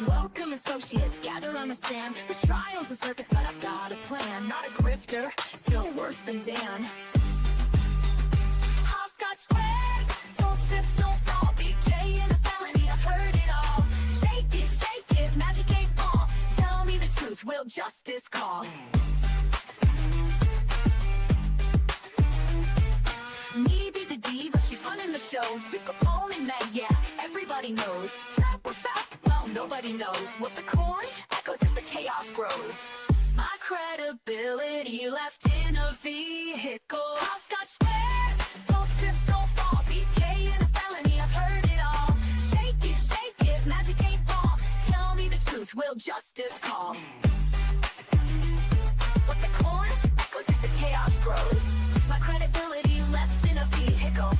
Welcome, associates, gather on the stand. The trial's a circus, but I've got a plan. Not a grifter, still worse than Dan. Hopscotch squares, don't trip, don't fall. BK and a felony, I've heard it all. Shake it, magic 8 ball. Tell me the truth, will justice call? Me be the diva, she's running the show. Two Capone and Meg, yeah, everybody knows. That we're fat, well, nobody knows. What the corn echoes as the chaos grows. My credibility left in a vehicle. Hopscotch squares, don't trip, don't fall. BK and a felony, I've heard it all. Shake it, magic 8 ball. Tell me the truth, will justice call? What the corn echoes as the chaos grows. My credibility left in a vehicle.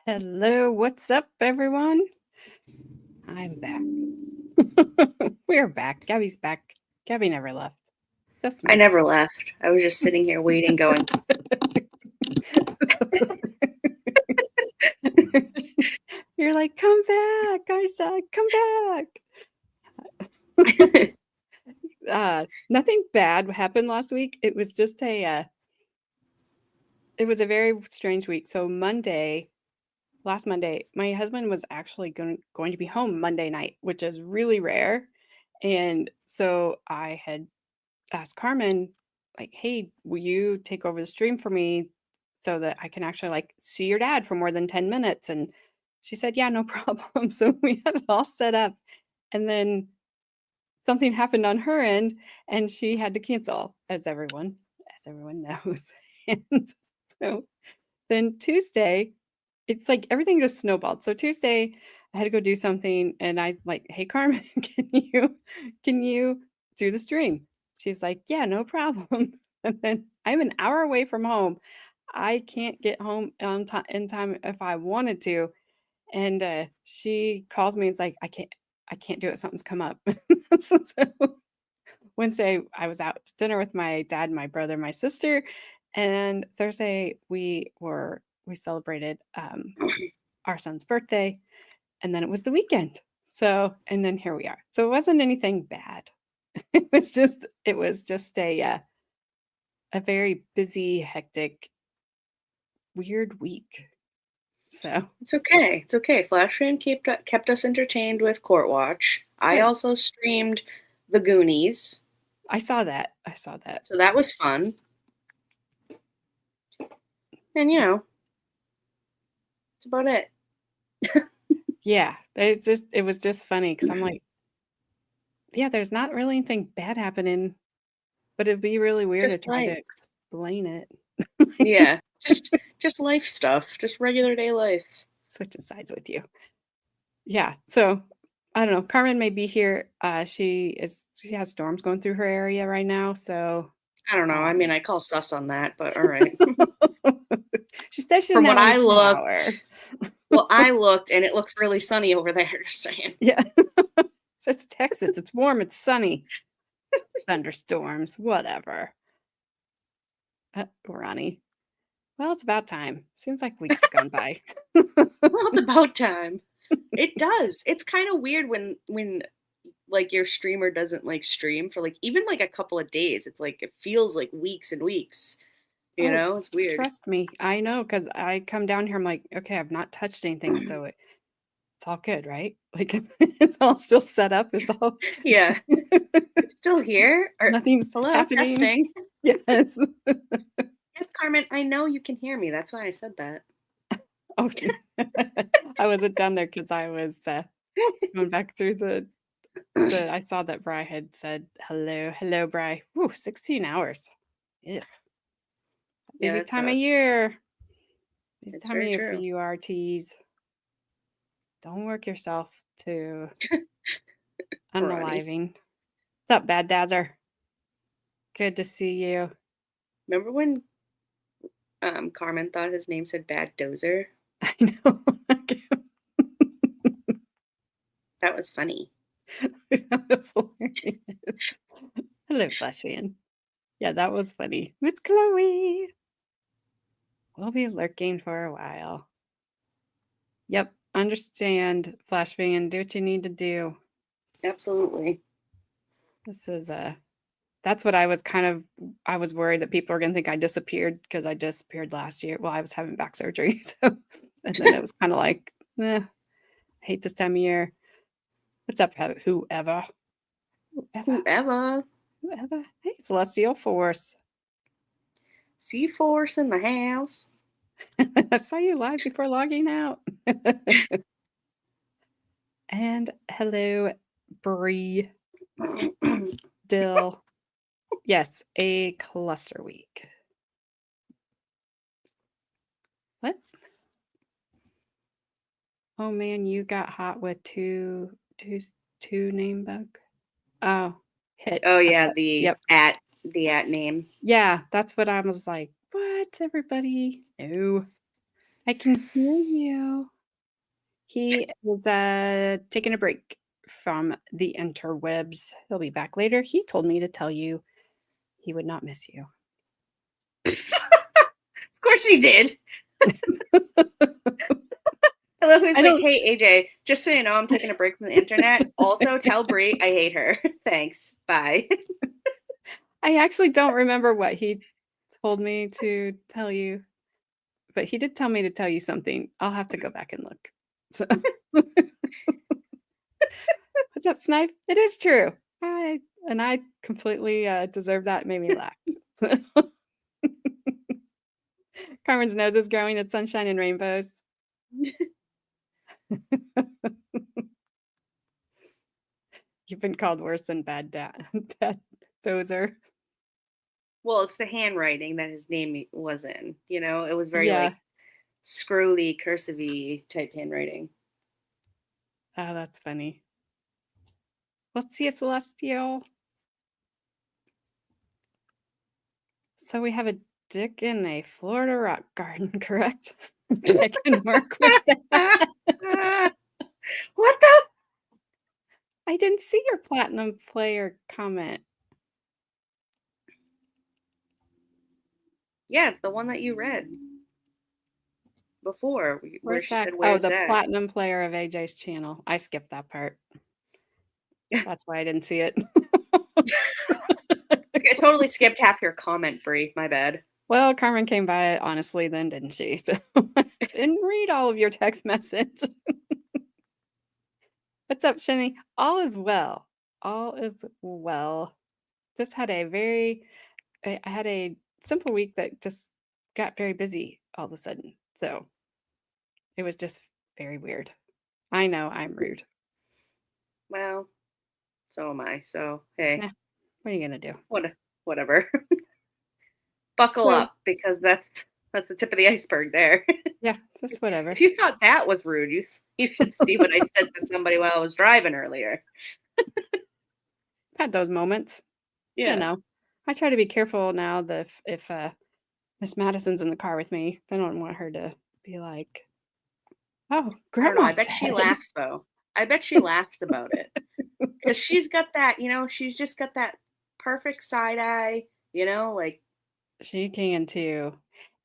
Hello, what's up, everyone? I'm back. We're back. Gabby's back. Gabby never left. Just me. I never left. I was just sitting here waiting, going. You're like, come back, Isaac, come back. Nothing bad happened last week. It was just it was a very strange week. So last Monday, my husband was actually going to be home Monday night, which is really rare. And so I had asked Carmen, like, hey, will you take over the stream for me so that I can actually like see your dad for more than 10 minutes? And she said, yeah, no problem. So we had it all set up. And then something happened on her end and she had to cancel, as everyone knows. And so then Tuesday, it's like everything just snowballed. So Tuesday, I had to go do something and I like, hey, Carmen, can you do the stream? She's like, yeah, no problem. And then I'm an hour away from home. I can't get home in time if I wanted to. And she calls me and it's like, I can't do it. Something's come up. So Wednesday, I was out to dinner with my dad, my brother, my sister. And Thursday, we celebrated our son's birthday. And then it was the weekend. So, and then here we are. So it wasn't anything bad. It was just a very busy, hectic, weird week. So it's okay. It's okay. Flashman kept us entertained with Court Watch. I also streamed The Goonies. I saw that. So that was fun. And that's about it. Yeah, it was just funny because I'm like, yeah, there's not really anything bad happening, but it'd be really weird Just to try life. to explain it. Yeah, just life stuff, just regular day life. Switching sides with you. Yeah, so I don't know. Carmen may be here. She has storms going through her area right now, so I don't know. I mean, I call sus on that, but all right. She said she's from what I looked. Power. Well, I looked, and it looks really sunny over there. Just saying. Yeah, it's Texas. It's warm. It's sunny. Thunderstorms, whatever. Ronnie. Well, it's about time. Seems like weeks have gone by. Well, it's about time. It does. It's kind of weird when like your streamer doesn't like stream for like even like a couple of days. It's like it feels like weeks and weeks. You know, it's weird. Trust me, I know, because I come down here. I'm like, okay, I've not touched anything, so it's all good, right? Like it's all still set up. It's all it's still here. Or nothing's happening. Testing. Yes. Yes, Carmen, I know you can hear me. That's why I said that. Okay. I wasn't down there because I was going back through I saw that Bri had said hello, Bri. Woo, 16 hours. Ugh. Busy time of year. Busy time of year for you RTs. Don't work yourself to unaliving. What's up, Bad Dazzer? Good to see you. Remember when Carmen thought his name said Bad Dozer? I know. That was funny. That was hilarious. Hello, Flashman. Yeah, that was funny. Miss Chloe. We'll be lurking for a while. Yep, understand, Flash fan. Do what you need to do. Absolutely. This is that's what I was I was worried that people were gonna think I disappeared because I disappeared last year. Well, I was having back surgery, so and then it was kind of like, I hate this time of year. What's up, whoever? Whoever. Hey, Celestial Force. C-Force in the house. I saw you live before logging out. And hello, Bree. Dill. Yes, a cluster week. What? Oh man, you got hot with two name bug. Oh, hit. Oh yeah, Yep. the at name. Yeah, that's what I was like. What, everybody? No, I can hear you. He was taking a break from the interwebs. He'll be back later. He told me to tell you he would not miss you. Of course he did. Hello, who's I like, don't- hey AJ, just so you know, I'm taking a break from the internet. Also, tell Brie I hate her. Thanks. Bye. I actually don't remember what he told me to tell you, but he did tell me to tell you something. I'll have to go back and look. So, what's up, Snipe? It is true. I completely deserve that. It made me laugh. So, Carmen's nose is growing. It's sunshine and rainbows. You've been called worse than bad dozer. Well, it's the handwriting that his name was in. You know, it was very Yeah. like scrolly, cursive-y type handwriting. Oh, that's funny. Let's see a Celestial. So we have a dick in a Florida rock garden, correct? I can work with that. What the? I didn't see your platinum player comment. Yeah, it's the one that you read before, where Where's she Zach? said, Oh, "Where's the Zach?" platinum player of AJ's channel. I skipped that part. Yeah. That's why I didn't see it. I totally skipped half your comment, Brie. My bad. Well, Carmen came by it honestly then, didn't she? So I didn't read all of your text message. What's up, Shenny? All is well. All is well. Just had I had a simple week that just got very busy all of a sudden. So it was just very weird. I know I'm rude. Well, so am I. So hey, Nah, what are you gonna do? whatever. Buckle So up, because that's the tip of the iceberg there. yeah, just whatever. If you thought that was rude, you should see what I said to somebody while I was driving earlier. Had those moments. Yeah. You know. I try to be careful now that if Miss Madison's in the car with me, I don't want her to be like, oh, I don't know. grandma I bet she said. laughs though. I bet she laughs about it. Because she's got that, she's just got that perfect side eye, like, She can too.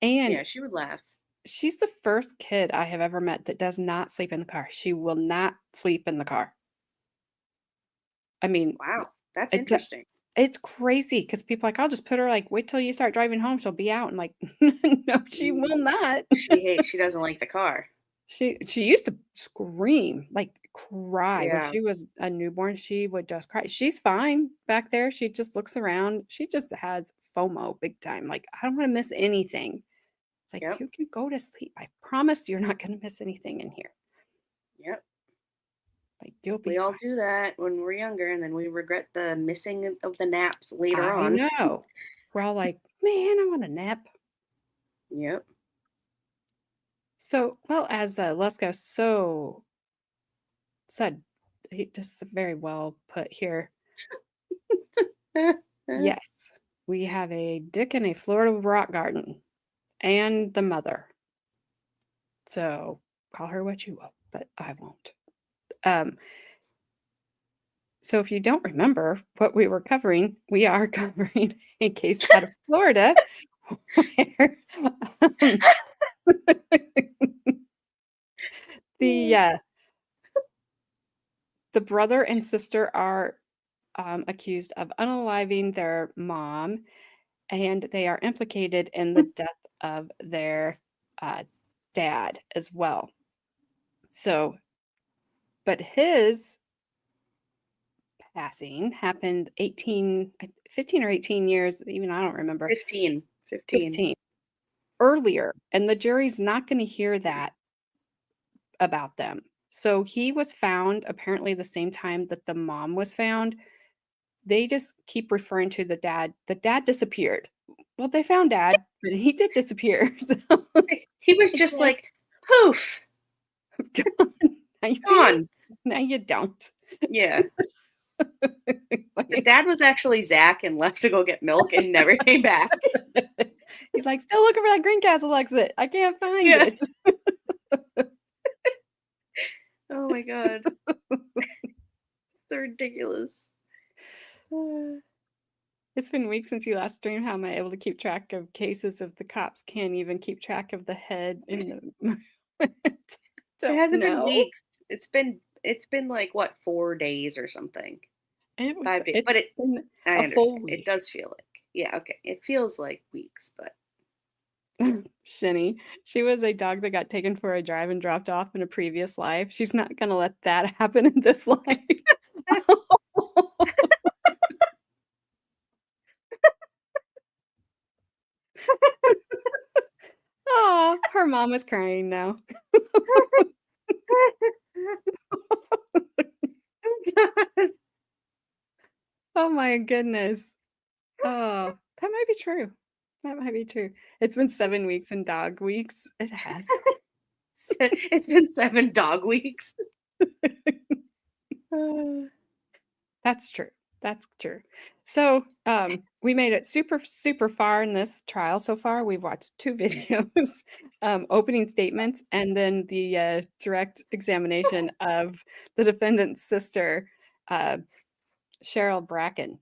And yeah, she would laugh. she's the first kid I have ever met that does not sleep in the car. She will not sleep in the car. I mean, Wow, that's it, interesting. it's crazy because people are like, I'll just put her like, wait till you start driving home, she'll be out. And like, no, she will not. She doesn't like the car. She used to scream, like cry when Yeah. she was a newborn. She would just cry. She's fine back there. She just looks around. She just has FOMO big time. Like, I don't want to miss anything. It's like, Yep. you can go to sleep. I promise you're not going to miss anything in here. Yep. Like, you'll be We all fine. do that when we're younger, and then we regret the missing of the naps later I on. know. We're all like, man, I want a nap. Yep. So, well, as Lesko said, he just very well put here. Yes, we have a dick in a Florida rock garden and the mother. So call her what you will, but I won't. So if you don't remember what we were covering, we are covering a case out of Florida where um, the the brother and sister are accused of unaliving their mom, and they are implicated in the death of their uh, dad as well. So, but his passing happened 15 or 18 years, even I don't remember, 15. 15 earlier, and the jury's not going to hear that about them. So he was found apparently the same time that the mom was found. They just keep referring to the dad. The dad disappeared. Well, they found dad, but he did disappear. So He was I just guess like, poof, gone. Now you see? gone. Now you don't. Yeah. The Like, dad was actually Zach and left to go get milk and never came back. he's like, still looking for that Greencastle exit. I can't find Yeah. it. Oh my God. So ridiculous. It's been weeks since you last streamed. How am I able to keep track of cases if the cops can't even keep track of the head in the moment? It hasn't been know. weeks. It's been like what, 4 days or something. It was 5 days. it's But been I a full understand. It week. does feel like, yeah, okay. It feels like weeks, but Shinny. She was a dog that got taken for a drive and dropped off in a previous life. She's not gonna let that happen in this life. Oh, her mom is crying now. Oh my goodness. Oh, that might be true. That might be true. It's been 7 weeks in dog weeks. It has. It's been 7 dog weeks. That's true. That's true. So, we made it super, super far in this trial so far. We've watched 2 videos, opening statements, and then the direct examination of the defendant's sister, uh, Cheryl Bracken.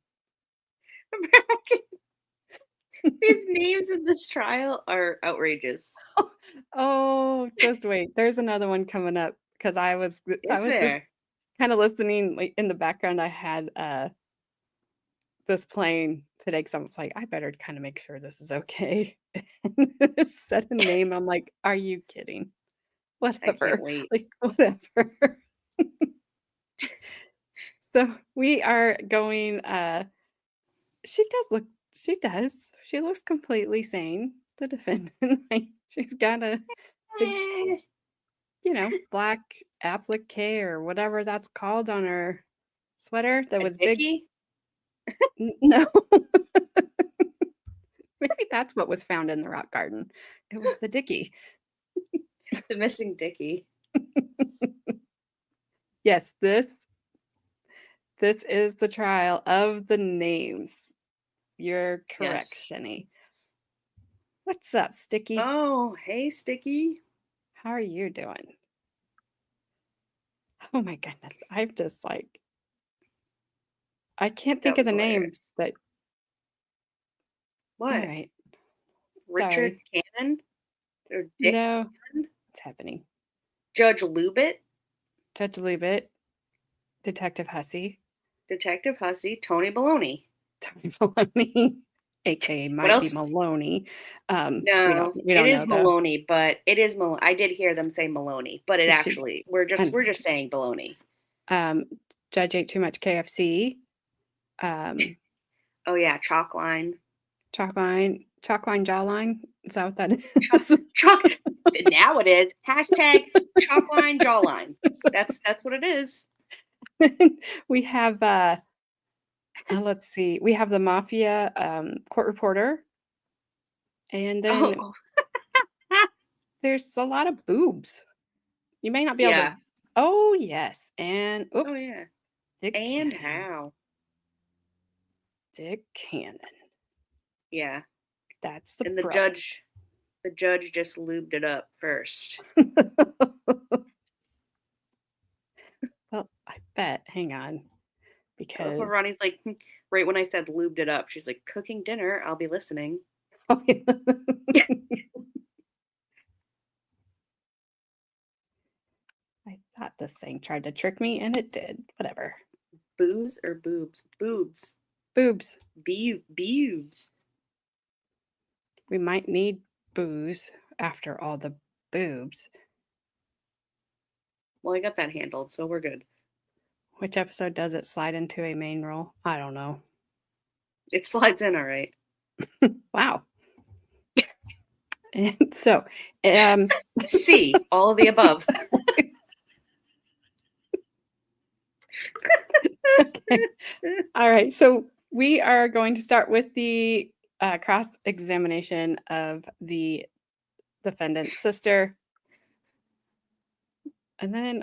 These names in this trial are outrageous. Oh, just wait. There's another one coming up because I was Is just there? kind of listening. Like in the background, I had this playing today because I was like, I better kind of make sure this is okay. And it said a name. I'm like, are you kidding? I can't Whatever. wait. Like, whatever. So we are going, she does. She looks completely sane, the defendant. Like she's got a big, black applique or whatever that's called on her sweater that A was big. Dickie? No. Maybe that's what was found in the rock garden. It was the Dickie. The missing Dickie. Yes, this is the trial of the names. You're correct, Yes. Shenny. What's up, Sticky? Oh, hey, Sticky. How are you doing? Oh my goodness. I'm just like, I can't think That of was the name, hilarious. but What? all right. Richard Sorry. Cannon? Or Dick No. Cannon? What's happening? Judge Lubit? Judge Lubit, Detective Hussey, Detective Hussey? Tony Baloney? Tony Maloney, aka What might be else? Maloney. We No, don't it know is though. Maloney, but it is Maloney. I did hear them say Maloney, but it She- actually we're just saying Baloney. Judge ate too much KFC. Oh yeah, Chalkline. Chalkline, jawline. Is that what that Chalk, is? chalk. Now it is hashtag Chalkline Jawline. That's what it is. We have let's see. We have the mafia court reporter, and then Oh there's a lot of boobs. You may not be able yeah. to. Oh yes, and oops. Oh yeah. Dick And Cannon. how? Dick Cannon. Yeah. That's the And the brother. judge just lubed it up first. Well, I bet. Hang on. because Ronnie's like, right when I said lubed it up, she's like, cooking dinner, I'll be listening. I thought this thing tried to trick me, and it did. Whatever. Booze or boobs? Boobs. Boobs. Boobs. We might need booze after all the boobs. Well, I got that handled, so we're good. Which episode does it slide into a main role? I don't know. It slides in all right. Wow. And so, C, all of the above. okay. All right. So we are going to start with the cross-examination of the defendant's sister. And then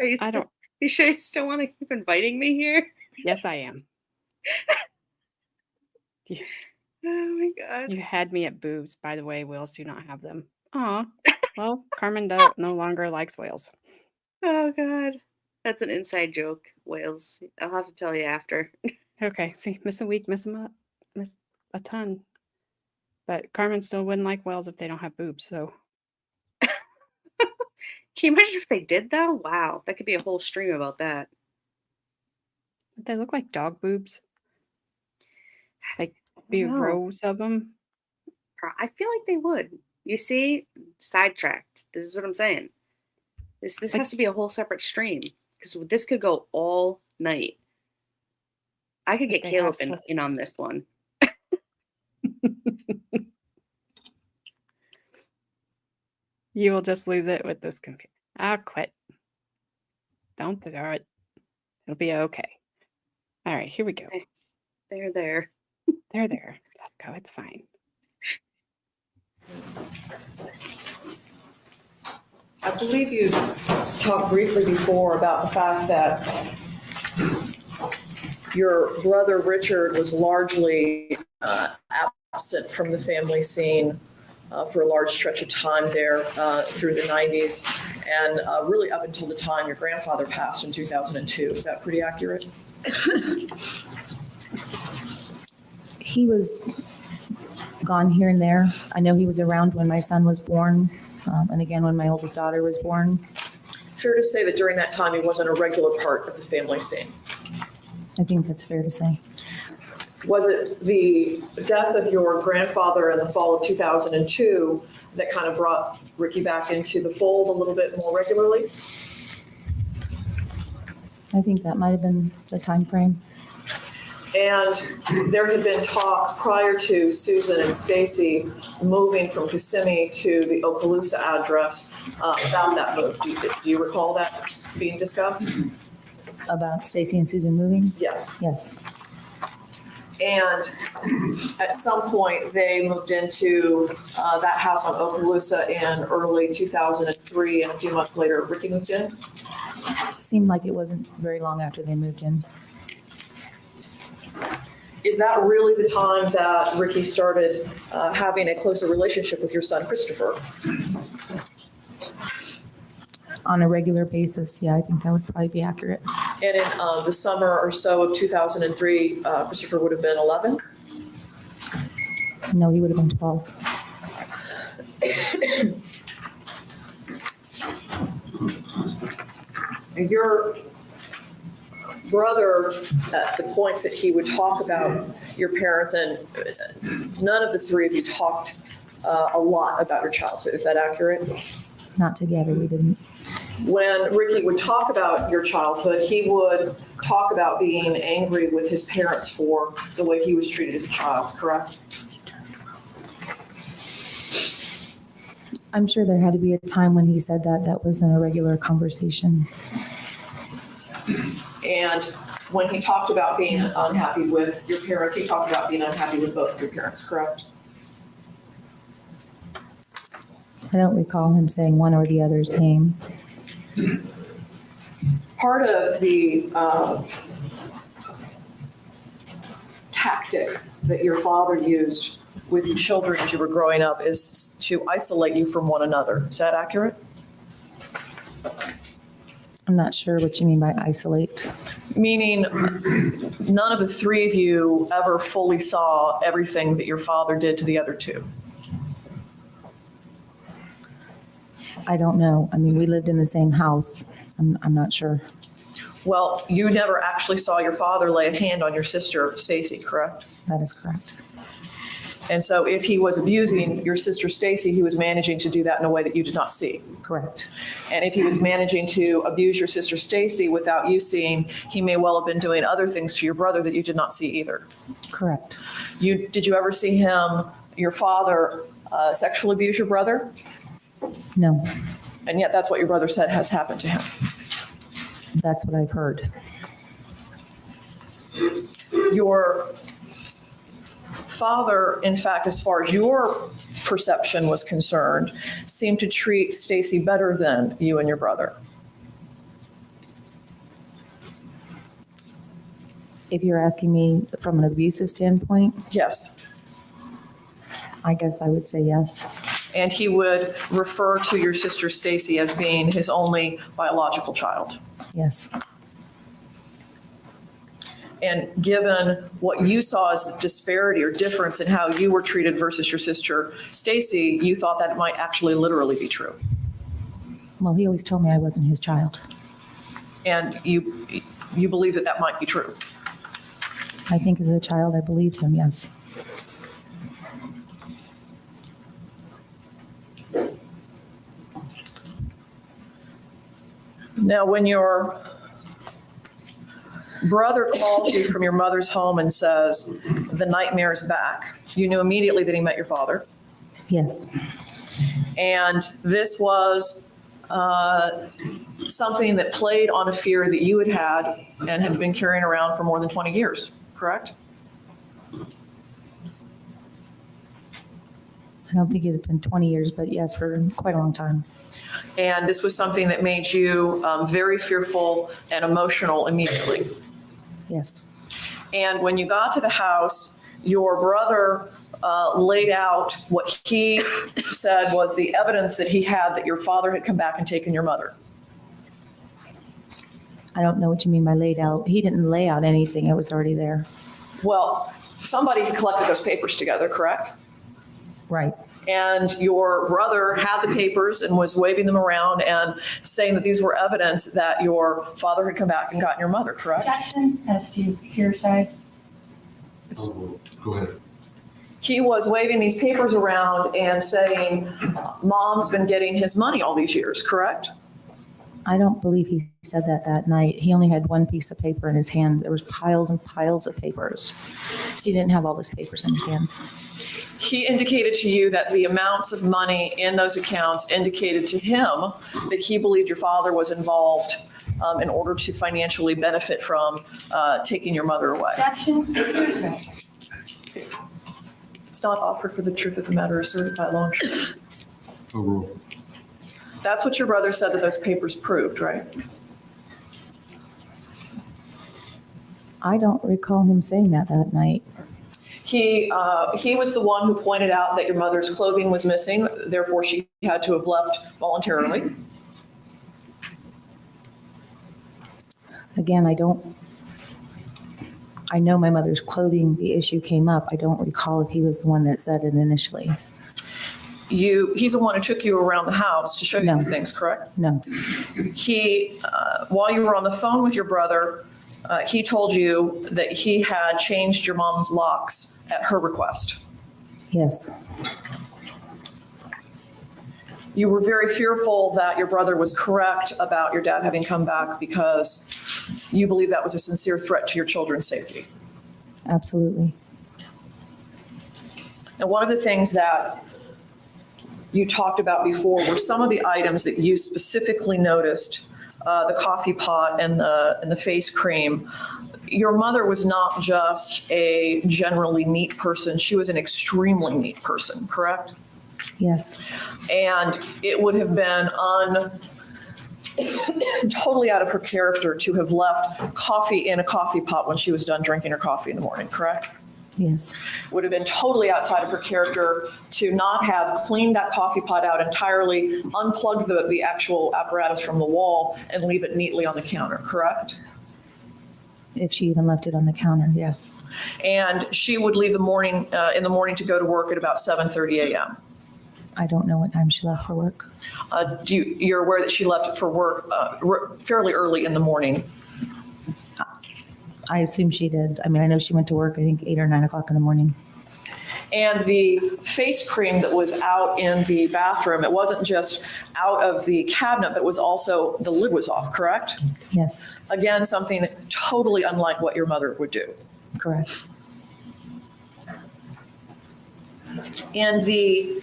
You sure you still want to keep inviting me here? Yes, I am. Oh my God. You had me at boobs, by the way. Whales do not have them. Aw. Well, Carmen no longer likes whales. Oh God. That's an inside joke, whales. I'll have to tell you after. Okay. See, miss a week, miss them up. Miss a ton. But Carmen still wouldn't like whales if they don't have boobs, so. Can you imagine if they did though? Wow. That could be a whole stream about that. They look like dog boobs. Like be rows of them. I feel like they would. You see, sidetracked. This is what I'm saying. This has to be a whole separate stream because this could go all night. I could get Caleb in on this one. You will just lose it with this computer. I'll quit. Don't throw it. It'll be okay. All right, here we go. They're there. They're there. Let's go. It's fine. I believe you talked briefly before about the fact that your brother Richard was largely absent from the family scene for a large stretch of time there through the 90s and really up until the time your grandfather passed in 2002. Is that pretty accurate? He was gone here and there. I know he was around when my son was born, and again when my oldest daughter was born. Fair to say that during that time he wasn't a regular part of the family scene? I think that's fair to say. Was it the death of your grandfather in the fall of 2002 that kind of brought Ricky back into the fold a little bit more regularly? I think that might have been the time frame. And there had been talk prior to Susan and Stacey moving from Kissimmee to the Okaloosa address about that move. Do you recall that being discussed? About Stacey and Susan moving? Yes. Yes. And at some point, they moved into that house on Okaloosa in early 2003, and a few months later, Ricky moved in. It seemed like it wasn't very long after they moved in. Is that really the time that Ricky started having a closer relationship with your son, Christopher? On a regular basis, yeah, I think that would probably be accurate. And in the summer or so of 2003, Christopher would have been 11? No, he would have been 12. And your brother, at the points that he would talk about your parents, and none of the three of you talked a lot about your childhood. Is that accurate? Not together, we didn't. When Ricky would talk about your childhood, he would talk about being angry with his parents for the way he was treated as a child, correct? I'm sure there had to be a time when he said that wasn't a regular conversation. And when he talked about being unhappy with your parents, he talked about being unhappy with both of your parents, correct? I don't recall him saying one or the other's name. Part of the tactic that your father used with you children as you were growing up is to isolate you from one another. Is that accurate? I'm not sure what you mean by isolate. Meaning none of the three of you ever fully saw everything that your father did to the other two. I don't know. I mean, we lived in the same house. I'm not sure. Well, you never actually saw your father lay a hand on your sister, Stacey, correct? That is correct. And so if he was abusing your sister, Stacey, he was managing to do that in a way that you did not see. Correct. And if he was managing to abuse your sister, Stacey, without you seeing, he may well have been doing other things to your brother that you did not see either. Correct. Did you ever see him, your father, sexually abuse your brother? No, And yet that's what your brother said has happened to him. that's what I've heard. Your father, in fact, as far as your perception was concerned, seemed to treat Stacey better than you and your brother. If you're asking me from an abusive standpoint, Yes. I guess I would say yes. And he would refer to your sister Stacey as being his only biological child. Yes. And given what you saw as the disparity or difference in how you were treated versus your sister Stacey, you thought that it might actually literally be true. Well, he always told me I wasn't his child. And you believe that that might be true. I think as a child, I believed him, yes. Now, when your brother calls you from your mother's home and says, the nightmare's back, you knew immediately that he met your father. Yes. And this was something that played on a fear that you had and had been carrying around for more than 20 years, correct? I don't think it had been 20 years, but yes, for quite a long time. And this was something that made you very fearful and emotional immediately. Yes. And when you got to the house, your brother laid out what he said was the evidence that he had that your father had come back and taken your mother. I don't know what you mean by laid out. He didn't lay out anything. It was already there. Well, somebody had collected those papers together, correct? Right. And your brother had the papers and was waving them around and saying that these were evidence that your father had come back and gotten your mother, correct? Objection as to hearsay. Go ahead. He was waving these papers around and saying, Mom's been getting his money all these years, correct? I don't believe he said that night. He only had one piece of paper in his hand. There was piles and piles of papers. He didn't have all those papers in his hand. He indicated to you that the amounts of money in those accounts indicated to him that he believed your father was involved in order to financially benefit from taking your mother away. Objection, hearsay. It's not offered for the truth of the matter asserted by law and truth. Overrule. That's what your brother said that those papers proved, right? I don't recall him saying that night. He was the one who pointed out that your mother's clothing was missing, therefore she had to have left voluntarily. Again, I know my mother's clothing, the issue came up. I don't recall if he was the one that said it initially. He's the one who took you around the house to show you No. these things, correct? No. He, while you were on the phone with your brother, he told you that he had changed your mom's locks at her request. Yes. You were very fearful that your brother was correct about your dad having come back because you believe that was a sincere threat to your children's safety. Absolutely. And one of the things that you talked about before were some of the items that you specifically noticed, the coffee pot and the face cream. Your mother was not just a generally neat person. She was an extremely neat person, correct? Yes. And it would have been totally out of her character to have left coffee in a coffee pot when she was done drinking her coffee in the morning, correct? Yes. Would have been totally outside of her character to not have cleaned that coffee pot out entirely, unplugged the actual apparatus from the wall, and leave it neatly on the counter, correct? If she even left it on the counter, yes. And she would leave in the morning to go to work at about 7:30 a.m. I don't know what time she left for work. You're aware that she left for work fairly early in the morning? I assume she did. I mean, I know she went to work, I think 8 or 9 o'clock in the morning. And the face cream that was out in the bathroom, it wasn't just out of the cabinet, but was also, the lid was off, correct? Yes, Again, something totally unlike what your mother would do. correct. In the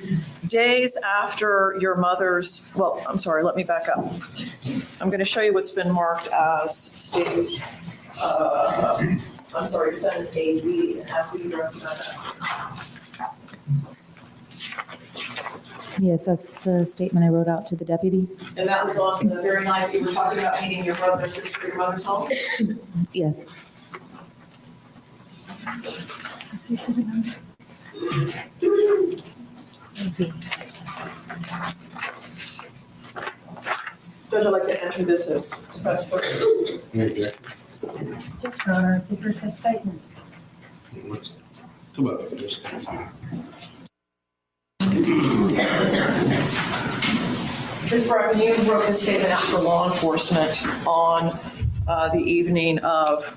days after your mother's, well, I'm sorry, let me back up. I'm going to show you what's been marked as states, I'm sorry, defendants A, B, and ask you to represent that. Yes, that's the statement I wrote out to the deputy. And that was on the very night you were talking about meeting your brother and sister at your mother's home? Yes. Judge, I'd like to enter this as testifier. Okay. Yes, Your Honor, it's a hearsay statement. Come up. Just- Ms. Bracken, you wrote this statement out for law enforcement on the evening of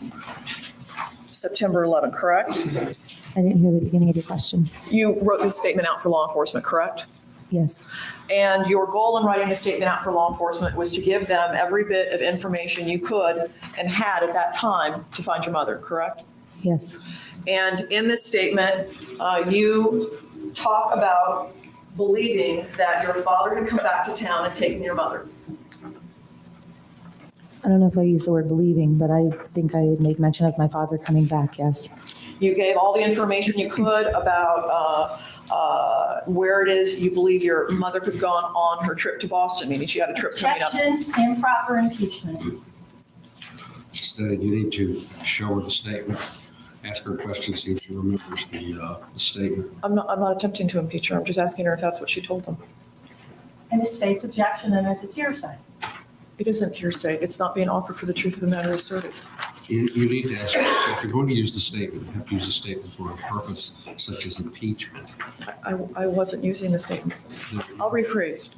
September 11, correct? I didn't hear the beginning of your question. You wrote this statement out for law enforcement, correct? Yes, And your goal in writing the statement out for law enforcement was to give them every bit of information you could and had at that time to find your mother, correct? yes, And in this statement, you talk about believing that your father had come back to town and taken your mother. I don't know if I used the word believing, but I think I made mention of my father coming back, yes. You gave all the information you could about where it is you believe your mother had gone on her trip to Boston, meaning she had a trip coming up. Objection, improper impeachment. She stated you need to show her the statement, ask her questions, see if she remembers the statement. I'm not attempting to impeach her. I'm just asking her if that's what she told them. And the state's objection, and as it's hearsay. It isn't hearsay. It's not being offered for the truth of the matter asserted. You need to ask, if you're going to use the statement, you have to use the statement for a purpose such as impeachment. I wasn't using the statement. I'll rephrase.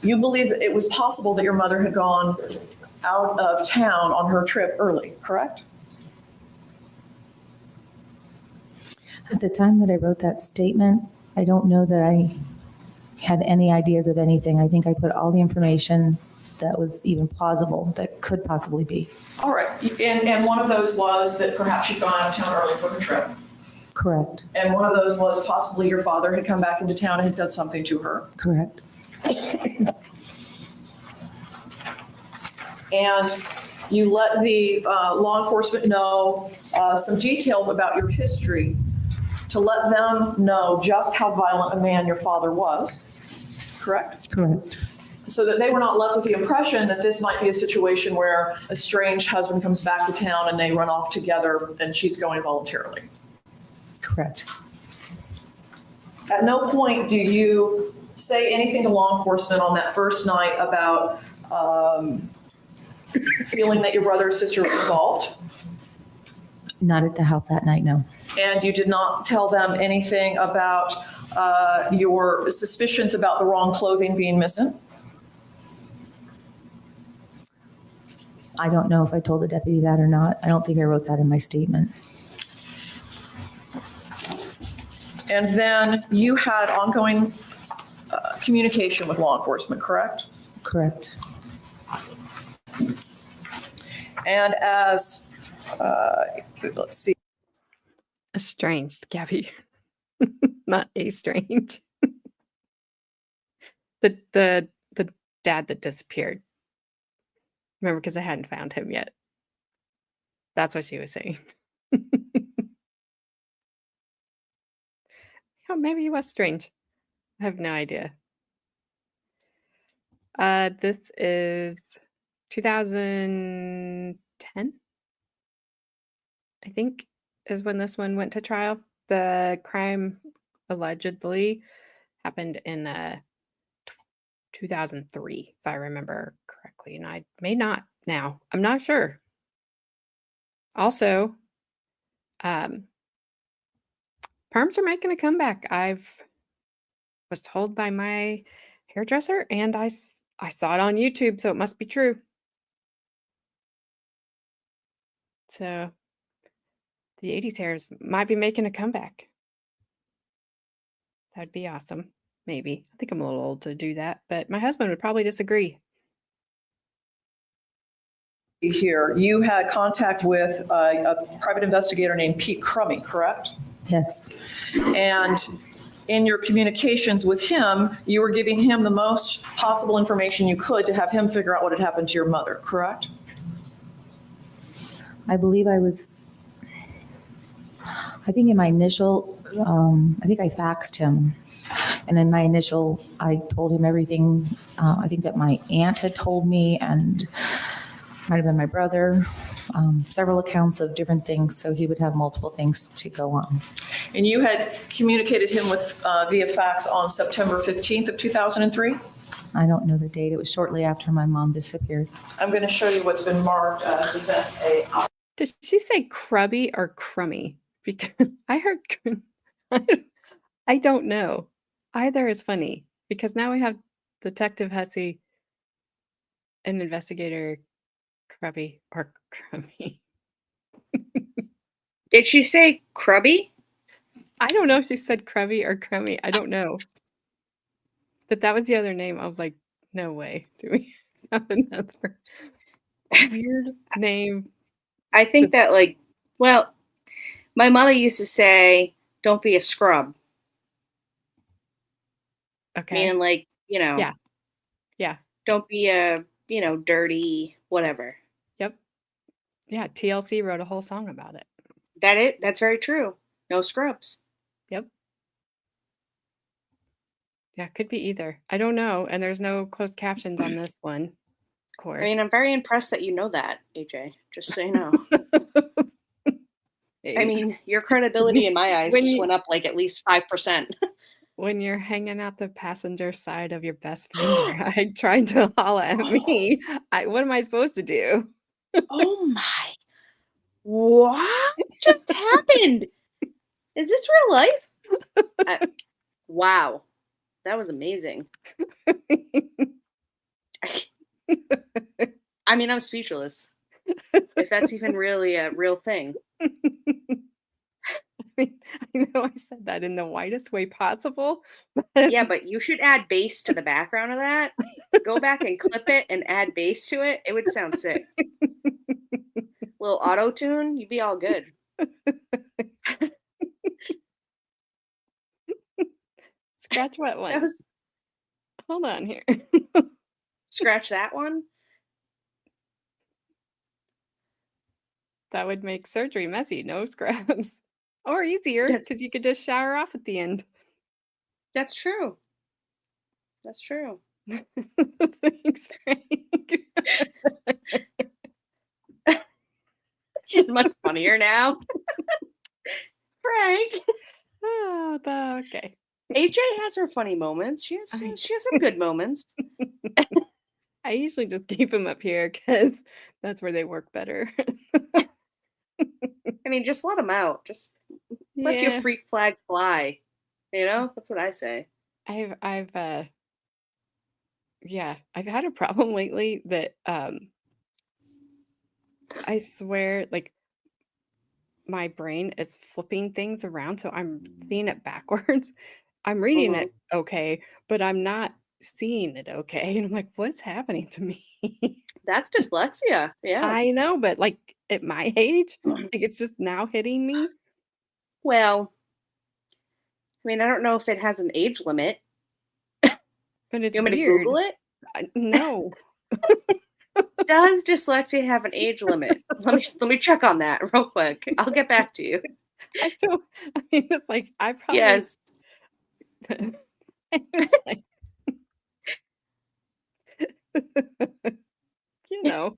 You believe that it was possible that your mother had gone out of town on her trip early, correct? At the time that I wrote that statement, I don't know that I had any ideas of anything. I think I put all the information that was even plausible, that could possibly be. All right. And one of those was that perhaps she'd gone out of town early for her trip. Correct, And one of those was possibly your father had come back into town and had done something to her. correct. And you let the law enforcement know some details about your history to let them know just how violent a man your father was, correct? Correct, So that they were not left with the impression that this might be a situation where a strange husband comes back to town and they run off together and she's going voluntarily. correct. At no point do you say anything to law enforcement on that first night about feeling that your brother or sister was involved. Not at the house that night, no. And you did not tell them anything about your suspicions about the wrong clothing being missing. I don't know if I told the deputy that or not. I don't think I wrote that in my statement. And then you had ongoing communication with law enforcement, correct? Correct. And as, let's see, Estranged, Gabby. Not estranged. the dad that disappeared. Remember, because I hadn't found him yet. That's what she was saying. Oh, maybe he was strange. I have no idea. This is 2010, I think, is when this one went to trial. The crime allegedly happened in 2003, if I remember correctly. likely, and I may not now. I'm not sure. Also, perms are making a comeback. Was told by my hairdresser, and I saw it on YouTube, so it must be true. So the 80s hairs might be making a comeback. That'd be awesome. Maybe. I think I'm a little old to do that, but my husband would probably disagree. Here, you had contact with a private investigator named Pete Crummy, correct? Yes, And in your communications with him, you were giving him the most possible information you could to have him figure out what had happened to your mother, correct? I believe I think in my initial, I think I faxed him. And in my initial, I told him everything, I think that my aunt had told me, and might have been my brother, several accounts of different things, so he would have multiple things to go on. And you had communicated him with via fax on September 15th of 2003? I don't know the date. It was shortly after my mom disappeared. I'm going to show you what's been marked as Defense A. Did she say crubby or crummy? Because I heard, I don't know. Either is funny because now we have Detective Hussey and Investigator Crubby or Crummy. Did she say Crubby? I don't know if she said Crubby or Crummy. I don't know. But that was the other name. I was like, no way. Do we have another weird name? I think that, like, well, my mother used to say, don't be a scrub. Okay. Meaning, like, you know, Yeah. Yeah. don't be a, you know, dirty whatever. Yep. Yeah. TLC wrote a whole song about it. That's very true. No scrubs. Yep. Yeah, could be either. I don't know. And there's no closed captions on this one, of course. I mean, I'm very impressed that you know that, AJ. Just so you know. I mean, your credibility in my eyes When just you- went up like at least 5%. when you're hanging out the passenger side of your best friend ride trying to holla at me, what am I supposed to do? Oh my. What just happened? Is this real life? Wow. That was amazing. I mean, I'm speechless. If that's even really a real thing. I know I said that in the whitest way possible. But Yeah, but you should add bass to the background of that. Go back and clip it and add bass to it. It would sound sick. Little auto tune, you'd be all good. Scratch what one? Hold on here. Scratch that one. That would make surgery messy. No scrubs. Or easier because you could just shower off at the end. That's true. That's true. Thanks, Frank. She's much funnier now. Frank. Oh, okay. AJ has her funny moments. She has some good moments. I usually just keep them up here because that's where they work better. I mean, just let them out. Just let your freak flag fly. You know, that's what I say. I've had a problem lately that I swear, like, my brain is flipping things around, so I'm seeing it backwards. I'm reading it okay, but I'm not seeing it okay. And I'm like, what's happening to me? That's dyslexia. Yeah. I know, but like at my age, like it's just now hitting me. Well, I mean, I don't know if it has an age limit. But it's You want me weird. to Google it? No. Does dyslexia have an age limit? Let me check on that real quick. I'll get back to you. I mean, it's like I probably Yes. It's like, you know,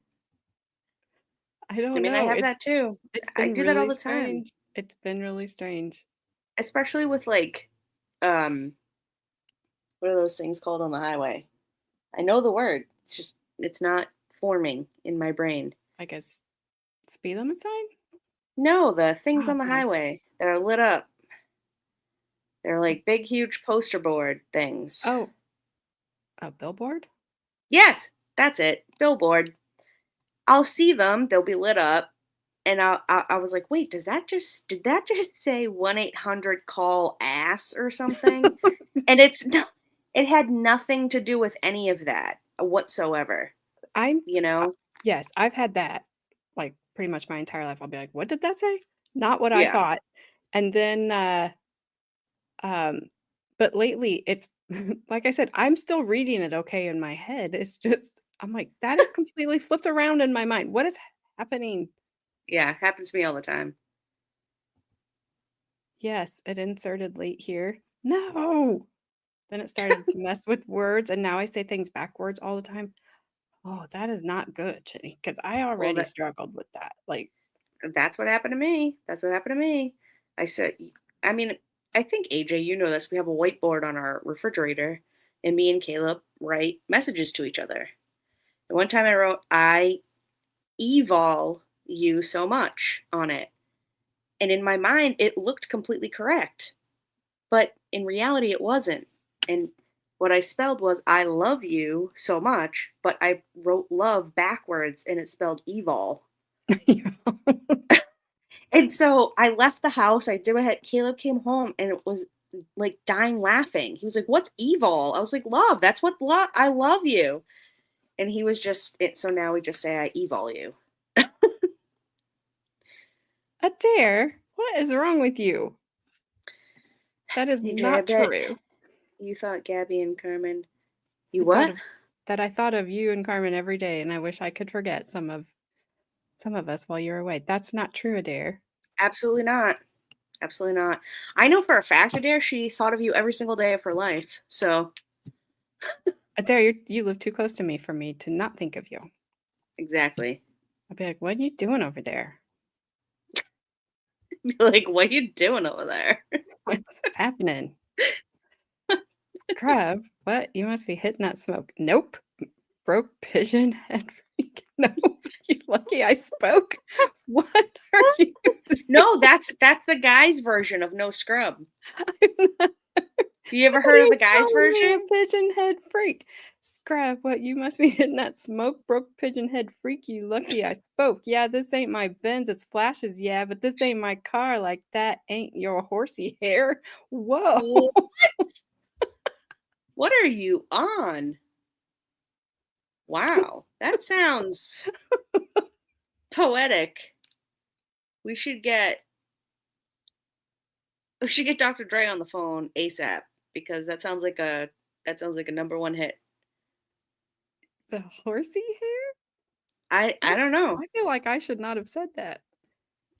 I don't know. I have that too. I do that all the time. Strange. It's been really strange. Especially with like, what are those things called on the highway? I know the word. It's just forming in my brain. I guess speed limit sign? No, the things Oh, on the God. highway that are lit up. They're like big, huge poster board things. Oh, a billboard? Yes, that's it. Billboard. I'll see them. They'll be lit up. And I was like, wait, did that just say 1-800-CALL-ASS or something? And it had nothing to do with any of that whatsoever. Yes, I've had that like pretty much my entire life. I'll be like, what did that say? Not what I Yeah. thought. And then, but lately it's like I said, I'm still reading it okay in my head. It's just, I'm like, that is completely flipped around in my mind. What is happening? Yeah, happens to me all the time. Yes, it inserted late here. No. Then it started to mess with words, and now I say things backwards all the time. Oh, that is not good, Jenny, because I already struggled with that. Like, That's what happened to me. I said, I mean, I think AJ, you know this. We have a whiteboard on our refrigerator, and me and Caleb write messages to each other. And one time I wrote, I evol you so much on it. And in my mind, it looked completely correct. But in reality, it wasn't. And what I spelled was, I love you so much, but I wrote love backwards and it spelled evol. And so I left the house. I did what I had. Caleb came home and it was like dying laughing. He was like, what's evil? I was like, love. That's what love. I love you. And he was just it. So now we just say, I evol you. Adair, what is wrong with you? That is AJ, not true. You thought Gabby and Carmen. What? That I thought of you and Carmen every day, and I wish I could forget some of us while you're away. That's not true, Adair. Absolutely not. Absolutely not. I know for a fact, Adair, she thought of you every single day of her life. So, Adair, you live too close to me for me to not think of you. Exactly. I'd be like, what are you doing over there? Be like, what are you doing over there? What's happening? Scrub, what? You must be hitting that smoke. Nope. Broke pigeon head freak. Nope. You lucky I spoke. What are you doing? No, that's the guy's version of no scrub. You ever heard of the guy's version? Pigeon head freak. Scrub, what? You must be hitting that smoke. Broke pigeon head freak. You lucky I spoke. Yeah, this ain't my Benz. It's flashes, yeah, but this ain't my car. Like that ain't your horsey hair. Whoa. What? What are you on? Wow, that sounds poetic. We should get Dr. Dre on the phone ASAP because that sounds like a number one hit. The horsey hair? I don't know. I feel like I should not have said that.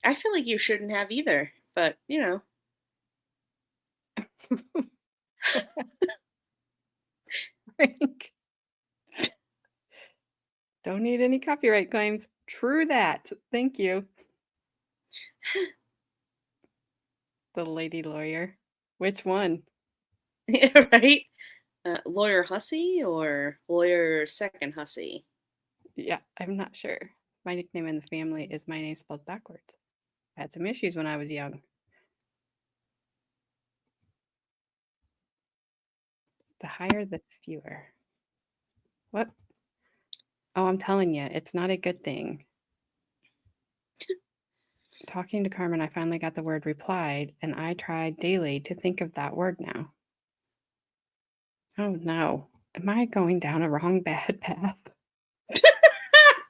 I feel like you shouldn't have either, but you know. Frank. Don't need any copyright claims. True that. Thank you. The lady lawyer. Which one? Right? Lawyer Hussey or Lawyer Second Hussey? Yeah, I'm not sure. My nickname in the family is my name spelled backwards. I had some issues when I was young. The higher, the fewer. What? Oh, I'm telling you, it's not a good thing. Talking to Carmen, I finally got the word replied, and I tried daily to think of that word now. Oh no. Am I going down a wrong bad path? I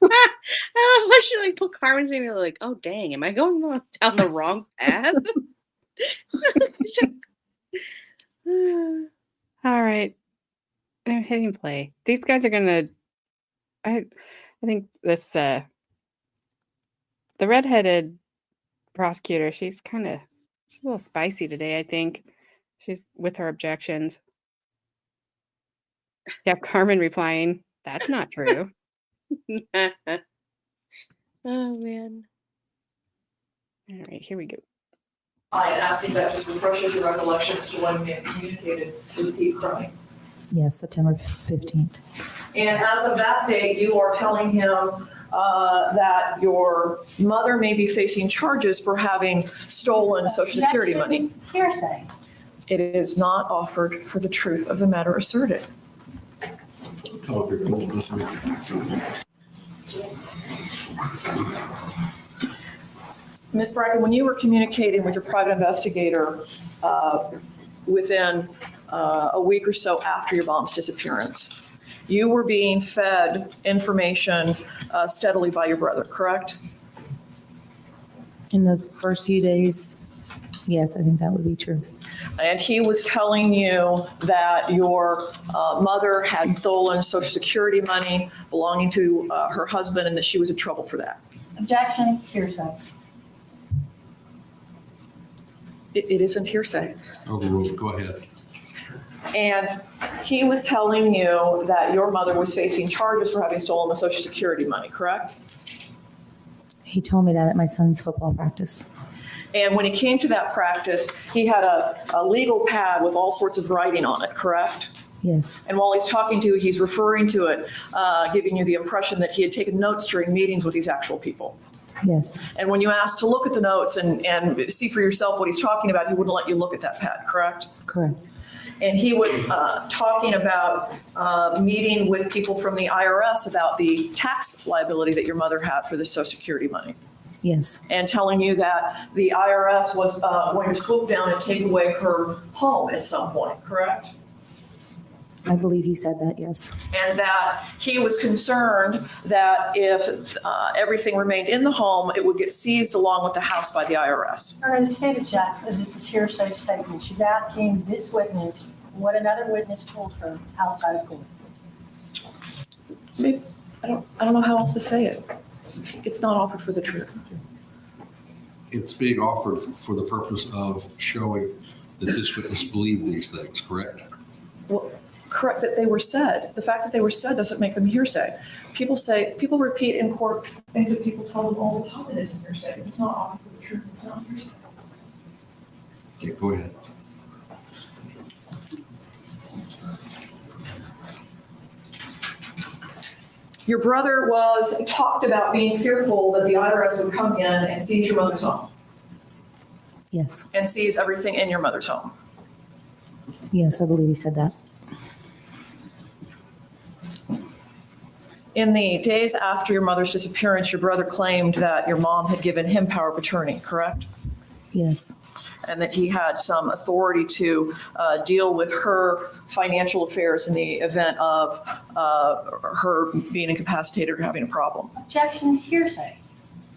love how she like put Carmen's name and like, oh dang, am I going down the wrong path? All right. I'm hitting play. These guys are gonna I think this the redheaded prosecutor, she's a little spicy today, I think. She's with her objections. Yeah, Carmen replying, that's not true. Oh man. All right, here we go. I asked if that just refreshes your recollection as to when you had communicated with Pete Crummy. Yes, September 15th. And as of that date, you are telling him that your mother may be facing charges for having stolen Social Security money. Objection, hearsay. It is not offered for the truth of the matter asserted. Come up here, please. Ms. Bracken, when you were communicating with your private investigator within a week or so after your mom's disappearance, you were being fed information steadily by your brother, correct? In the first few days, yes, I think that would be true. And he was telling you that your mother had stolen Social Security money belonging to her husband and that she was in trouble for that. Objection, hearsay. It isn't hearsay. Overruled. Go ahead. And he was telling you that your mother was facing charges for having stolen the Social Security money, correct? He told me that at my son's football practice. And when he came to that practice, he had a legal pad with all sorts of writing on it, correct? Yes, And while he's talking to you, he's referring to it, giving you the impression that he had taken notes during meetings with these actual people. yes, And when you asked to look at the notes and see for yourself what he's talking about, he wouldn't let you look at that pad, correct? correct. And he was talking about meeting with people from the IRS about the tax liability that your mother had for the Social Security money, Yes, and telling you that the IRS was going to swoop down and take away her home at some point, correct? I believe he said that, yes. And that he was concerned that if everything remained in the home, it would get seized along with the house by the IRS. Or the state objects as this is hearsay statement. She's asking this witness what another witness told her outside of court. I don't know how else to say it. It's not offered for the truth. It's being offered for the purpose of showing that this witness believed these things, correct? Well, correct, that they were said. The fact that they were said doesn't make them hearsay. People repeat in court things that people tell them all the time. It isn't hearsay. If it's not offered for the truth, it's not hearsay. Okay, go ahead. Your brother was talked about being fearful that the IRS would come in and seize your mother's home Yes, and seize everything in your mother's home. yes, I believe he said that. In the days after your mother's disappearance, your brother claimed that your mom had given him power of attorney, correct? Yes, And that he had some authority to deal with her financial affairs in the event of her being incapacitated or having a problem, Objection, hearsay.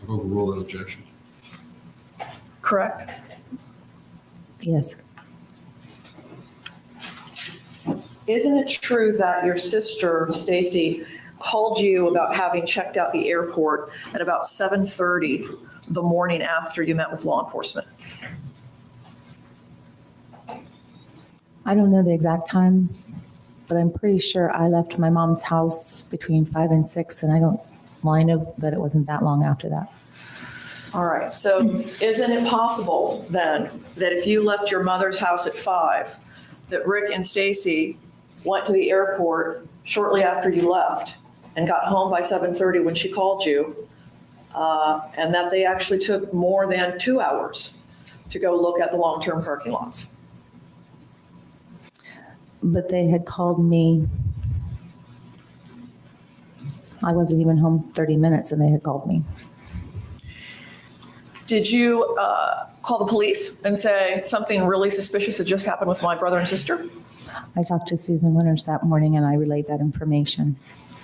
Overrule that objection. correct? yes, Isn't it true that your sister, Stacey, called you about having checked out the airport at about 7:30 the morning after you met with law enforcement? I don't know the exact time, but I'm pretty sure I left my mom's house between 5 and 6, and I know that it wasn't that long after that. All right, so isn't it possible then that if you left your mother's house at 5, that Rick and Stacey went to the airport shortly after you left and got home by 7:30 when she called you, and that they actually took more than 2 hours to go look at the long-term parking lots? But they had called me. I wasn't even home 30 minutes and they had called me. Did you call the police and say something really suspicious had just happened with my brother and sister? I talked to Susan Winters that morning and I relayed that information.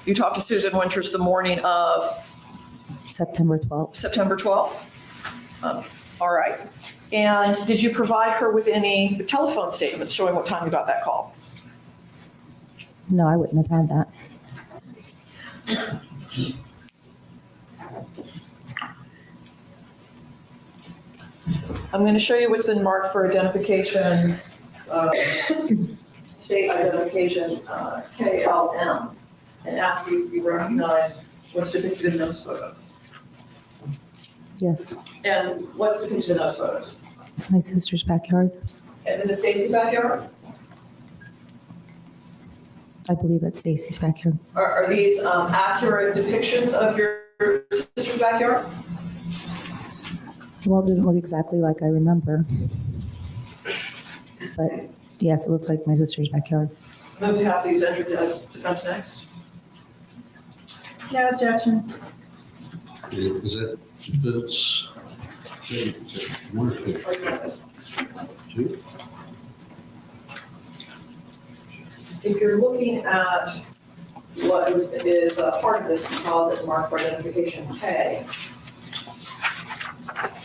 You talked to Susan Winters the morning of September 12th. September 12th? All right. And did you provide her with any telephone statements showing what time you got that call? No, I wouldn't have had that. I'm going to show you what's been marked for identification, state identification, KLM, and ask you if you recognize what's depicted in those photos. Yes, And what's depicted in those photos? it's my sister's backyard. And is it Stacey's backyard? I believe that's Stacy's backyard. Are these accurate depictions of your sister's backyard? Well, it doesn't look exactly like I remember. But yes, it looks like my sister's backyard. Move to have these entered as defense next. No objection. Is that, that's, one or two? Two? If you're looking at what is part of this deposit marked for identification K,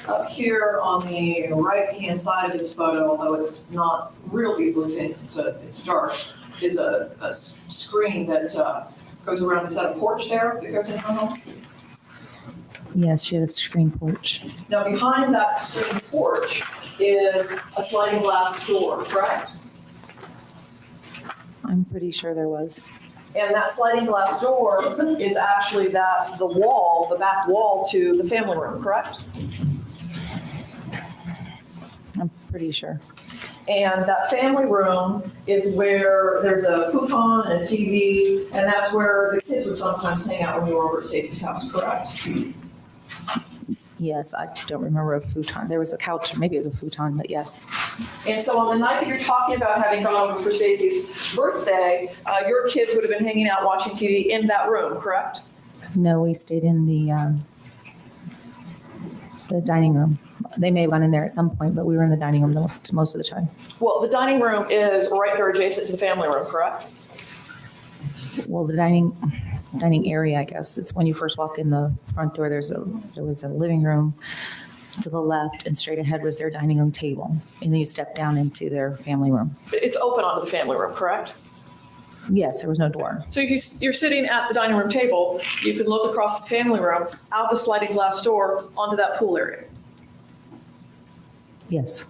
up here on the right-hand side of this photo, although it's not real easily seen, it's dark, is a screen that goes around. Is that a porch there that goes in her home? Yes, she had a screen porch. Now, behind that screen porch is a sliding glass door, correct? I'm pretty sure there was. And that sliding glass door is actually the wall, the back wall to the family room, correct? I'm pretty sure. And that family room is where there's a futon and a TV, and that's where the kids would sometimes hang out when we were over at Stacey's house, correct? Yes, I don't remember a futon. There was a couch, maybe it was a futon, but yes. And so on the night that you're talking about having gone over for Stacey's birthday, your kids would have been hanging out watching TV in that room, correct? No, we stayed in the dining room. They may have gone in there at some point, but we were in the dining room most of the time. Well, the dining room is right there adjacent to the family room, correct? Well, the dining area, I guess, it's when you first walk in the front door, there was a living room to the left, and straight ahead was their dining room table. And then you step down into their family room. It's open onto the family room, correct? Yes, there was no door. So if you're sitting at the dining room table, you can look across the family room, out the sliding glass door, onto that pool area. Yes.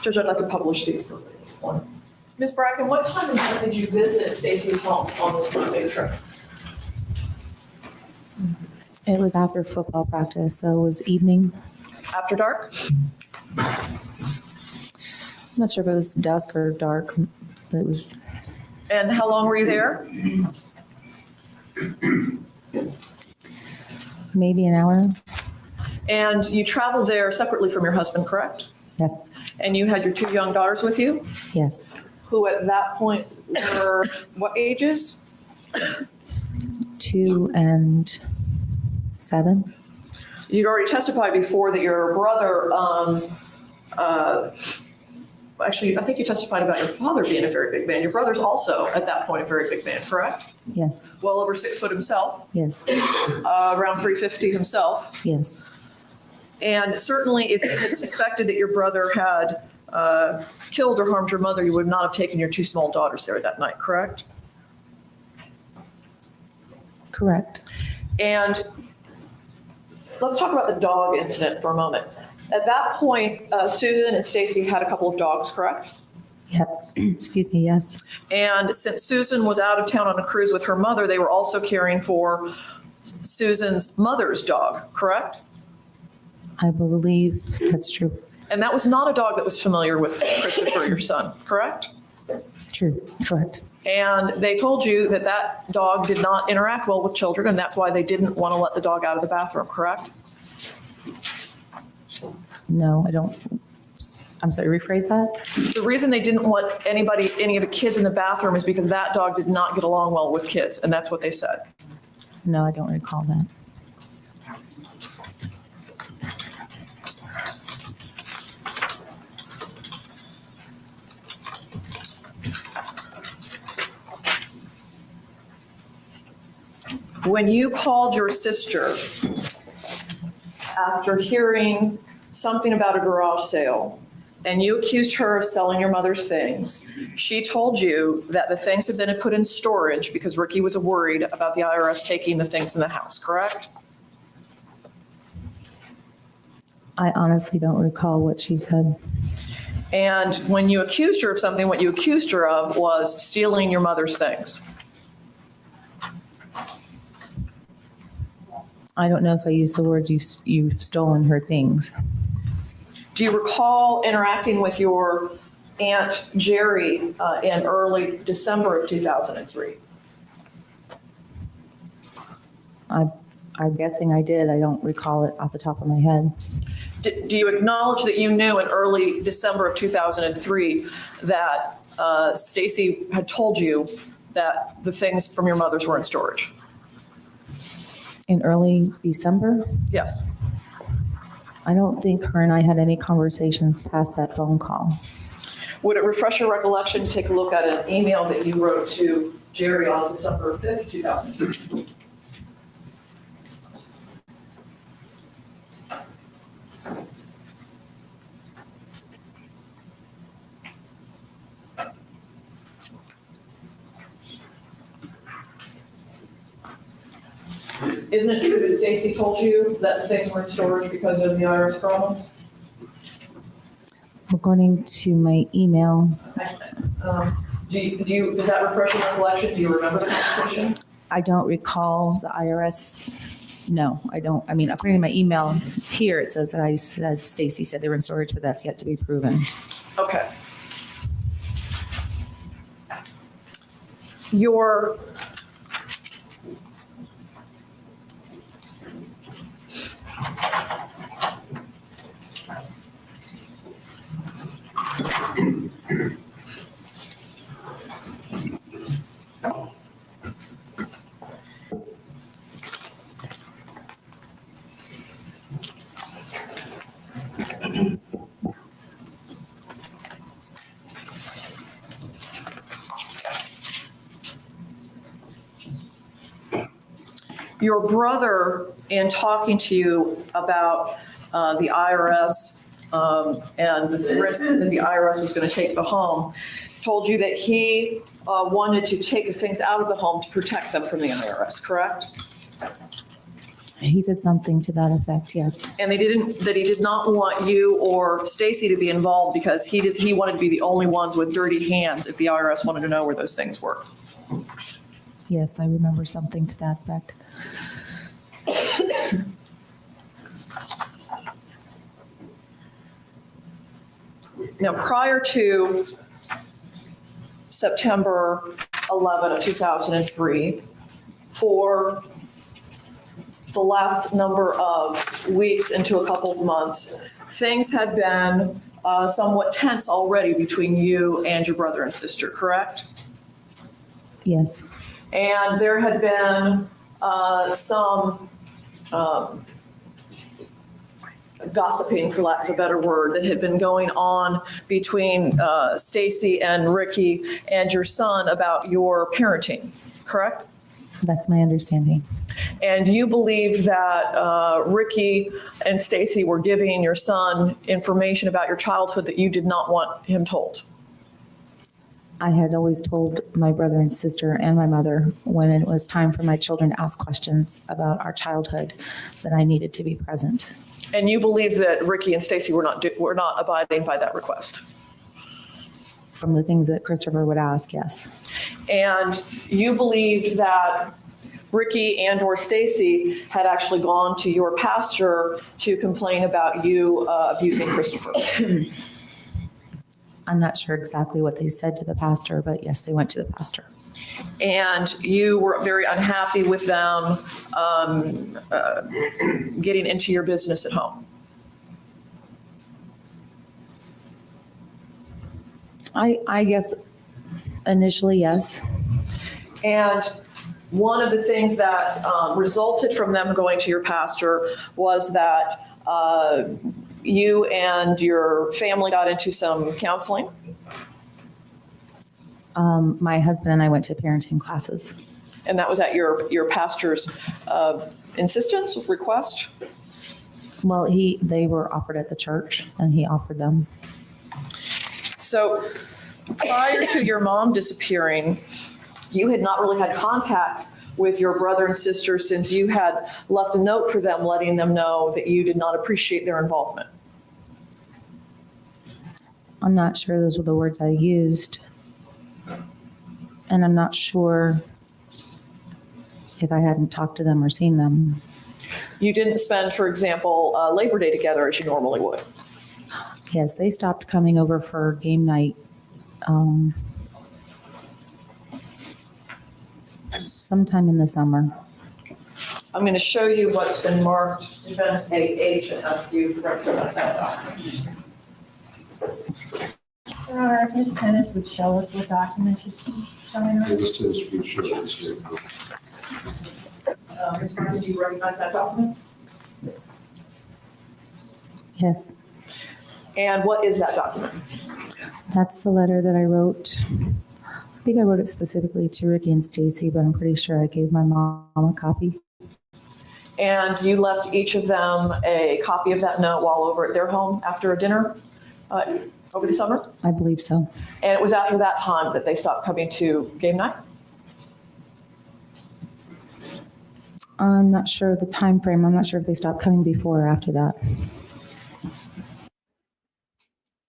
Judge, I'd like to publish these for this one. Ms. Bracken, what time and when did you visit Stacey's home on this birthday trip? It was after football practice, so it was evening. After dark? I'm not sure if it was dusk or dark, but it was And how long were you there? maybe an hour. And you traveled there separately from your husband, correct? Yes, And you had your two young daughters with you, yes. who at that point were what ages? 2 and 7. You'd already testified before that your brother, actually, I think you testified about your father being a very big man. Your brother's also at that point a very big man, correct? Yes, Well over 6 foot himself, yes, around 350 himself. yes. And certainly if you had suspected that your brother had killed or harmed your mother, you would not have taken your two small daughters there that night, correct? Correct. And let's talk about the dog incident for a moment. At that point, Susan and Stacey had a couple of dogs, correct? Yep. Excuse me, yes. And since Susan was out of town on a cruise with her mother, they were also caring for Susan's mother's dog, correct? I believe that's true. And that was not a dog that was familiar with Christopher, your son, correct? True, correct. And they told you that that dog did not interact well with children, and that's why they didn't want to let the dog out of the bathroom, correct? No, I don't. I'm sorry, rephrase that? The reason they didn't want any of the kids in the bathroom is because that dog did not get along well with kids, and that's what they said. No, I don't recall that. When you called your sister after hearing something about a garage sale, and you accused her of selling your mother's things, she told you that the things had been put in storage because Ricky was worried about the IRS taking the things in the house, correct? I honestly don't recall what she said. And when you accused her of something, what you accused her of was stealing your mother's things. I don't know if I used the words you've stolen her things. Do you recall interacting with your Aunt Jerry in early December of 2003? I'm guessing I did. I don't recall it off the top of my head. Do you acknowledge that you knew in early December of 2003 that Stacey had told you that the things from your mother's were in storage? In early December, Yes. I don't think her and I had any conversations past that phone call. Would it refresh your recollection to take a look at an email that you wrote to Jerry on December 5th, 2003? Isn't it true that Stacey told you that the things were in storage because of the IRS problems? According to my email, Does that refresh your recollection? Do you remember the conversation? I don't recall the IRS. No, I don't. I mean, according to my email here, it says that I said Stacey said they were in storage, but that's yet to be proven. Okay. Your your brother, in talking to you about the IRS and the risk that the IRS was going to take the home, told you that he wanted to take the things out of the home to protect them from the IRS, correct? He said something to that effect, yes. And that he did not want you or Stacey to be involved because he wanted to be the only ones with dirty hands if the IRS wanted to know where those things were. Yes, I remember something to that effect. Now, prior to September 11 of 2003, for the last number of weeks into a couple of months, things had been somewhat tense already between you and your brother and sister, correct? Yes. And there had been some gossiping, for lack of a better word, that had been going on between Stacey and Ricky and your son about your parenting, correct? That's my understanding. And you believe that Ricky and Stacey were giving your son information about your childhood that you did not want him told. I had always told my brother and sister and my mother when it was time for my children to ask questions about our childhood that I needed to be present. And you believe that Ricky and Stacey were not abiding by that request. From the things that Christopher would ask, yes. And you believed that Ricky and or Stacey had actually gone to your pastor to complain about you abusing Christopher. I'm not sure exactly what they said to the pastor, but yes, they went to the pastor. And you were very unhappy with them getting into your business at home. I guess initially, yes. And one of the things that resulted from them going to your pastor was that you and your family got into some counseling. My husband and I went to parenting classes. And that was at your pastor's insistence, request? Well, they were offered at the church and he offered them. So prior to your mom disappearing, you had not really had contact with your brother and sister since you had left a note for them letting them know that you did not appreciate their involvement. I'm not sure those were the words I used. And I'm not sure if I hadn't talked to them or seen them. You didn't spend, for example, Labor Day together as you normally would. Yes, they stopped coming over for game night sometime in the summer. I'm going to show you what's been marked Events AH and ask you to represent that document. Your Honor, if Ms. Tennis would show us what document she's showing Yeah, her. just to speak short and statement. Ms. Martin, do you recognize that document? Yes, And what is that document? that's the letter that I wrote. I think I wrote it specifically to Ricky and Stacey, but I'm pretty sure I gave my mom a copy. And you left each of them a copy of that note while over at their home after a dinner over the summer? I believe so. And it was after that time that they stopped coming to game night? I'm not sure the time frame. I'm not sure if they stopped coming before or after that.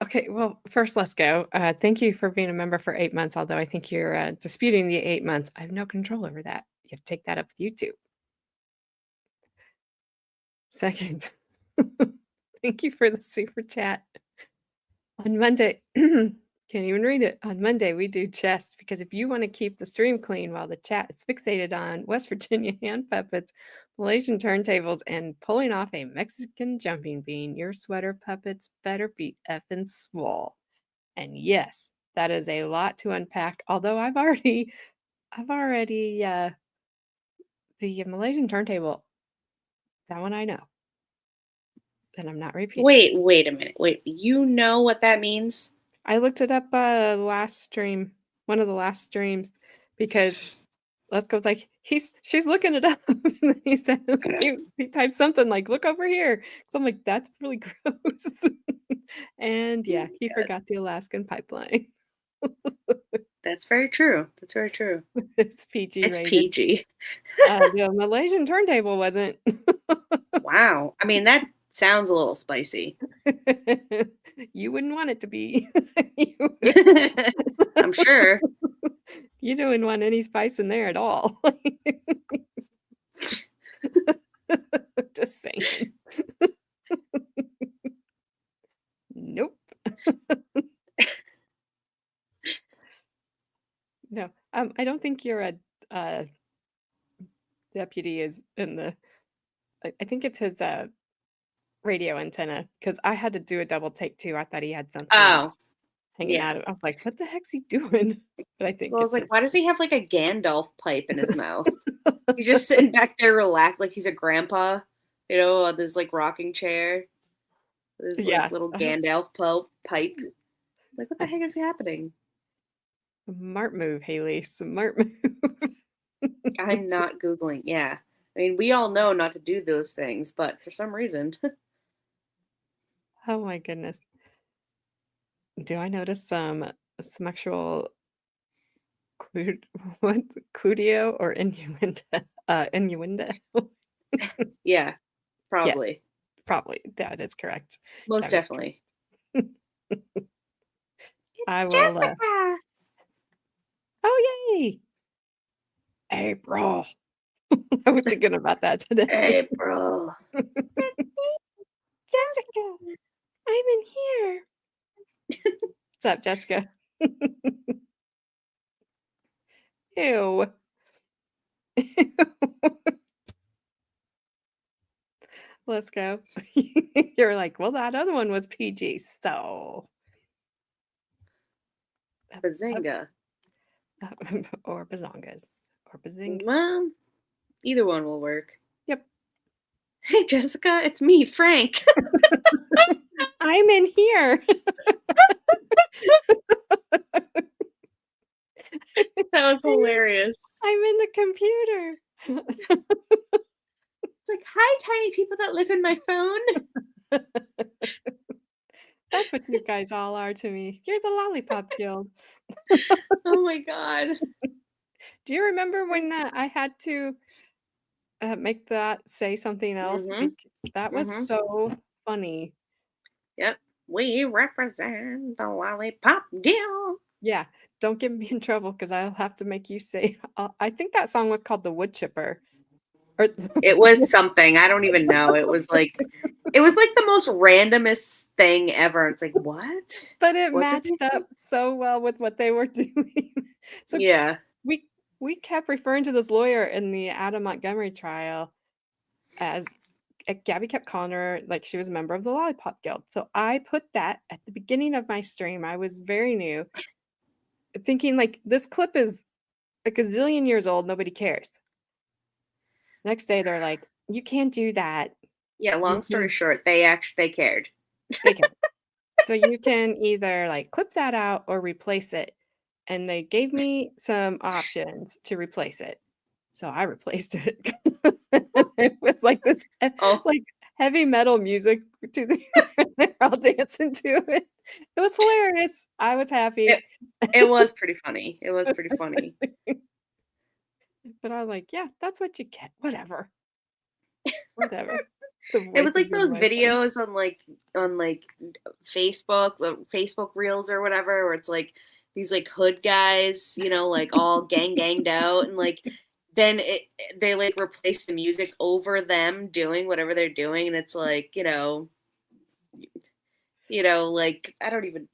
Okay, well, first let's go. Thank you for being a member for 8 months, although I think you're disputing the 8 months. I have no control over that. You have to take that up with YouTube. Second, thank you for the super chat. On Monday, can't even read it. On Monday, we do chest because if you want to keep the stream clean while the chat is fixated on West Virginia hand puppets, Malaysian turntables, and pulling off a Mexican jumping bean, your sweater puppets better be effing swole. And yes, that is a lot to unpack. Although I've already the Malaysian turntable, that one I know. And I'm not repeating. Wait a minute. Wait, you know what that means? I looked it up last stream, one of the last streams, because Let's Go's like, she's looking it up. And then he said he typed something like, look over here. So I'm like, that's really gross. And yeah, he forgot the Alaskan pipeline. That's very true. That's very true. It's PG It's rated. PG. The Malaysian turntable wasn't. Wow. I mean, that sounds a little spicy. You wouldn't want it to be. I'm sure. You didn't want any spice in there at all. Just saying. Nope. No, I don't think your deputy is in the. I think it's his radio antenna because I had to do a double take too. I thought he had something Oh, hanging yeah. out. I was like, what the heck's he doing? But I think Well, I was it's like, his- why does he have like a Gandalf pipe in his mouth? He's just sitting back there relaxed, like he's a grandpa, you know, on this like rocking chair. This Yeah. like little Gandalf pipe. Like, what the heck is happening? Smart move, Haley. Smart move. I'm not Googling. Yeah. I mean, we all know not to do those things, but for some reason. Oh my goodness. Do I notice some actual cludio or innuendo? Innuendo? Yeah, probably. Probably. That is correct. Most That is definitely. I will. Jessica! Oh, yay! April. I was thinking about that today. April. Jessica, I'm in here. What's up, Jessica? Ew. Let's go. You're like, well, that other one was PG, so. Bazinga. Or bazongas. Or bazinga. Well, either one will work. Yep. Hey, Jessica, it's me, Frank. I'm in here. That was hilarious. I'm in the computer. It's like, hi, tiny people that live in my phone. That's what you guys all are to me. You're the Lollipop Guild. Oh my God. Do you remember when I had to make that say something else? Mhm. That was Mhm. so funny. Yep. We represent the Lollipop Guild. Yeah, don't get me in trouble because I'll have to make you say. I think that song was called "The Wood Chipper." Or It was something. I don't even know. It was like the most randomest thing ever. It's like, what? but it What did they matched say? up so well with what they were doing. So Yeah. we kept referring to this lawyer in the Adam Montgomery trial as Gabby kept calling her like she was a member of the Lollipop Guild. So I put that at the beginning of my stream. I was very new, thinking like this clip is a gazillion years old. Nobody cares. Next day they're like, you can't do that. Yeah, long You story can- short, they cared. They care. So you can either like clip that out or replace it. And they gave me some options to replace it. So I replaced it with like this Oh, like heavy metal music to the they're all dancing to it. It was hilarious. I was happy. it was pretty funny. It was pretty funny. But I was like, yeah, that's what you get. Whatever. Whatever. The It was voices like in those my phone. videos on Facebook, Facebook Reels or whatever, where it's like these like hood guys, you know, like all ganged out, and like then they like replace the music over them doing whatever they're doing, and it's like, like I don't even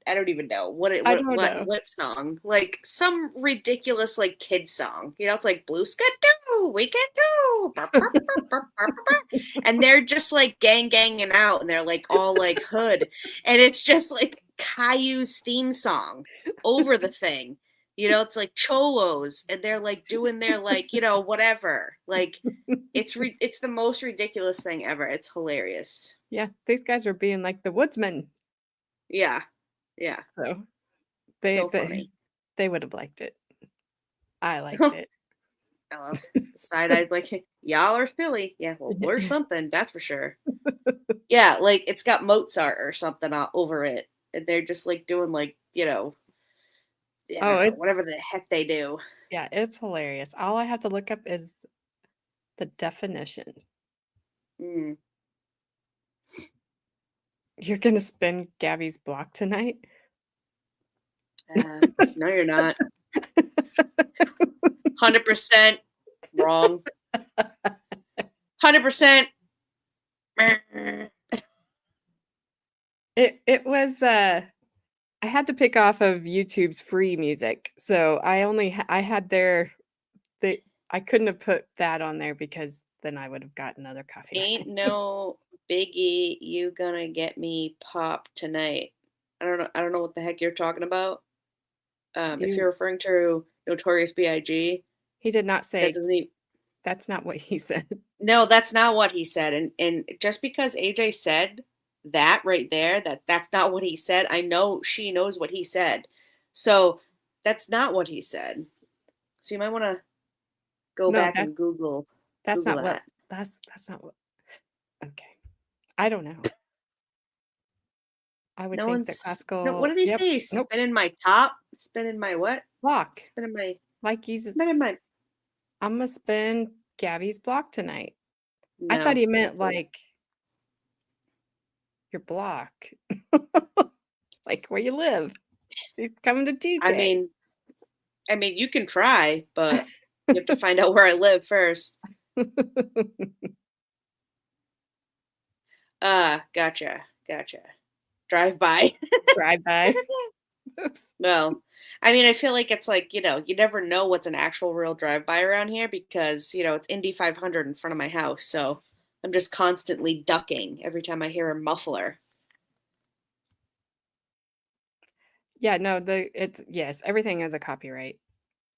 know I don't know. what song, like some ridiculous like kid song, it's like Blue Skidoo, we can do, burp, burp, burp, burp, burp, burp. And they're just like ganging out, and they're like all like hood, and it's just like Caillou's theme song over the thing, it's like cholos, and they're like doing their like whatever, like it's the most ridiculous thing ever. It's hilarious. Yeah, these guys are being like the woodsmen. Yeah. So So funny. they would have liked it. I liked it. Hello. Side eyes like, y'all are silly. Yeah, well, we're something, that's for sure. Yeah, like it's got Mozart or something over it. And they're just like doing like, whatever the heck they do. Yeah, it's hilarious. All I have to look up is the definition. Mm. You're gonna spin Gabby's block tonight? No, you're not. 100% wrong. 100%. It was I had to pick off of YouTube's free music. So I had I couldn't have put that on there because then I would have gotten other copyright. Ain't no biggie, you gonna get me popped tonight. I don't know what the heck you're talking about. If you're referring to Notorious B.I.G., he did not say that doesn't that's not what he said. No, that's not what he said. And just because AJ said that right there, that's not what he said, I know she knows what he said. So that's not what he said. So you might want to go back and Google. That's Google not that. what that's not what. Okay. I don't know. I would think that classical. No, what did he say? Nope. Spinning my top? Spinning my what? Block. Spinning my. Like he's. Spinning my. I'm gonna spin Gabby's block tonight. No, I thought he meant like your block, like where you live. He's coming to DJ. I mean, you can try, but you have to find out where I live first. Gotcha. Drive by. Drive by. Oops. Well, I mean, I feel like it's like, you never know what's an actual real drive-by around here because, it's Indy 500 in front of my house. So I'm just constantly ducking every time I hear a muffler. Yeah, no, yes, everything has a copyright.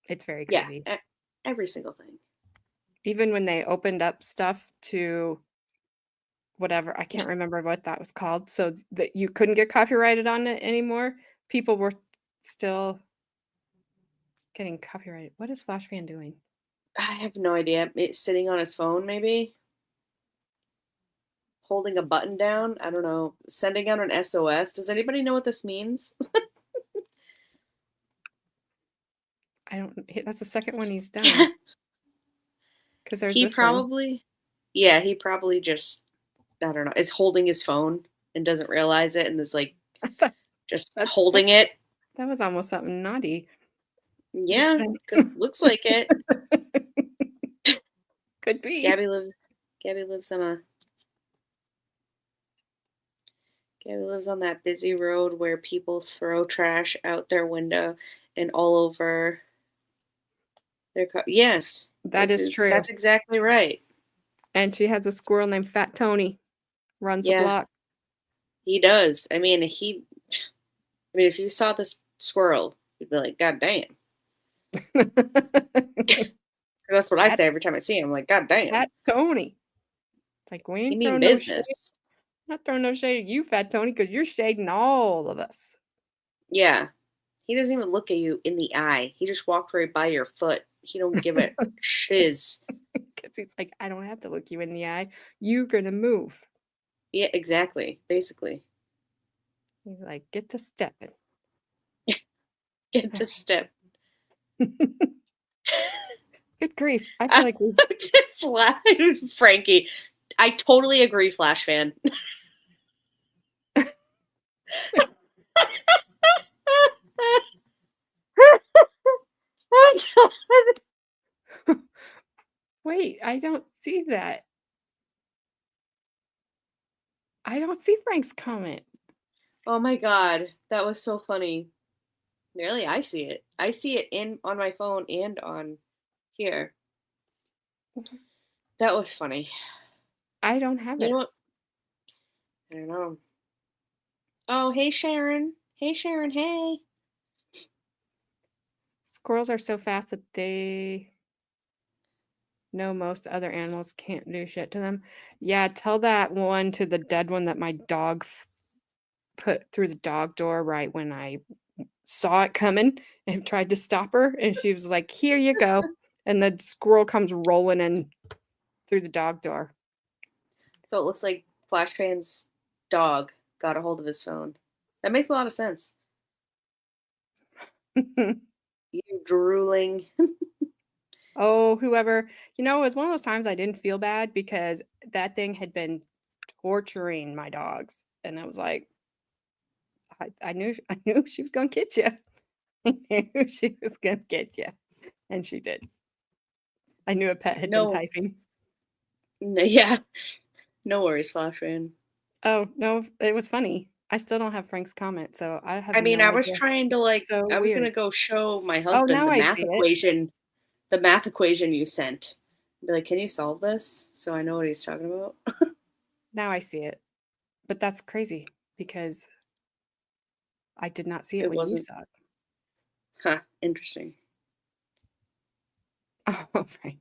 It's very crazy. Yeah, every single thing. Even when they opened up stuff to whatever, I can't remember what that was called, so that you couldn't get copyrighted on it anymore, people were still getting copyrighted. What is Flashfan doing? I have no idea. It's sitting on his phone, maybe. Holding a button down. I don't know. Sending out an SOS. Does anybody know what this means? That's the second one he's done. Because there's he this probably, yeah, he probably just, I don't know, is holding his phone and doesn't realize it and is like just holding it. That was almost something naughty. Yeah, looks like it. Could be. Gabby lives on that busy road where people throw trash out their window and all over their car. Yes, That is true. That's exactly right. And she has a squirrel named Fat Tony. Runs the Yeah. block. He does. I mean, if you saw this squirrel, you'd be like, God damn. That's what I say every time I see him. I'm like, God damn. Fat Tony. It's like, we You ain't mean throwing no shade. business. Not throwing no shade at you, Fat Tony, because you're shading all of us. Yeah. He doesn't even look at you in the eye. He just walked right by your foot. He don't give a shiz. Because he's like, I don't have to look you in the eye. You're going to move. Yeah, exactly. Basically. He's like, get to stepping. Get to step. Good grief. I feel like we Frankie, I totally agree, Flash fan. Wait, I don't see that. I don't see Frank's comment. Oh my god, that was so funny. Really, I see it. I see it on my phone and on here. That was funny. I don't have You it. know what? I don't know. Oh, hey Sharon. Hey Sharon, hey. Squirrels are so fast that they know most other animals can't do shit to them. Yeah, tell that one to the dead one that my dog put through the dog door right when I saw it coming and tried to stop her. And she was like, here you go. And the squirrel comes rolling in through the dog door. So it looks like Flash fan's dog got a hold of his phone. That makes a lot of sense. You drooling. Oh, whoever, it was one of those times I didn't feel bad because that thing had been torturing my dogs. And I was like, I knew she was going to get you. I knew she was going to get you. And she did. I knew a pet had been typing. No, yeah. No worries, Flash fan. Oh, no, it was funny. I still don't have Frank's comment, so I have I mean, no I was idea. trying to I was going to go show my husband now the I math see it. equation. The math equation you sent. Be like, can you solve this? So I know what he's talking about. Now I see it. But that's crazy because I did not see it when you saw it. Huh, interesting. Oh, Frank.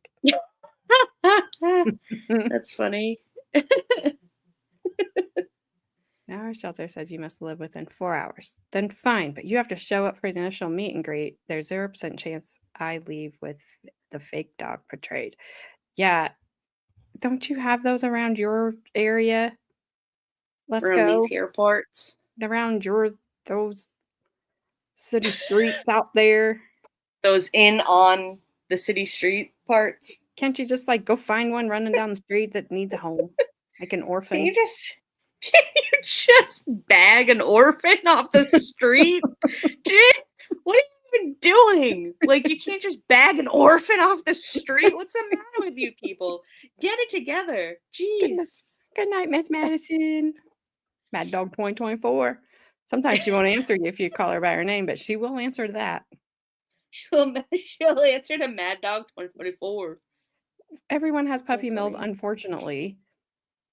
That's funny. Now our shelter says you must live within 4 hours. Then fine, but you have to show up for the initial meet and greet. There's 0% chance I leave with the fake dog portrayed. Yeah. Don't you have those around your area? Let's around go. these airports. Around those city streets out there. Those on the city street parts. Can't you just go find one running down the street that needs a home? Like an orphan? Can you just bag an orphan off the street? What are you even doing? You can't just bag an orphan off the street. What's the matter with you people? Get it together. Jeez. Good night, Miss Madison. Mad Dog 2024. Sometimes she won't answer you if you call her by her name, but she will answer to that. She'll answer to Mad Dog 2024. Everyone has puppy mills, unfortunately.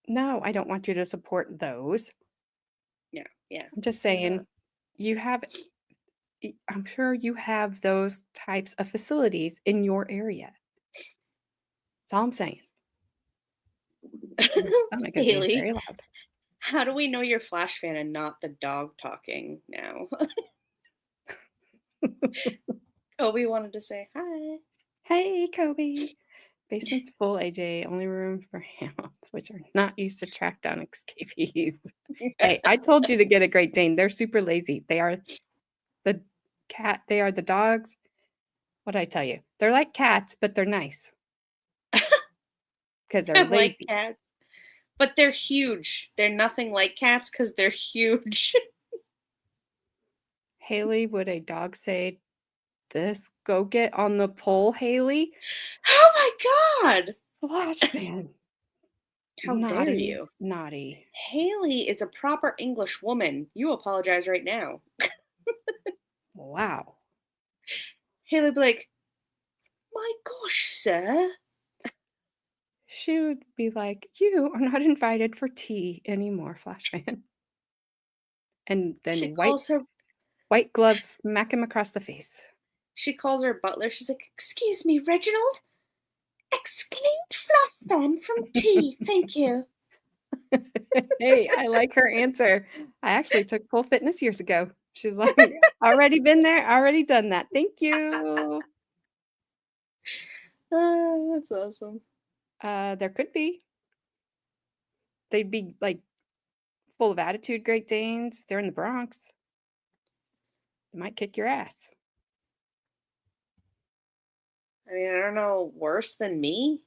No, I don't want you to support those. Yeah. I'm just saying, I'm sure you have those types of facilities in your area. That's all I'm saying. Haley, very loud. how do we know you're Flash fan and not the dog talking now? Kobe wanted to say hi. Hey, Kobe. Basement's full, AJ. Only room for hounds, which are not used to track down escapees. Hey, I told you to get a Great Dane. They're super lazy. They are the dogs. What did I tell you? They're like cats, but they're nice. Because they're lazy. Like cats. But they're huge. They're nothing like cats because they're huge. Haley, would a dog say this? Go get on the pole, Haley. Oh my God. Flashman. How dare you? Naughty. Haley is a proper English woman. You apologize right now. Wow. Haley be like, my gosh, sir. She would be like, you are not invited for tea anymore, Flashman. And then She calls her white gloves smack him across the face. She calls her butler. She's like, excuse me, Reginald? Exclaimed Flashman from tea. Thank you. Hey, I like her answer. I actually took full fitness years ago. She's like, already been there, already done that. Thank you. That's awesome. There could be. They'd be like full of attitude, Great Danes. If they're in the Bronx, they might kick your ass. I mean, I don't know, worse than me?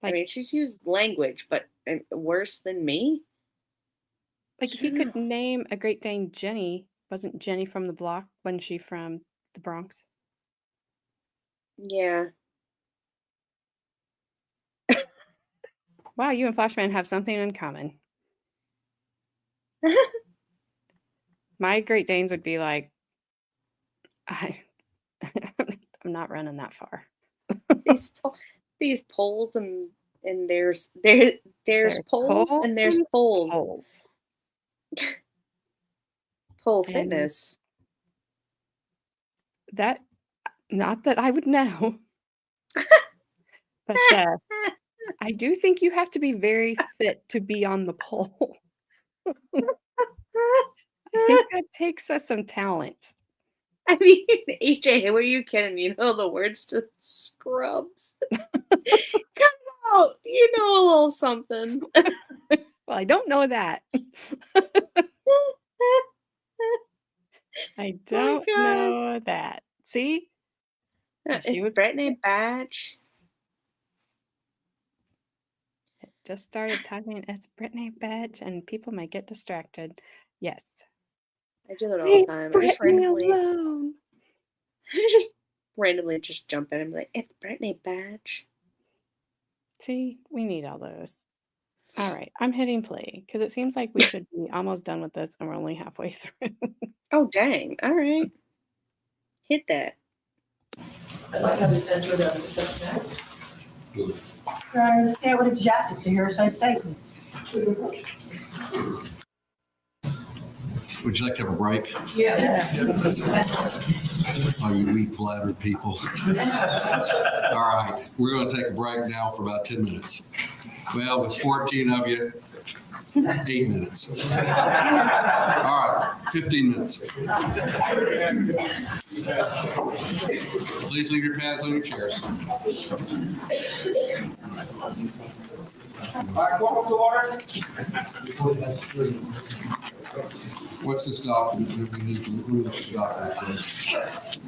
I mean, she's used language, but worse than me? Like, he could name a Great Dane Jenny. Wasn't Jenny from the block? Wasn't she from the Bronx? Yeah. Wow, you and Flashman have something in common. My Great Danes would be like, I'm not running that far. These poles and there's poles and there's poles. Pole fitness. That, not that I would know, but I do think you have to be very fit to be on the pole. I think that takes us some talent. I mean, AJ, were you kidding? You know the words to Scrubs. Come out. You know a little something. Well, I don't know that. I don't know that. See? She was Brittany Batch. It just started talking. It's Brittany Batch, and people might get distracted. Yes. I do that all the time. I just randomly alone. just jump in and be like, it's Brittany Batch. See, we need all those. All right, I'm hitting play because it seems like we should be almost done with this, and we're only halfway through. Oh, dang. All right. Hit that. I'd like to have this entered as defense next. The state would object it to hearsay statement. Would you like to have a break? Yes. All you weak-bladdered people. All right, we're going to take a break now for about 10 minutes. Well, with 14 of you, 8 minutes. All right, 15 minutes. Please leave your pads on your chairs. All right, welcome to order. What's this document? We need to look at the document first.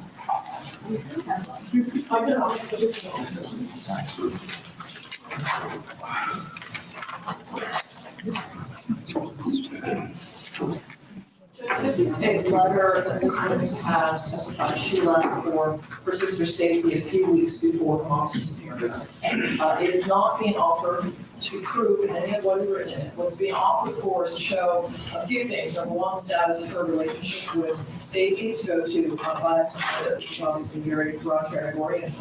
This is a letter that this witness has testified she left for her sister Stacey a few weeks before her mom's disappearance. It is not being offered to prove any of what is written in it. What's being offered for is to show a few things. Number one, status of her relationship with Stacey, to go to bias, which is obviously a very broad category and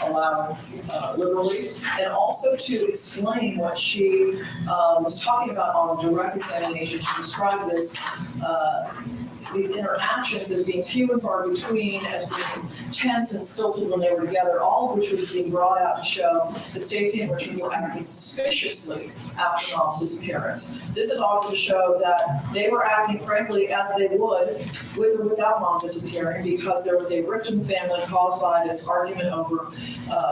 allowed liberally, and also to explain what she was talking about on direct examination. She described this these interactions as being few and far between, as being tense and stilted when they were together, all of which was being brought out to show that Stacey and Richard were acting suspiciously after Mom's disappearance. This is offered to show that they were acting, frankly, as they would with or without Mom disappearing, because there was a rift in the family caused by this argument over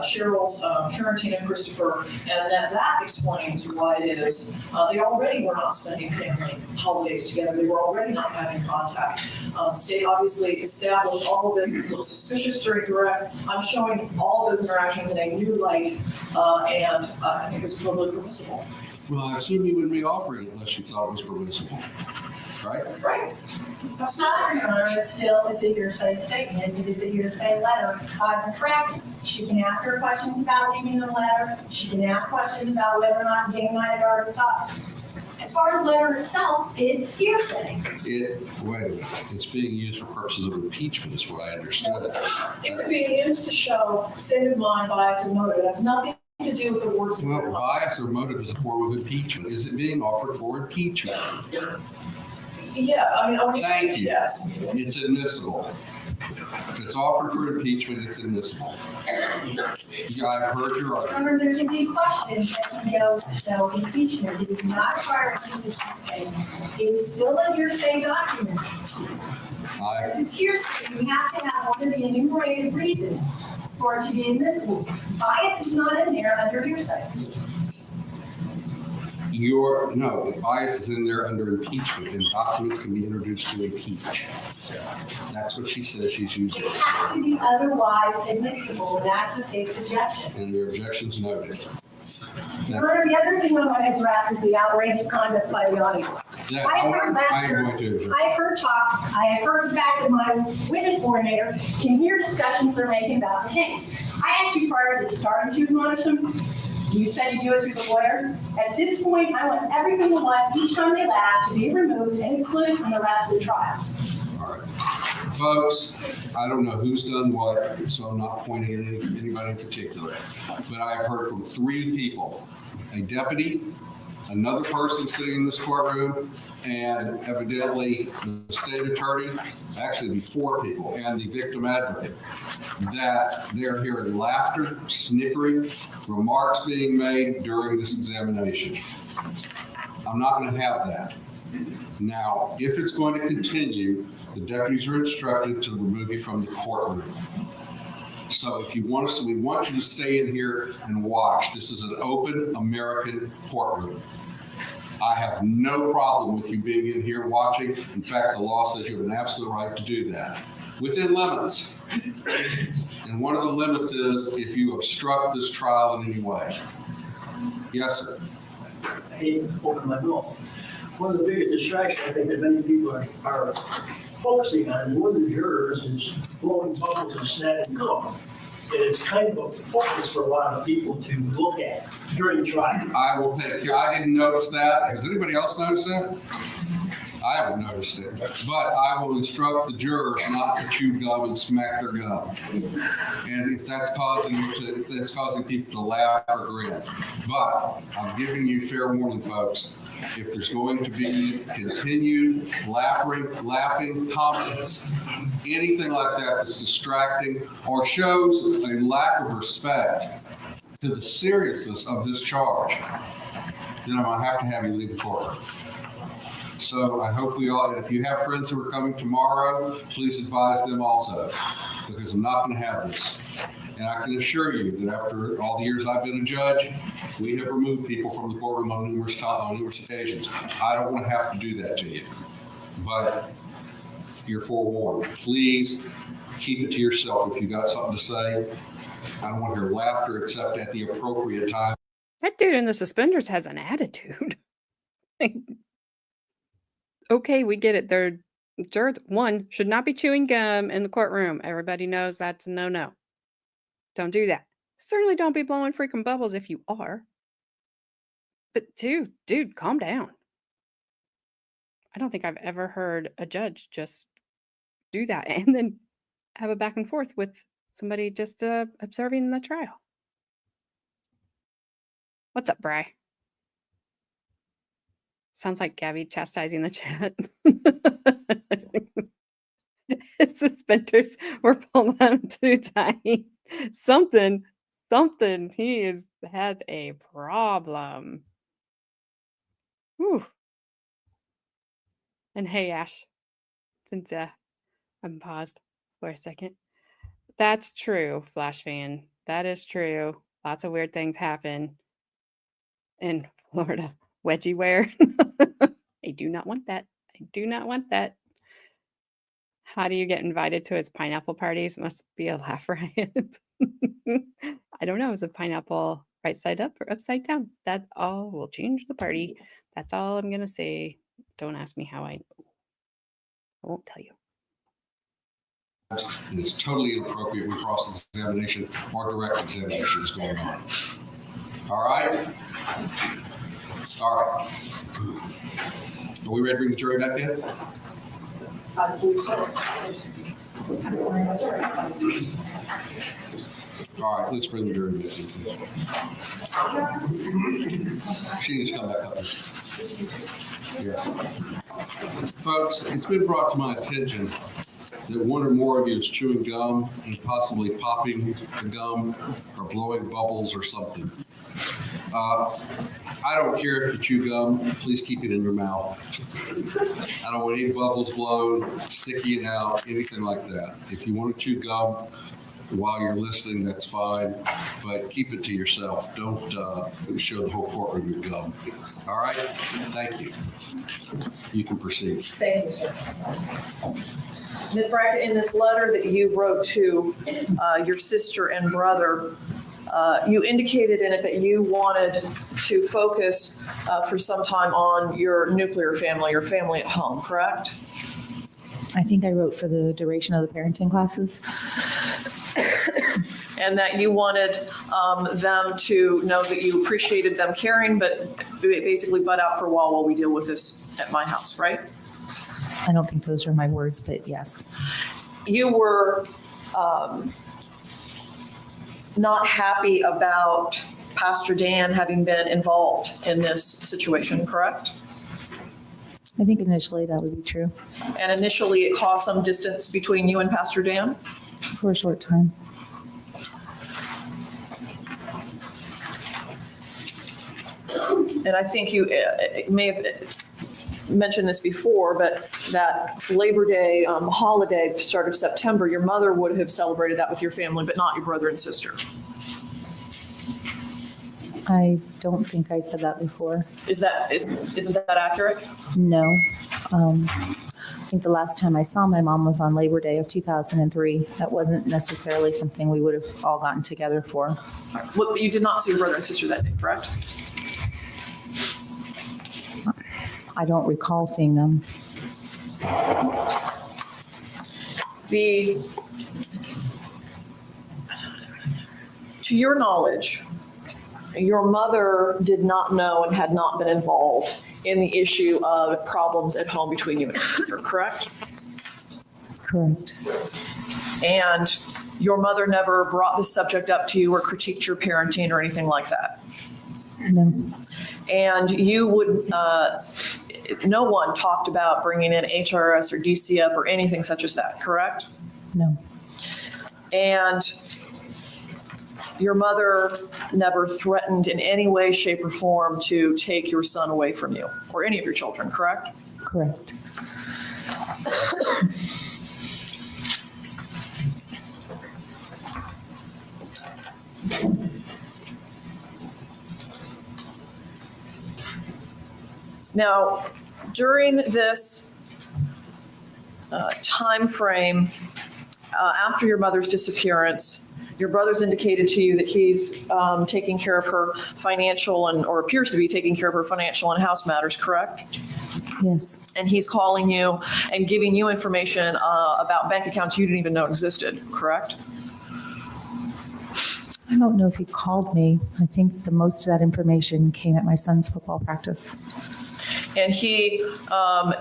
Cheryl's parenting of Christopher, and that explains why it is they already were not spending family holidays together. They were already not having contact. The state obviously established all of this, looked suspicious during direct. I'm showing all of those interactions in a new light, and I think it's totally permissible. Well, I assume you wouldn't be offering it unless you thought it was permissible. right? Right. It's not, Your Honor, it's a hearsay statement, it is a hearsay letter. It's correct. She can ask her questions about reading the letter, she can ask questions about whether or not Gang might have already stopped. As far as the letter itself, it's hearsay. Wait a minute, it's being used for purposes of impeachment is what I understood. It's being used to show state of mind, bias, and motive. It has nothing to do with the words of the Well, law. bias or motive is a form of impeachment. Is it being offered for impeachment? Yeah, I mean, Thank you. yes. It's admissible. If it's offered for impeachment, it's admissible. Yeah, I've heard your argument. Remember, there can be questions that can go to show impeachment. It is not required to use this statement. It is still a hearsay document. As it's hearsay, you have to have one of the enumerated reasons for it to be admissible. Bias is not in there under hearsay. No, bias is in there under impeachment, and documents can be introduced to impeach. That's what she says she's using. It has to be otherwise admissible, and that's the state's objection. And their objections noted. Your Honor, the other thing I want to address is the outrageous conduct by the audience. Yeah, I have heard I am laughter. going to. I have heard talk. I have heard the fact that my witness coordinator can hear discussions they're making about the case. I asked you prior to starting to admonish them. You said you do it through the lawyer. At this point, I want every single one, each time they laugh, to be removed and excluded from the rest of the trial. All right. Folks, I don't know who's done what, so I'm not pointing at anybody in particular. But I have heard from 3 people, a deputy, another person sitting in this courtroom, and evidently the state attorney, actually it'd be 4 people, and the victim advocate, that they're hearing laughter, snickering, remarks being made during this examination. I'm not going to have that. Now, if it's going to continue, the deputies are instructed to remove you from the courtroom. So if you want us to, we want you to stay in here and watch. This is an open American courtroom. I have no problem with you being in here watching. In fact, the law says you have an absolute right to do that, within limits. And one of the limits is if you obstruct this trial in any way. Yes, sir. I hate to open my mouth. One of the biggest distractions I think that many people are focusing on is one of the jurors is blowing bubbles and snapping gum. And it's kind of a focus for a lot of people to look at during the trial. I will pick. I didn't notice that. Has anybody else noticed that? I haven't noticed it, but I will instruct the jurors not to chew gum and smack their gum. And if that's causing people to laugh or grin. But I'm giving you fair warning, folks. If there's going to be continued laughing comments, anything like that that's distracting or shows a lack of respect to the seriousness of this charge, then I'm going to have you leave the courtroom. So I hope we all, if you have friends who are coming tomorrow, please advise them also, because I'm not going to have this. And I can assure you that after all the years I've been a judge, we have removed people from the courtroom on numerous occasions. I don't want to have to do that to you, but you're forewarned. Please keep it to yourself if you got something to say. I don't want to hear laughter except at the appropriate time. That dude in the suspenders has an attitude. Okay, we get it. They're jurors. 1 should not be chewing gum in the courtroom. Everybody knows that's a no-no. Don't do that. Certainly don't be blowing freaking bubbles if you are. But dude, calm down. I don't think I've ever heard a judge just do that and then have a back and forth with somebody just observing the trial. What's up, Bri? Sounds like Gabby chastising the chat. His suspenders were pulled on too tight. Something. He has a problem. Whew. And hey, Ash, since I'm paused for a second. That's true, Flash fan. That is true. Lots of weird things happen in Florida. Wedgie wear. I do not want that. I do not want that. How do you get invited to his pineapple parties? Must be a laugh riot. I don't know. Is a pineapple right side up or upside down? That all will change the party. That's all I'm going to say. Don't ask me how I know. I won't tell you. And it's totally inappropriate when cross-examination or direct examination is going on. All right? All right. Are we ready to bring the jury back in? I believe so. All right, let's bring the jury back in, please. She needs to come back up. Yeah. Folks, it's been brought to my attention that one or more of you is chewing gum and possibly popping the gum or blowing bubbles or something. I don't care if you chew gum, please keep it in your mouth. I don't want any bubbles blown, sticky it out, anything like that. If you want to chew gum while you're listening, that's fine, but keep it to yourself. Don't show the whole courtroom your gum. All right? Thank you. You can proceed. Thank you, sir. Ms. Brackett, in this letter that you wrote to your sister and brother, you indicated in it that you wanted to focus for some time on your nuclear family, your family at home, correct? I think I wrote for the duration of the parenting classes. And that you wanted them to know that you appreciated them caring, but basically butt out for a while we deal with this at my house, right? I don't think those are my words, but yes. You were not happy about Pastor Dan having been involved in this situation, correct? I think initially that would be true And initially it caused some distance between you and Pastor Dan? for a short time. And I think you may have mentioned this before, but that Labor Day holiday, start of September, your mother would have celebrated that with your family, but not your brother and sister. I don't think I said that before. Isn't that accurate? No. I think the last time I saw my mom was on Labor Day of 2003. That wasn't necessarily something we would have all gotten together for. Well, you did not see your brother and sister that day, correct? I don't recall seeing them. To your knowledge, your mother did not know and had not been involved in the issue of problems at home between you and your sister, correct? Correct. And your mother never brought this subject up to you or critiqued your parenting or anything like that? No. And you would, no one talked about bringing in HRS or DCF or anything such as that, correct? No. And your mother never threatened in any way, shape, or form to take your son away from you or any of your children, correct? Correct. Now, during this time frame after your mother's disappearance, your brother's indicated to you that he's taking care of her financial or appears to be taking care of her financial and house matters, correct? Yes. And he's calling you and giving you information about bank accounts you didn't even know existed, correct? I don't know if he called me. I think the most of that information came at my son's football practice. And he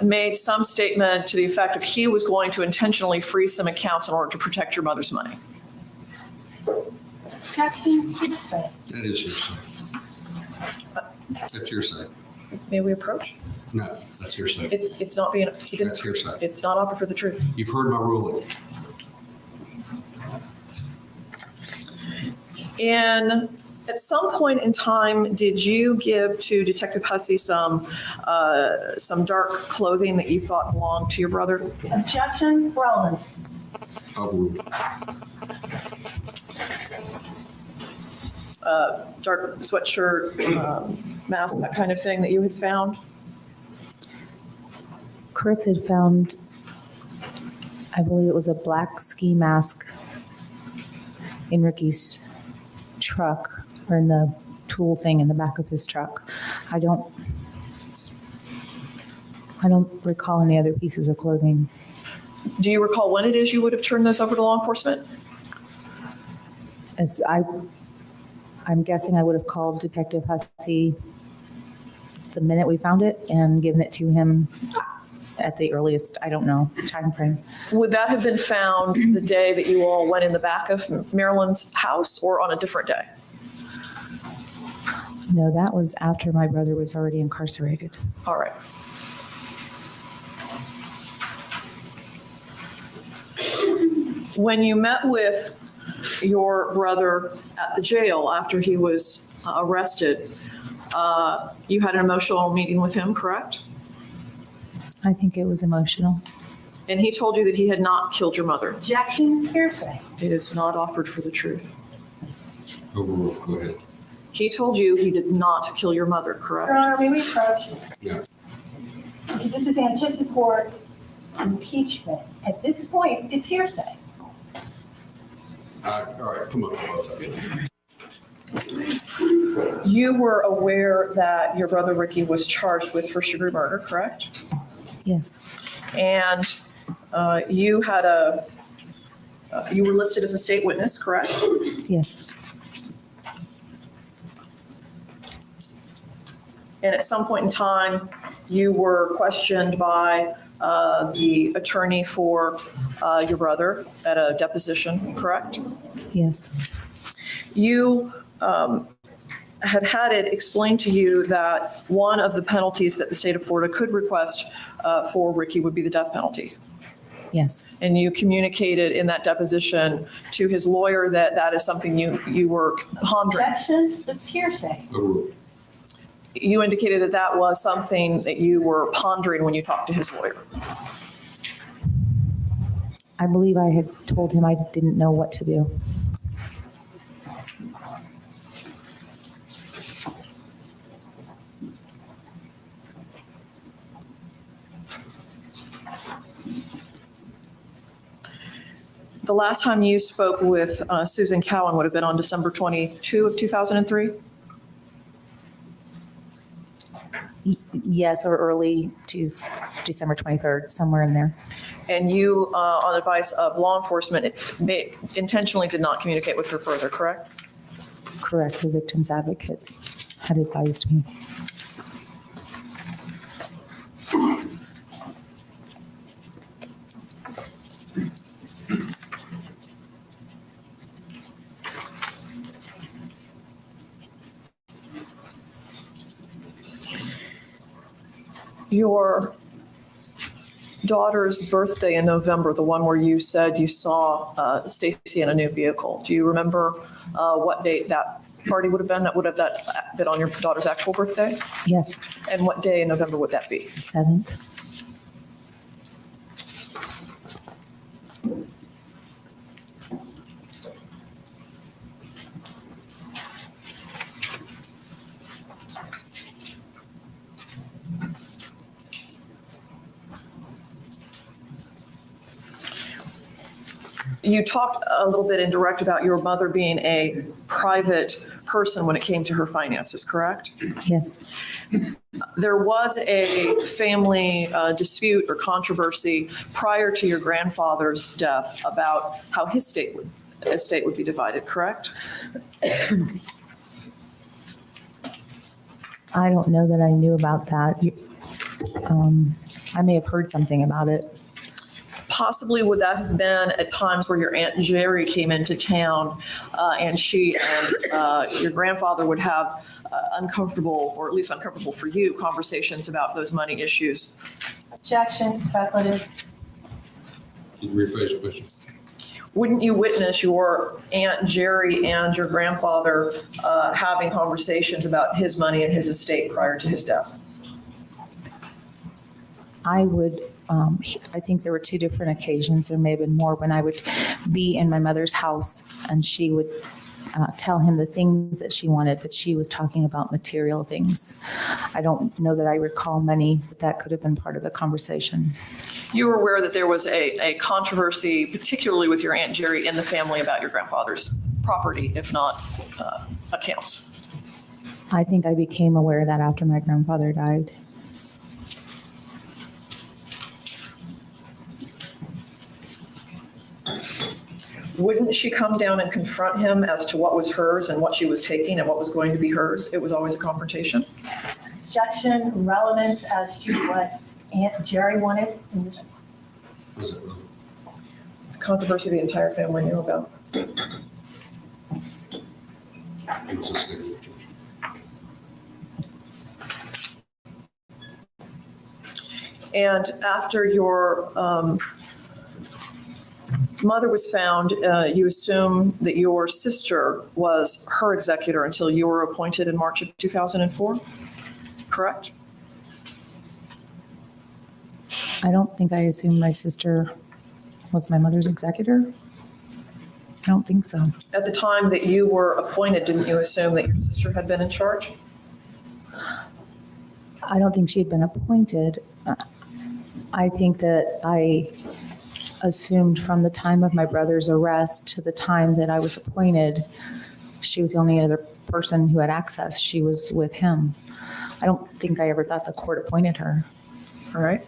made some statement to the effect of he was going to intentionally freeze some accounts in order to protect your mother's money. Objection, hearsay. That is hearsay. That's hearsay. May we approach? No, that's hearsay. It's not being, he didn't, That's hearsay. it's not offered for the truth. You've heard my ruling. And at some point in time, did you give to Detective Hussey some dark clothing that you thought belonged to your brother? Objection, relevance. Overruled. Dark sweatshirt, mask, that kind of thing that you had found? Chris had found, I believe it was a black ski mask in Ricky's truck, or in the tool thing in the back of his truck. I I don't recall any other pieces of clothing. Do you recall when it is you would have turned those over to law enforcement? As I'm guessing I would have called Detective Hussey the minute we found it and given it to him at the earliest, I don't know, time frame. Would that have been found the day that you all went in the back of Marilyn's house or on a different day? No, that was after my brother was already incarcerated. All right. When you met with your brother at the jail after he was arrested, you had an emotional meeting with him, correct? I think it was emotional. And he told you that he had not killed your mother. Objection, hearsay. It is not offered for the truth. Overruled. Go ahead. He told you he did not kill your mother, correct? Your Honor, may we approach it? Yeah. Because this is anticipatory impeachment. At this point, it's hearsay. All right, come on, both of you. You were aware that your brother Ricky was charged with first-degree murder, correct? Yes, And you had you were listed as a state witness, correct? yes, And at some point in time, you were questioned by the attorney for your brother at a deposition, correct? yes, You had it explained to you that one of the penalties that the state of Florida could request for Ricky would be the death penalty. yes, And you communicated in that deposition to his lawyer that that is something you were pondering. Objection, it's hearsay. Overruled. You indicated that that was something that you were pondering when you talked to his lawyer. I believe I had told him I didn't know what to do. The last time you spoke with Susan Cowan would have been on December 22 of 2003? Yes, or early to December 23rd, somewhere in there. And you, on advice of law enforcement, intentionally did not communicate with her further, correct? Correct, the victim's advocate had advised me. Your daughter's birthday in November, the one where you said you saw Stacey in a new vehicle. Do you remember what date that party would have been? Would have that been on your daughter's actual birthday? Yes, And what day in November would that be? 7th. You talked a little bit in direct about your mother being a private person when it came to her finances, correct? Yes, There was a family dispute or controversy prior to your grandfather's death about how his estate would be divided, correct? I don't know that I knew about that. I may have heard something about it. Possibly would that have been at times where your Aunt Jerry came into town and she and your grandfather would have uncomfortable, or at least uncomfortable for you, conversations about those money issues? Objection, speculative. Can you rephrase the question? Wouldn't you witness your Aunt Jerry and your grandfather having conversations about his money and his estate prior to his death? I would, I think there were 2 different occasions, there may have been more, when I would be in my mother's house and she would tell him the things that she wanted, but she was talking about material things. I don't know that I recall money, but that could have been part of the conversation. You were aware that there was a controversy, particularly with your Aunt Jerry in the family, about your grandfather's property, if not accounts. I think I became aware of that after my grandfather died. Wouldn't she come down and confront him as to what was hers and what she was taking and what was going to be hers? It was always a confrontation. Objection, relevance as to what Aunt Jerry wanted in this. Was it really? It's controversy the entire family knew about. It was a statement. And after your mother was found, you assume that your sister was her executor until you were appointed in March of 2004, correct? I don't think I assumed my sister was my mother's executor. I don't think so. At the time that you were appointed, didn't you assume that your sister had been in charge? I don't think she had been appointed. I think that I assumed from the time of my brother's arrest to the time that I was appointed, she was the only other person who had access. She was with him. I don't think I ever thought the court appointed her. All right.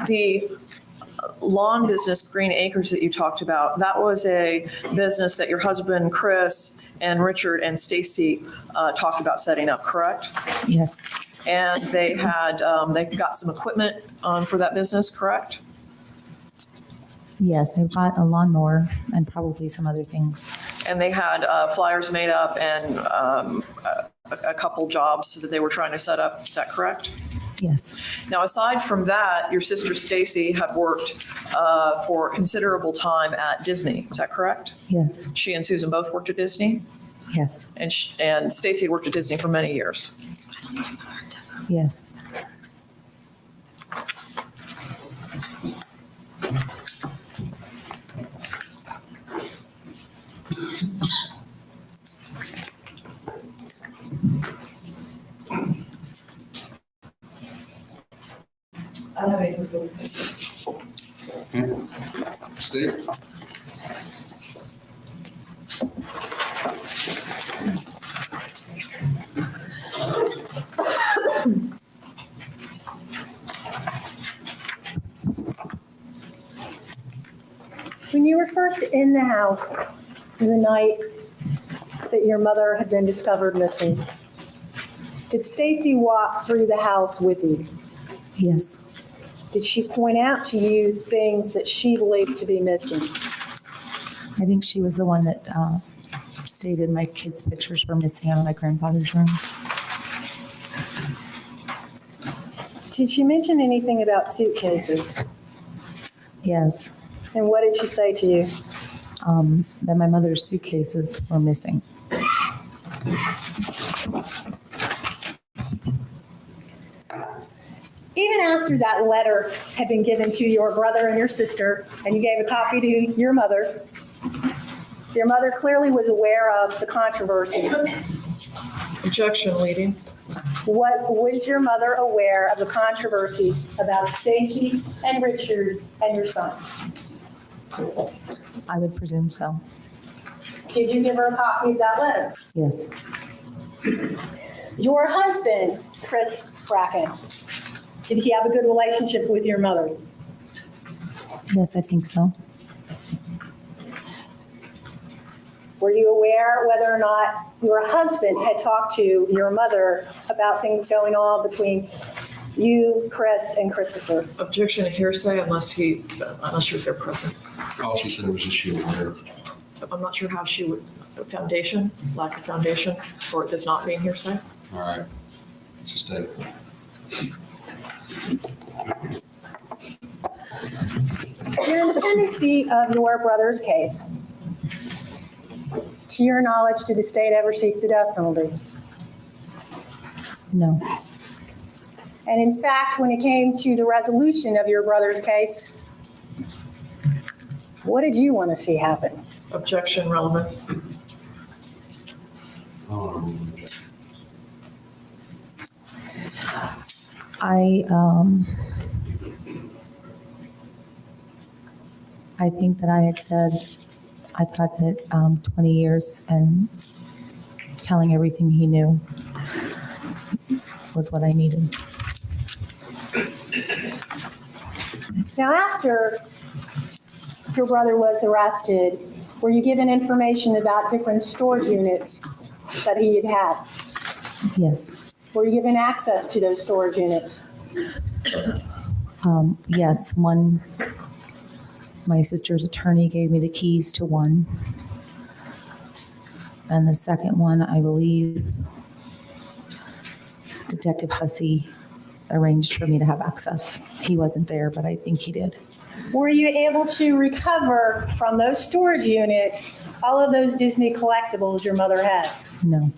The lawn business, Green Acres, that you talked about, that was a business that your husband, Chris, and Richard and Stacey talked about setting up, correct? Yes, And they got some equipment for that business, correct? yes, I've got a lawnmower and probably some other things. And they had flyers made up and a couple jobs that they were trying to set up, is that correct? Yes, Now, aside from that, your sister Stacey had worked for considerable time at Disney. Is that correct? yes, She and Susan both worked at Disney, yes, and Stacey had worked at Disney for many years. yes. I don't have anything to say. Okay. Steve? When you were first in the house the night that your mother had been discovered missing, did Stacey walk through the house with you? Yes, Did she point out to you things that she believed to be missing? I think she was the one that stated my kids' pictures were missing out of my grandfather's room. Did she mention anything about suitcases? Yes, And what did she say to you? that my mother's suitcases were missing. Even after that letter had been given to your brother and your sister, and you gave a copy to your mother clearly was aware of the controversy. Objection, leading. Was your mother aware of the controversy about Stacey and Richard and your son? I would presume so. Did you give her a copy of that letter? Yes, Your husband, Chris Bracken, did he have a good relationship with your mother? yes, I think so. Were you aware whether or not your husband had talked to your mother about things going on between you, Chris, and Christopher? Objection to hearsay unless she was there present. All she said was that she was aware. I'm not sure how she would, foundation, lack of foundation, or it does not mean hearsay. All right. It's a statement. During the pendency of your brother's case, to your knowledge, did the state ever seek the death penalty? No, And in fact, when it came to the resolution of your brother's case, what did you want to see happen? Objection, relevant. I want to rule the objection. I think that I had said, I thought that 20 years and telling everything he knew was what I needed. Now, after your brother was arrested, were you given information about different storage units that he had had? Yes. Were you given access to those storage units? Yes, one, my sister's attorney gave me the keys to one. And the second one, I believe Detective Hussey arranged for me to have access. He wasn't there, but I think he did. Were you able to recover from those storage units all of those Disney collectibles your mother had? No,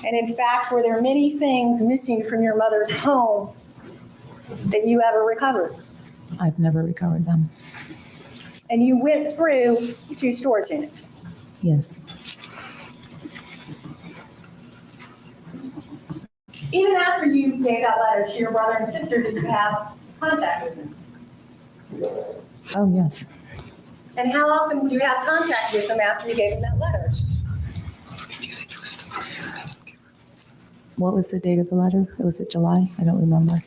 And in fact, were there many things missing from your mother's home that you ever recovered? I've never recovered them. And you went through 2 storage units. Yes, Even after you gave that letter to your brother and sister, did you have contact with them? oh, yes. And how often would you have contact with them after you gave them that letter? What was the date of the letter? Was it July? I don't remember.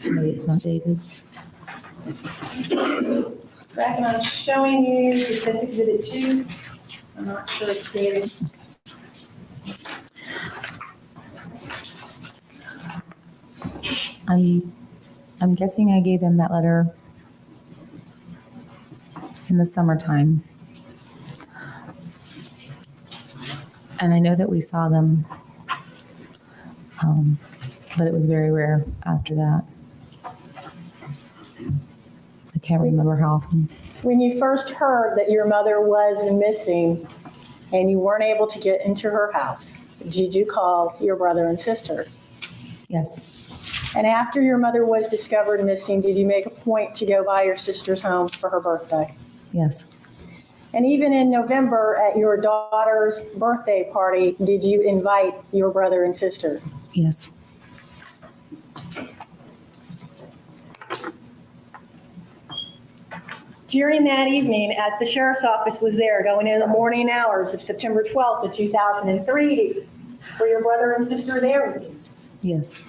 Maybe it's not dated. Back, and I'm showing you Defense Exhibit 2. I'm not sure it's dated. I'm guessing I gave them that letter in the summertime. And I know that we saw them, but it was very rare after that. I can't remember how often. When you first heard that your mother was missing and you weren't able to get into her house, did you call your brother and sister? Yes, And after your mother was discovered missing, did you make a point to go by your sister's home for her birthday? yes, And even in November at your daughter's birthday party, did you invite your brother and sister? yes, During that evening, as the sheriff's office was there, going in the morning hours of September 12th of 2003, were your brother and sister there with you? yes.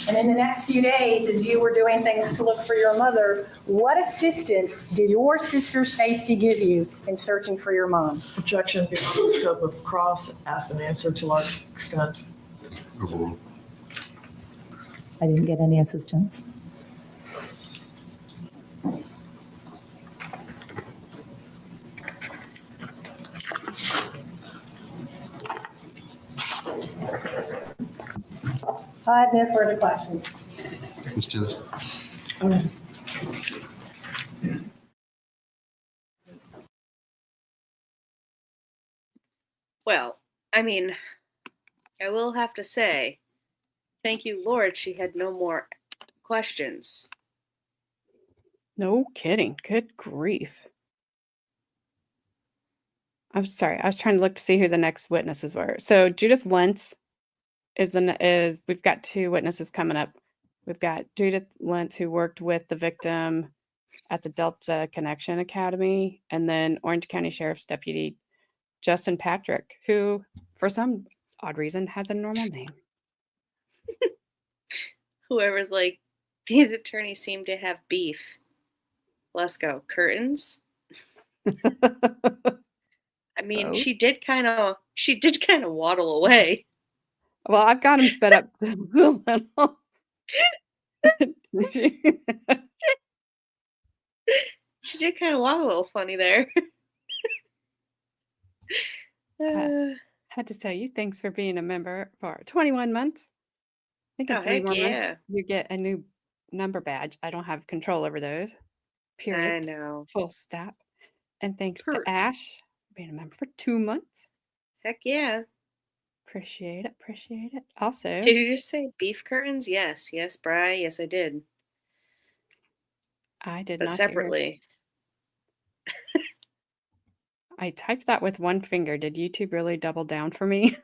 And in the next few days, as you were doing things to look for your mother, what assistance did your sister Stacey give you in searching for your mom? Objection, beyond the scope of cross, asked and answered to large extent. Overruled. I didn't get any assistance. I have no further questions. Ms. Jennings? Well, I mean, I will have to say, thank you, Lord, she had no more questions. No kidding. Good grief. I'm sorry. I was trying to look to see who the next witnesses were. So Judith Lentz is we've got 2 witnesses coming up. We've got Judith Lentz, who worked with the victim at the Delta Connection Academy, and then Orange County Sheriff's Deputy Justin Patrick, who, for some odd reason, has a normal name. Whoever's like, these attorneys seem to have beef. Let's go. Curtains? I mean, Both? she did kind of waddle away. Well, I've got him sped up a little. She did kind of waddle a little funny there. Had to tell you, thanks for being a member for 21 months. I think in Oh, 3 heck more yeah. months, you get a new number badge. I don't have control over those. I Period. know. Full stop. And thanks to Per- Ash, being a member for 2 months. Heck yeah. Appreciate it. Appreciate it. Also, Did you just say beef curtains? Yes. Yes, Bri. Yes, I did. I did But not hear. separately. I typed that with one finger. Did YouTube really double down for me?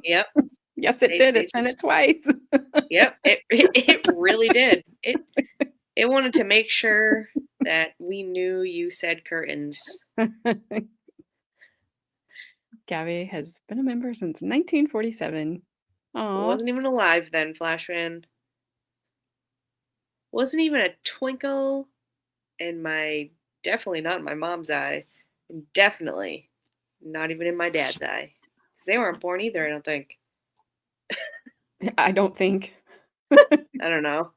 Yep. Yes, it did. It sent it twice. Yep. It really did. It wanted to make sure that we knew you said curtains. Gabby has been a member since 1947. I Aw. wasn't even alive then, Flashman. Wasn't even a twinkle in my, definitely not in my mom's eye, and definitely not even in my dad's eye. Because they weren't born either, I don't think. I don't think. I don't know.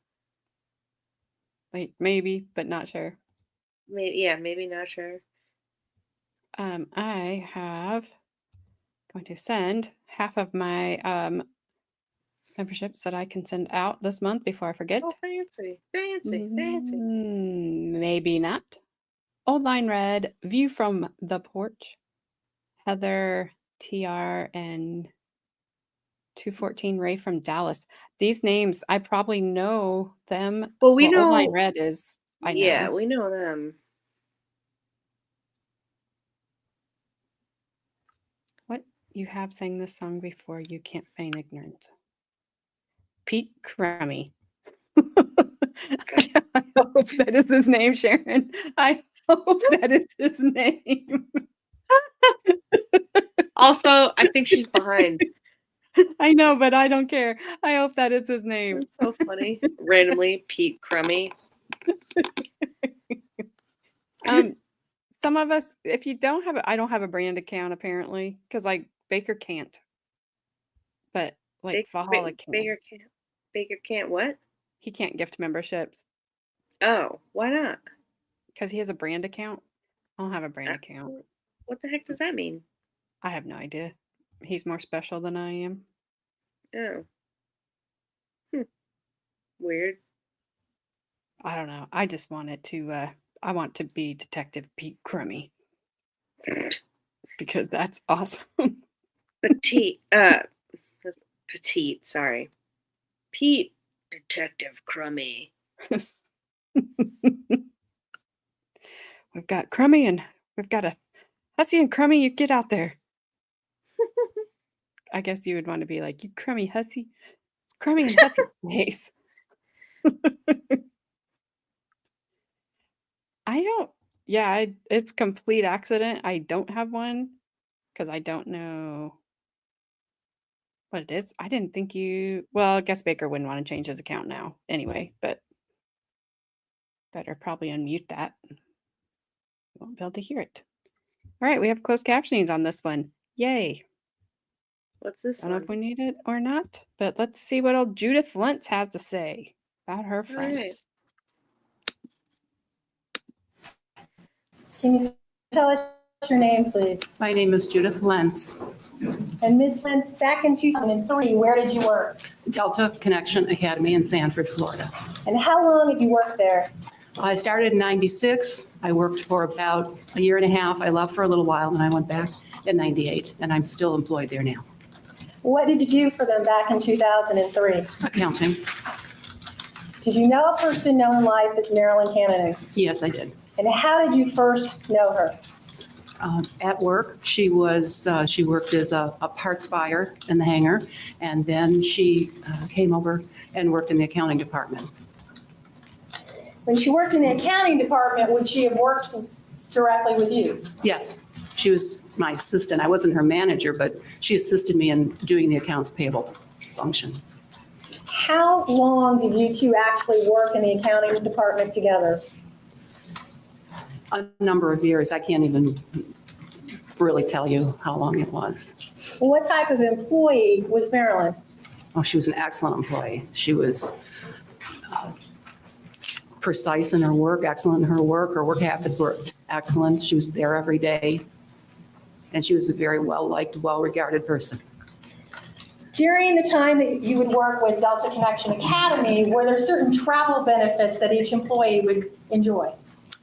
Like maybe, but not sure. Maybe, yeah, maybe not sure. I have going to send half of my memberships that I can send out this month before I forget. Oh, fancy, fancy, fancy. Maybe not. Old Line Red, View from the Porch, Heather, TR, and 214 Ray from Dallas. These names, I probably know them. Well, we Old know. Line Red is, I know. Yeah, we know them. What? You have sang this song before. You can't feign ignorance. Pete Crummy. I hope that is his name, Sharon. I hope that is his name. Also, I think she's behind. I know, but I don't care. I hope that is his name. That's so funny. Randomly, Pete Crummy. Some of us, if you don't have I don't have a brand account apparently, because like Baker can't. But like Valhalla can. Baker can't what? He can't gift memberships Oh, why not? because he has a brand account. I don't have a brand account. What the heck does that mean? I have no idea. He's more special than I am. Oh. Weird. I don't know. I just wanted to I want to be Detective Pete Crummy. Because that's awesome. Petite. Petite, sorry. Pete Detective Crummy. We've got Crummy and we've got a Hussy and Crummy, you get out there. I guess you would want to be like, you crummy hussy. It's Crummy and Hussy face. It's complete accident. I don't have one because I don't know what it is. I didn't think well, I guess Baker wouldn't want to change his account now anyway, but better probably unmute that. You won't be able to hear it. All right, we have closed captionings on this one. Yay. What's this Don't know one? if we need it or not, but let's see what old Judith Lentz has to say about her friend. Right. Can you tell us your name, please? My name is Judith Lentz. And Ms. Lentz, back in 2003, where did you work? Delta Connection Academy in Sanford, Florida. And how long have you worked there? I started in 96. I worked for about a year and a half. I left for a little while and I went back in 98 and I'm still employed there now. What did you do for them back in 2003? Accounting. Did you know a person known in life as Marilyn Kananen? Yes, I did. And how did you first know her? At work, she worked as a parts buyer in the hangar, and then she came over and worked in the accounting department. When she worked in the accounting department, would she have worked directly with you? Yes, she was my assistant. I wasn't her manager, but she assisted me in doing the accounts payable function. How long did you two actually work in the accounting department together? A number of years. I can't even really tell you how long it was. What type of employee was Marilyn? Oh, she was an excellent employee. She was precise in her work, excellent in her work. Her work habits were excellent. She was there every day. And she was a very well-liked, well-regarded person. During the time that you would work with Delta Connection Academy, were there certain travel benefits that each employee would enjoy?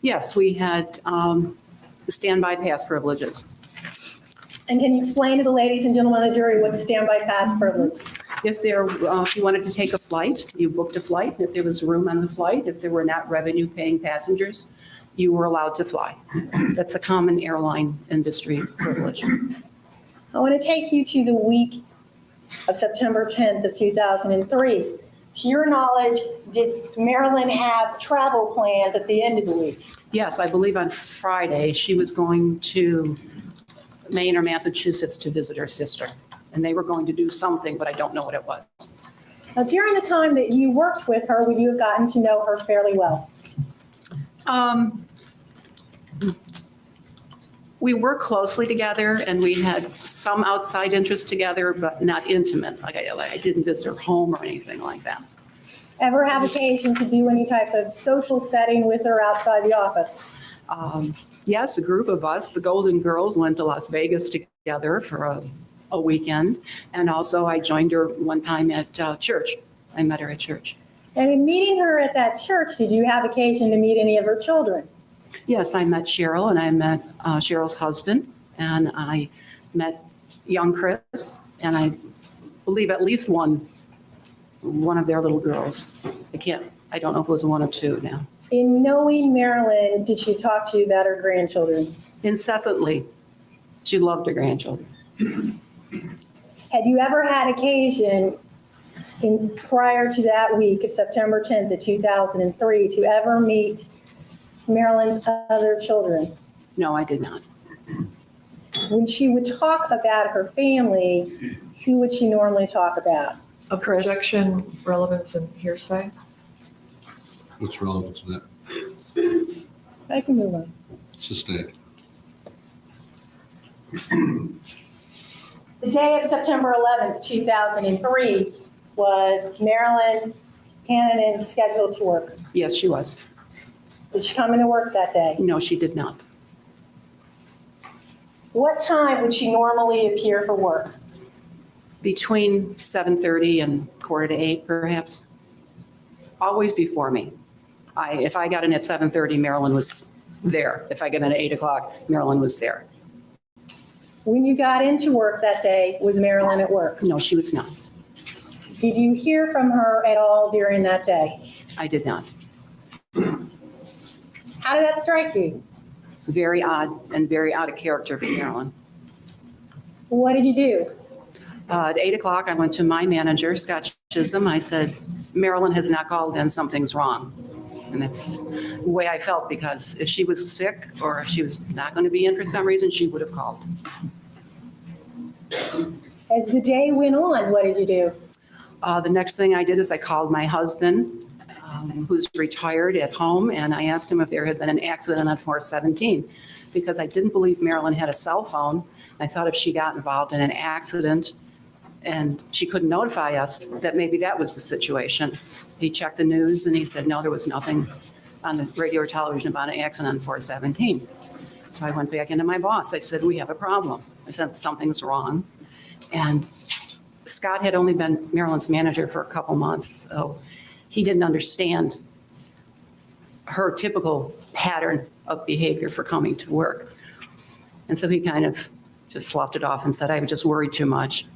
Yes, we had standby pass privileges. And can you explain to the ladies and gentlemen of the jury what's standby pass privilege? If you wanted to take a flight, you booked a flight. If there was room on the flight, if there were not revenue-paying passengers, you were allowed to fly. That's a common airline industry privilege. I want to take you to the week of September 10th of 2003. To your knowledge, did Marilyn have travel plans at the end of the week? Yes, I believe on Friday she was going to Maine or Massachusetts to visit her sister. And they were going to do something, but I don't know what it was. Now, during the time that you worked with her, would you have gotten to know her fairly well? We worked closely together and we had some outside interest together, but not intimate. Like I didn't visit her home or anything like that. Ever have occasion to do any type of social setting with her outside the office? Yes, a group of us, the Golden Girls, went to Las Vegas together for a weekend. And also I joined her one time at church. I met her at church. And in meeting her at that church, did you have occasion to meet any of her children? Yes, I met Cheryl and I met Cheryl's husband and I met young Chris and I believe at least one of their little girls. I don't know if it was one or two now. In knowing Marilyn, did she talk to you about her grandchildren? Incessantly. She loved her grandchildren. Had you ever had occasion prior to that week of September 10th of 2003 to ever meet Marilyn's other children? No, I did not. When she would talk about her family, who would she normally talk about? Chris. Objection, relevance, and hearsay. What's relevant to that? I can move on. Sustained. The day of September 11th, 2003 was Marilyn Kananen scheduled to work. Yes, she was. Did she come into work that day? No, she did not. What time would she normally appear for work? Between 7:30 and 7:45, perhaps. Always before me. If I got in at 7:30, Marilyn was there. If I got in at 8 o'clock, Marilyn was there. When you got into work that day, was Marilyn at work? No, she was not. Did you hear from her at all during that day? I did not. How did that strike you? Very odd and very out of character for Marilyn. What did you do? At 8 o'clock, I went to my manager, Scott Chisholm. I said, Marilyn has not called in, something's wrong. And that's the way I felt, because if she was sick or if she was not going to be in for some reason, she would have called. As the day went on, what did you do? The next thing I did is I called my husband, who's retired, at home, and I asked him if there had been an accident on 417, because I didn't believe Marilyn had a cell phone. I thought if she got involved in an accident and she couldn't notify us, that maybe that was the situation. He checked the news and he said, no, there was nothing on the radio or television about an accident on 417. So I went back into my boss. I said, we have a problem. I said, something's wrong. And Scott had only been Marilyn's manager for a couple months, so he didn't understand her typical pattern of behavior for coming to work. And so he kind of just sloughed it off and said, I was just worried too much.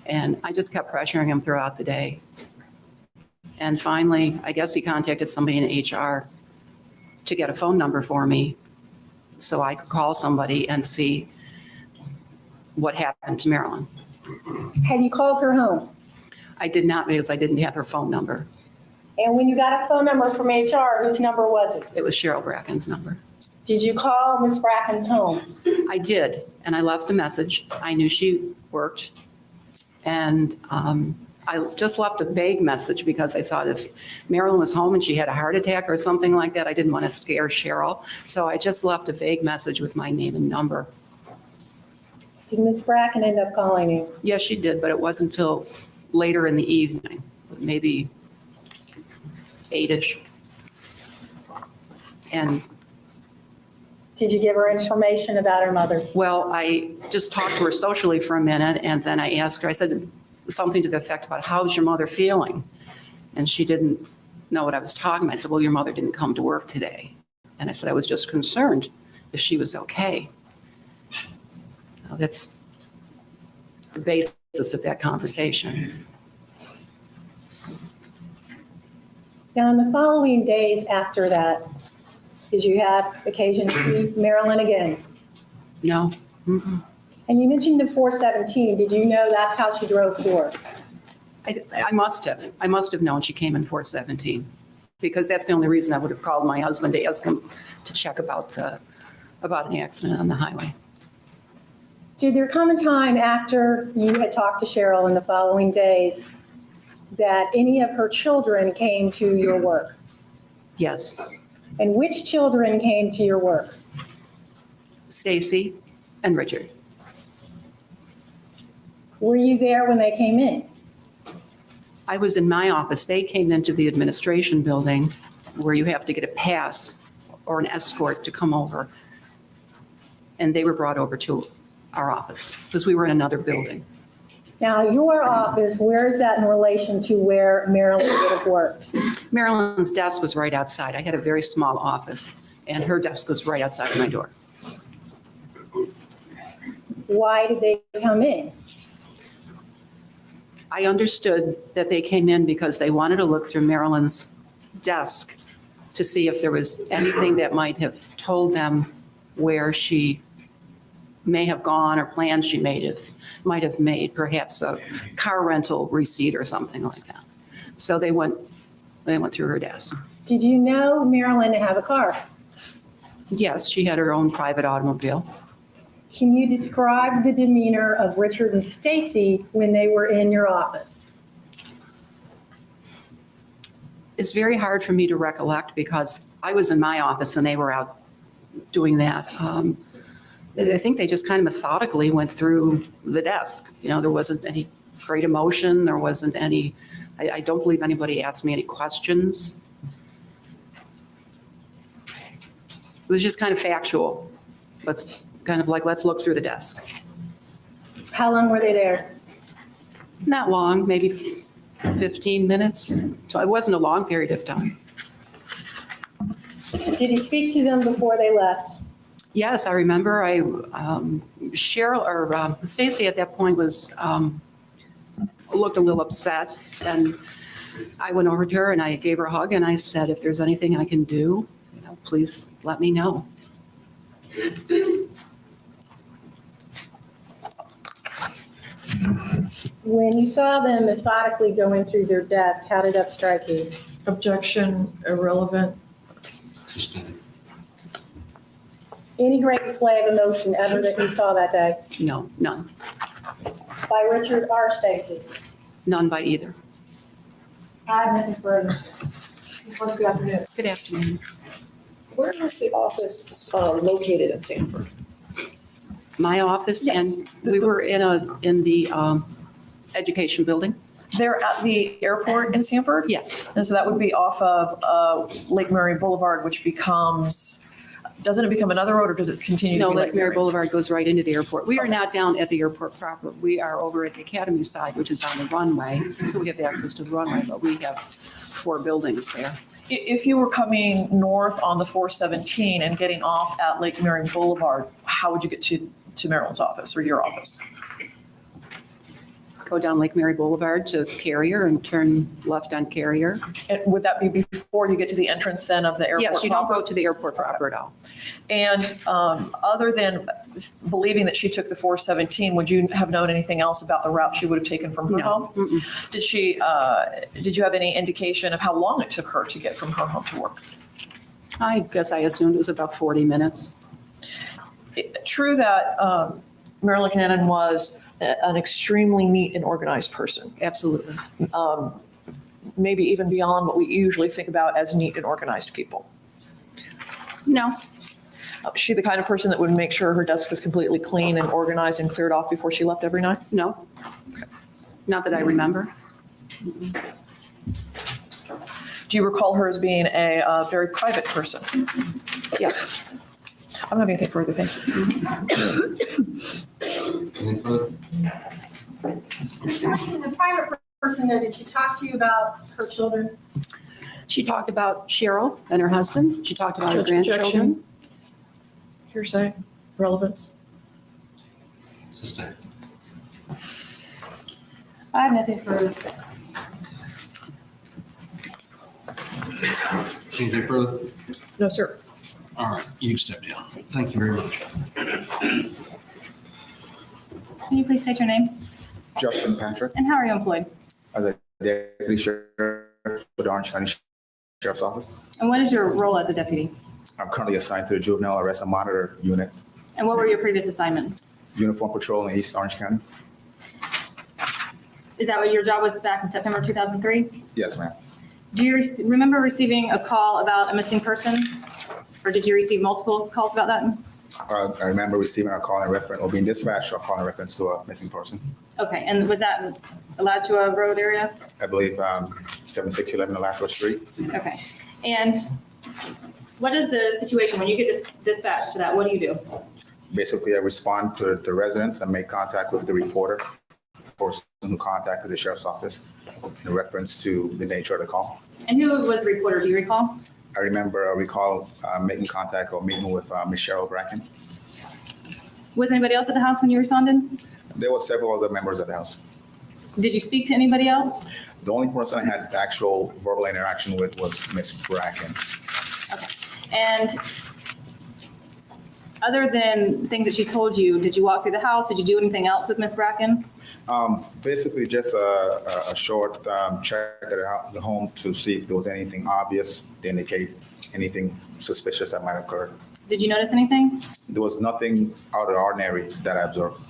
And I just kept pressuring him throughout the day. And finally, I guess he contacted somebody in HR to get a phone number for me so I could call somebody and see what happened to Marilyn. Had you called her home? I did not, because I didn't have her phone number. And when you got a phone number from HR, whose number was it? It was Cheryl Bracken's number. Did you call Miss Bracken's home? I did, and I left a message. I knew she worked. And I just left a vague message because I thought if Marilyn was home and she had a heart attack or something like that, I didn't want to scare Cheryl. So I just left a vague message with my name and number. Did Miss Bracken end up calling you? Yes, she did, but it wasn't until later in the evening, maybe 8-ish. And did you give her information about her mother? well, I just talked to her socially for a minute, and then I asked her, I said something to the effect about, how's your mother feeling? And she didn't know what I was talking about. I said, well, your mother didn't come to work today. And I said, I was just concerned if she was okay. Now, that's the basis of that conversation. Now, in the following days after that, did you have occasion to see Marilyn again? No. Mm-mm. And you mentioned the 417. Did you know that's how she drove to work? I must have. I must have known she came in 417, because that's the only reason I would have called my husband to ask him to check about an accident on the highway. Did there come a time after you had talked to Cheryl in the following days that any of her children came to your work? Yes. And which children came to your work? Stacey and Richard. Were you there when they came in? I was in my office. They came into the administration building where you have to get a pass or an escort to come over. And they were brought over to our office because we were in another building. Now, your office, where is that in relation to where Marilyn would have worked? Marilyn's desk was right outside. I had a very small office, and her desk was right outside of my door. Why did they come in? I understood that they came in because they wanted to look through Marilyn's desk to see if there was anything that might have told them where she may have gone or plans she might have made, perhaps a car rental receipt or something like that. So they went through her desk. Did you know Marilyn to have a car? Yes, she had her own private automobile. Can you describe the demeanor of Richard and Stacey when they were in your office? It's very hard for me to recollect because I was in my office and they were out doing that. I think they just kind of methodically went through the desk. You know, there wasn't any great emotion. There wasn't any, I don't believe anybody asked me any questions. It was just kind of factual. Let's look through the desk. How long were they there? Not long, maybe 15 minutes. So it wasn't a long period of time. Did you speak to them before they left? Yes, I remember. Cheryl or Stacey at that point looked a little upset, and I went over to her and I gave her a hug and I said, "If there's anything I can do, please let me know." When you saw them methodically going through their desk, how did that strike you? Objection, irrelevant. Sustained. Any great display of emotion ever that you saw that day? No, none. By Richard or Stacey? None by either. I have nothing further. Good afternoon. Good afternoon. Where was the office located in Sanford? My office, Yes. and we were in the education building. They're at the airport in Sanford? Yes. And so that would be off of Lake Mary Boulevard, which becomes, doesn't it become another road or does it continue to No, be Lake Mary Boulevard goes right into the airport. We are not down at the airport proper. We are over at the academy side, which is on the runway. So we have access to the runway, but we have 4 buildings there. If you were coming north on the 417 and getting off at Lake Mary Boulevard, how would you get to Maryland's office or your office? Go down Lake Mary Boulevard to Carrier and turn left on Carrier. And would that be before you get to the entrance then of the airport? Yes, you don't proper? go to the airport proper at all. And other than believing that she took the 417, would you have known anything else about the route she would have taken from her home? No. Mm-mm. Did you have any indication of how long it took her to get from her home to work? I guess I assumed it was about 40 minutes. True that Marilyn Kananen was an extremely neat and organized person, Absolutely. maybe even beyond what we usually think about as neat and organized people. No, Is she the kind of person that would make sure her desk was completely clean and organized and cleared off before she left every night? no. Not that I remember. Do you recall her as being a very private person? Yes. I don't have anything further, thank you. Anything further? She's a private person, though. Did she talk to you about her children? She talked about Cheryl and her husband. She talked about her Judge, objection. grandchildren. Hearsay, relevance. Sustained. I have nothing further. Anything further? No, sir. All right, you can step down. Thank you very much. Can you please state your name Justin Patrick, and how are you employed? as a deputy sheriff with the Orange County Sheriff's Office. And what is your role as a deputy? I'm currently assigned to the Juvenile Arrest and Monitor Unit. And what were your previous assignments? uniform patrol in East Orange County. Is that what your job was back in September 2003? Yes, ma'am. Do you remember receiving a call about a missing person? Or did you receive multiple calls about that? I remember receiving a call in reference, or being dispatched, or a call in reference to a missing person. Okay, and was that Alachua Road area? I believe 7611 Alachua Street. Okay, and what is the situation when you get dispatched to that? What do you do? Basically, I respond to the residents and make contact with the reporter, the person who contacted the sheriff's office in reference to the nature of the call. And who was the reporter? Do you recall? I recall making contact or meeting with Ms. Cheryl Bracken. Was anybody else at the house when you responded? There were several other members of the house. Did you speak to anybody else? The only person I had actual verbal interaction with was Ms. Bracken. Okay. And other than things that she told you, did you walk through the house? Did you do anything else with Ms. Bracken? Basically, just a short check at the home to see if there was anything obvious to indicate anything suspicious that might occur. Did you notice anything? There was nothing out of the ordinary that I observed.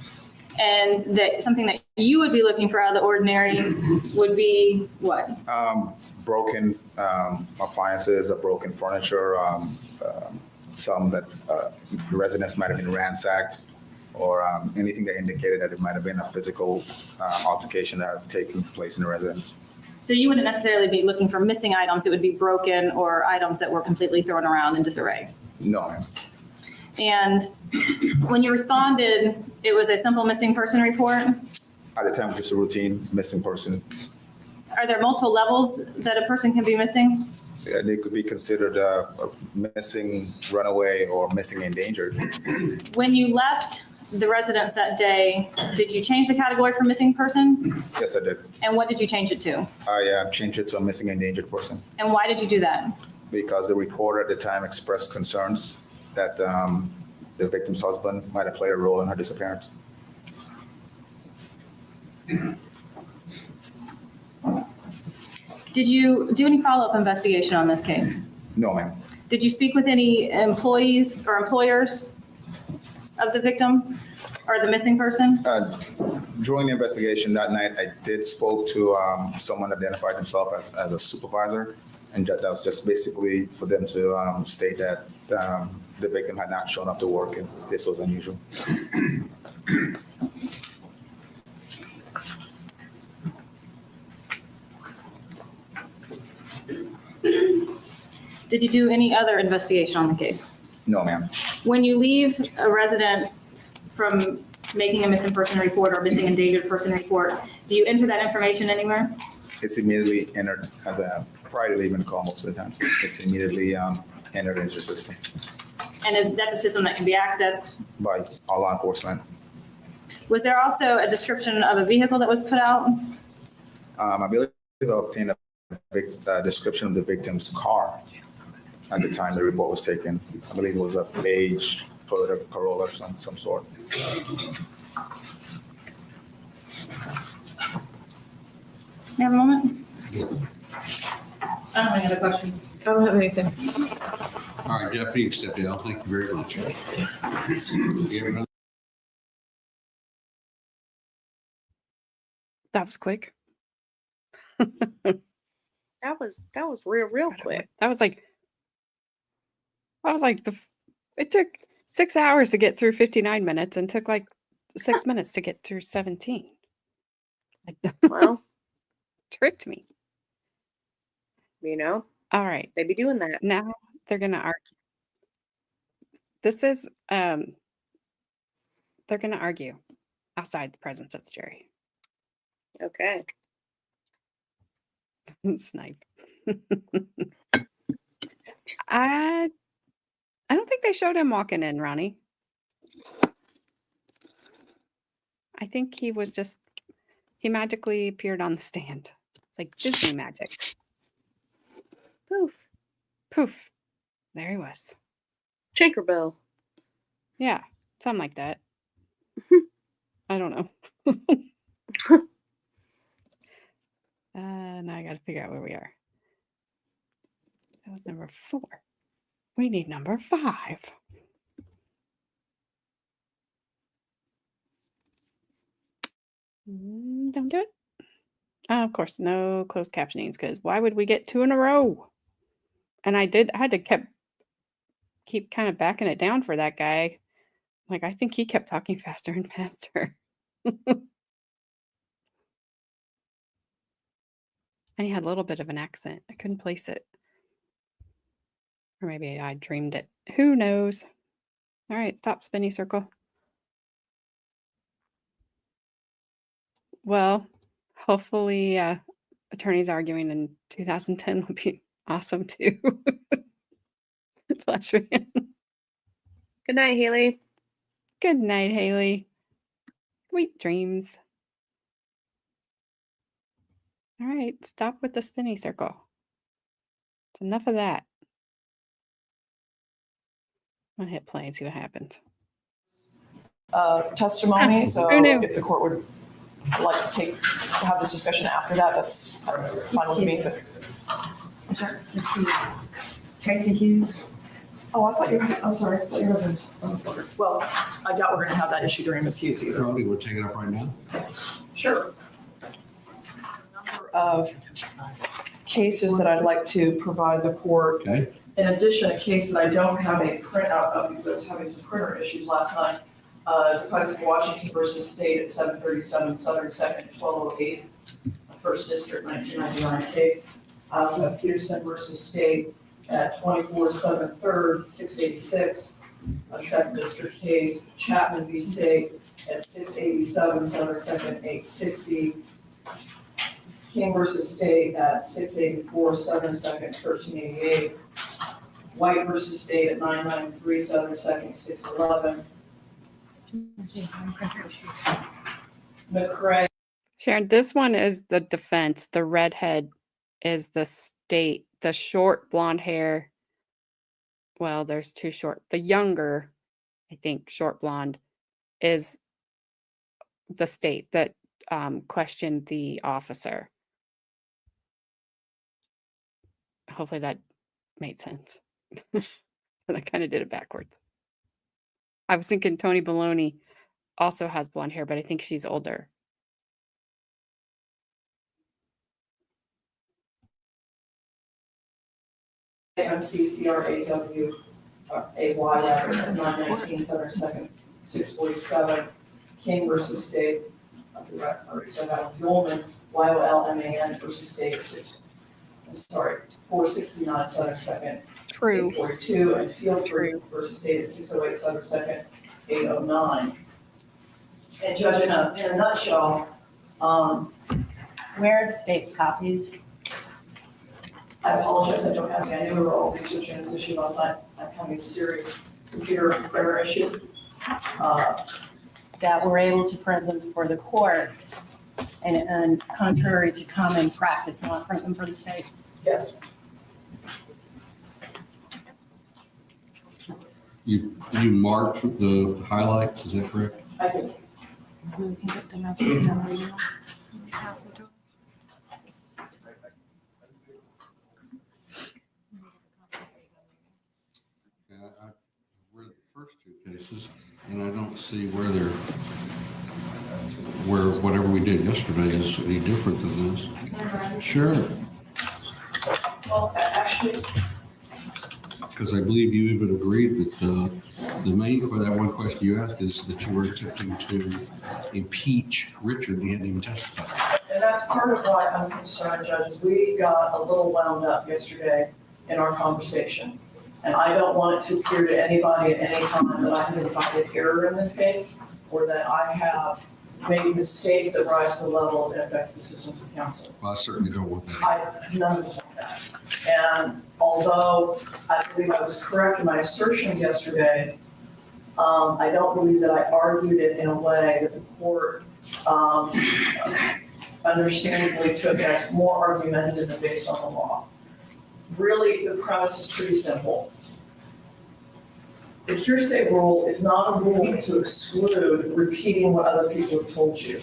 And that something that you would be looking for out of the ordinary would be what? Broken appliances, broken furniture, some that residents might have been ransacked, or anything that indicated that it might have been a physical altercation that had taken place in the residence. So you wouldn't necessarily be looking for missing items. It would be broken or items that were completely thrown around in disarray. No, ma'am. And when you responded, it was a simple missing person report. At the time, just a routine missing person. Are there multiple levels that a person can be missing? They could be considered missing, runaway, or missing endangered. When you left the residence that day, did you change the category for missing person? Yes, I did. And what did you change it to? I changed it to a missing endangered person And why did you do that? because the reporter at the time expressed concerns that the victim's husband might have played a role in her disappearance. Did you do any follow-up investigation on this case? No, ma'am. Did you speak with any employees or employers of the victim or the missing person? During the investigation that night, I did spoke to someone identified himself as a supervisor, and that was just basically for them to state that the victim had not shown up to work, and this was unusual. Did you do any other investigation on the case? No, ma'am. When you leave a residence from making a missing person report or missing endangered person report, do you enter that information anywhere? It's immediately entered as a prior to leaving the call most of the time. It's immediately entered into the system And that's a system that can be accessed? by all law enforcement. Was there also a description of a vehicle that was put out? I believe I obtained a description of the victim's car at the time the report was taken. I believe it was a beige Toyota Corolla of some sort. May I have a moment? I don't have any other questions. I don't have anything. All right, Deputy Stepdale, thank you very much. You have another- That was quick. That was real quick. That was like it took 6 hours to get through 59 minutes and took like 6 minutes to get through 17. Well, Tricked me. you know, All right. they be doing that. Now they're going to argue. This is, they're going to argue outside the presence of the jury. Okay. Snipe. I don't think they showed him walking in, Ronnie. I think he magically appeared on the stand. It's like Disney magic. Poof. Poof. There he was. Tinkerbell. Yeah, something like that. I don't know. Now I got to figure out where we are. That was number 4. We need number 5. Don't do it. Of course, no closed captionings, because why would we get 2 in a row? And I had to keep kind of backing it down for that guy. Like, I think he kept talking faster and faster. And he had a little bit of an accent. I couldn't place it. Or maybe I dreamed it. Who knows? All right, stop spinny circle. Well, hopefully attorneys arguing in 2010 will be awesome too. Flashman. Good night, Haley. Good night, Haley. Sweet dreams. All right, stop with the spinny circle. It's enough of that. I'm gonna hit play and see what happens. Testimony, so who knew? if the court would like to have this discussion after that, that's fine with me, but. I'm sorry? Tracy Hughes. Oh, I thought you were, I'm sorry, I thought you were, well, I doubt we're gonna have that issue during Ms. Hughes either. Probably would take it up right now. Sure. Number of cases that I'd like to provide the court. Okay. In addition, a case that I don't have a printout of because I was having some printer issues last night, is a case of Washington versus State at 737 Southern 2nd, 1208, First District, 1999 case. I also have Peterson versus State at 24 Southern 3rd, 686, a Second District case. Chapman v. State at 687 Southern 2nd, 860. King versus State at 684 Southern 2nd, 1388. White versus State at 993 Southern 2nd, 611. McCrae. Sharon, this one is the defense. The redhead is the state. The short blonde hair. Well, there's 2 short. The younger, I think, short blonde is the state that questioned the officer. Hopefully that made sense. But I kind of did it backwards. I was thinking Tony Baloney also has blonde hair, but I think she's older. MCCRAW AY rather than 919 Southern 2nd, 647. King versus State. I already said that. Yolman, YOLMAN versus State 469 Southern 2nd. True. 842, and Fields versus State at 608 Southern 2nd, 809. And Judge, in a nutshell, Where are the state's copies? I apologize, I don't have the annual roll researching this issue last night. I'm having a serious computer printer issue. That were able to print them for the court and contrary to common practice, not print them for the state? Yes. You marked the highlights, is that correct? I did. We can get them out to the demo now. Yeah, I read the first 2 cases, and I don't see where whatever we did yesterday is any different than this. Sure. Well, actually, Because I believe you even agreed that the main, for that one question you asked is that you were attempting to impeach Richard, and he hadn't even testified. and that's part of why I'm concerned, judges. We got a little wound up yesterday in our conversation. And I don't want it to appear to anybody at any time that I have invited error in this case, or that I have made mistakes that rise to the level of ineffective assistance of counsel. Well, I certainly don't want that. None of us want that. And although I believe I was correct in my assertions yesterday, I don't believe that I argued it in a way that the court understandably took as more argumentative than based on the law. Really, the premise is pretty simple. The hearsay rule is not a rule to exclude repeating what other people have told you.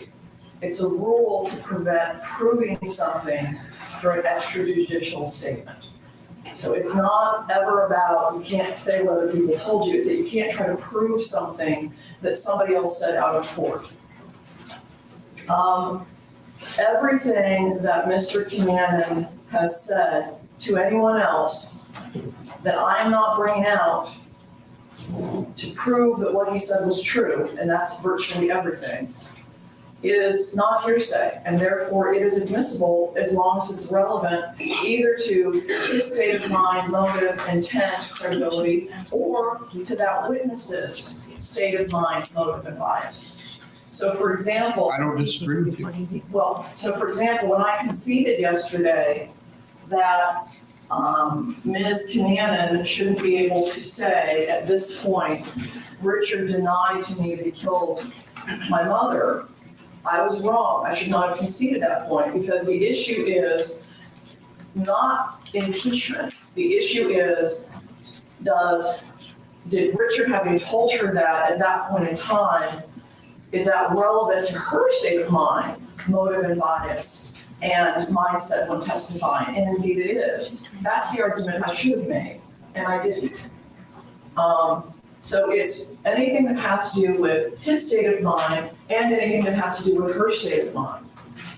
It's a rule to prevent proving something through an extrajudicial statement. So it's not ever about, you can't say what other people told you, it's that you can't try to prove something that somebody else said out of court. Everything that Mr. Kananen has said to anyone else that I am not bringing out to prove that what he said was true, and that's virtually everything, is not hearsay, and therefore it is admissible as long as it's relevant either to his state of mind, motive, intent, credibility, or to that witness's state of mind, motive, and bias. So for example, I don't disagree with you. so for example, when I conceded yesterday that Ms. Kananen shouldn't be able to say at this point, Richard denied to me that he killed my mother, I was wrong. I should not have conceded that point because the issue is not impeachment. The issue is, did Richard, having told her that at that point in time, is that relevant to her state of mind, motive and bias, and mindset when testifying? And indeed it is. That's the argument I should have made, and I didn't. So it's anything that has to do with his state of mind and anything that has to do with her state of mind.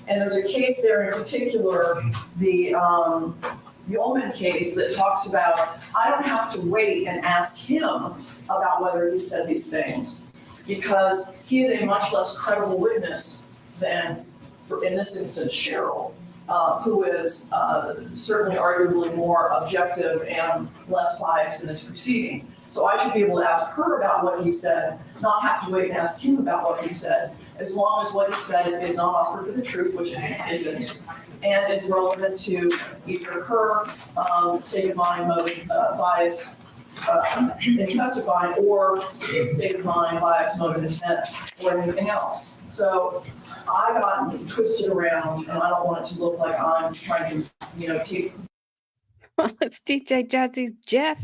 And there's a case there in particular, the Ullman case that talks about, I don't have to wait and ask him about whether he said these things because he is a much less credible witness than, in this instance, Cheryl, who is certainly arguably more objective and less biased in this proceeding. So I should be able to ask her about what he said, not have to wait and ask him about what he said, as long as what he said is not offered for the truth, which it isn't, and is relevant to either her state of mind, motive, bias in testifying, or his state of mind, bias, motive, intent, or anything else. So I got twisted around, and I don't want it to look like I'm trying to, keep. Well, it's DJ Jazzy's Jeff.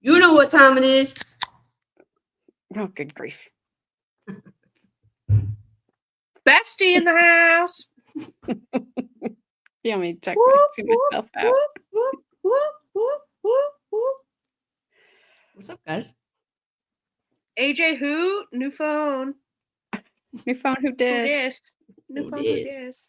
You know what time it is. Oh, good grief. Bestie in the house. You want me to check see myself out? What's up, guys? AJ who? New phone. New phone, who Who dis? dis? New phone, who dis?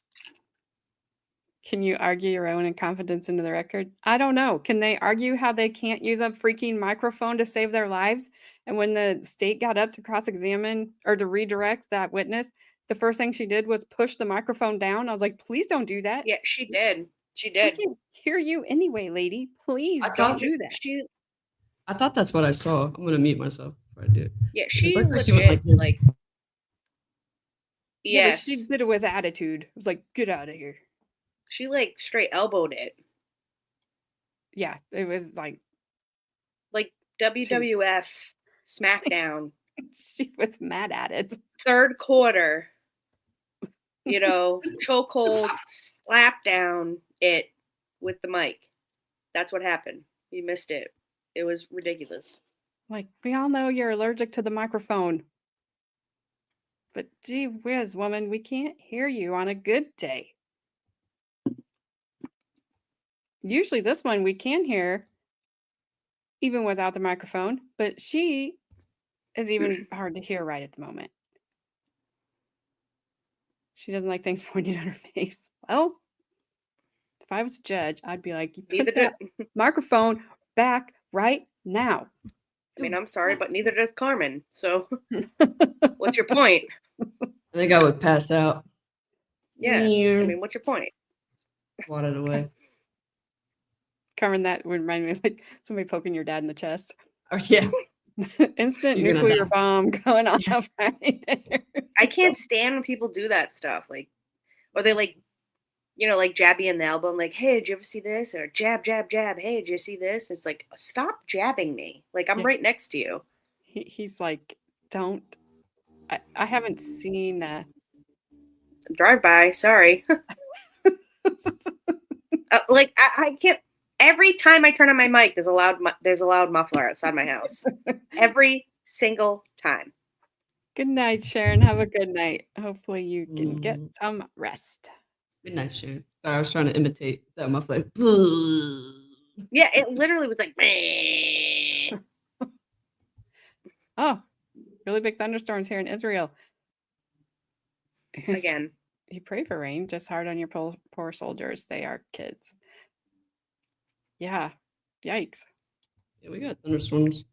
Can you argue your own incompetence into the record? I don't know. Can they argue how they can't use a freaking microphone to save their lives? And when the state got up to cross-examine or to redirect that witness, the first thing she did was push the microphone down. I was like, please don't do that. Yeah, she did. She We did. can't hear you anyway, lady. Please don't do that. I thought that's what I saw. I'm gonna mute myself if I do. Yeah, she looks like legit, she went like this. Yeah, but yes. she did it with attitude. It was like, get out of here. She straight elbowed it. Yeah, it was like WWF SmackDown. She was mad at it. Third quarter, chokehold, slap down it with the mic. That's what happened. You missed it. It was ridiculous. Like, we all know you're allergic to the microphone. But gee whiz, woman, we can't hear you on a good day. Usually this one we can hear even without the microphone, but she is even hard to hear right at the moment. She doesn't like things pointed at her face. Well, if I was a judge, I'd be like, you put that microphone back right now. I mean, I'm sorry, but neither does Carmen. So what's your point? I think I would pass out. Yeah. I mean, what's your point? Wadded away. Carmen, that would remind me of like somebody poking your dad in the chest. Oh, yeah. Instant You're gonna nuclear die. bomb going off right there. I can't stand when people do that stuff. Or they jab you in the elbow and like, hey, did you ever see this? Or jab, jab, jab. Hey, did you see this? It's like, stop jabbing me. Like, I'm right next to you. He's like, don't. I haven't seen. Drive by. Sorry. I can't. Every time I turn on my mic, there's a loud muffler outside my house. Every single time. Good night, Sharon. Have a good night. Hopefully you can get some rest. Good night, Sharon. Sorry, I was trying to imitate that muffler. Yeah, it literally was like, meh. Oh, really big thunderstorms here in Israel. again. You pray for rain, just hard on your poor soldiers. They are kids. Yeah. Yikes. Yeah, we got thunderstorms.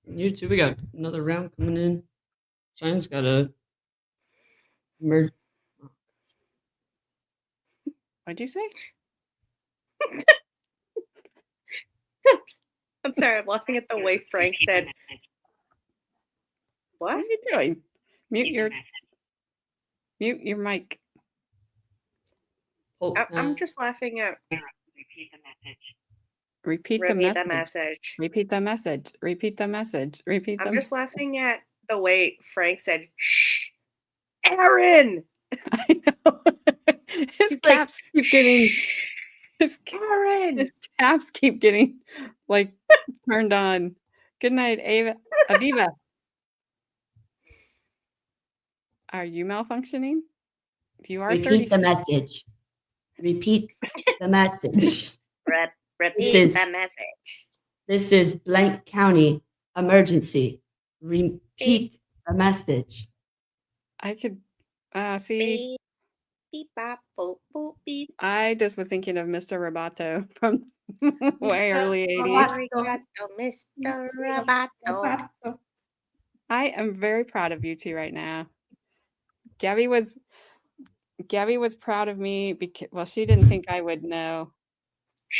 You too. We got another round coming in. China's got a merge. What'd you say? I'm sorry, I'm laughing at the way Frank said. What What? are you doing? Mute your mic. I'm just laughing at Repeat the Remy the message. message. Repeat the message. Repeat the message. Repeat the I'm just laughing at the way Frank said, "Shh, Aaron." I know. His He's like, caps keep getting Aaron. his caps keep getting like turned on. Good night, Aviva. Are you malfunctioning? You are Repeat 30. the message. Repeat the message. Repeat the message. This is blank county emergency. Repeat the message. I could see. Beep, bop, boop, boop, beep. I just was thinking of Mr. Roboto from way early 80s. Mr. Roboto. I am very proud of you two right now. Gabby was proud of me because, well, she didn't think I would know.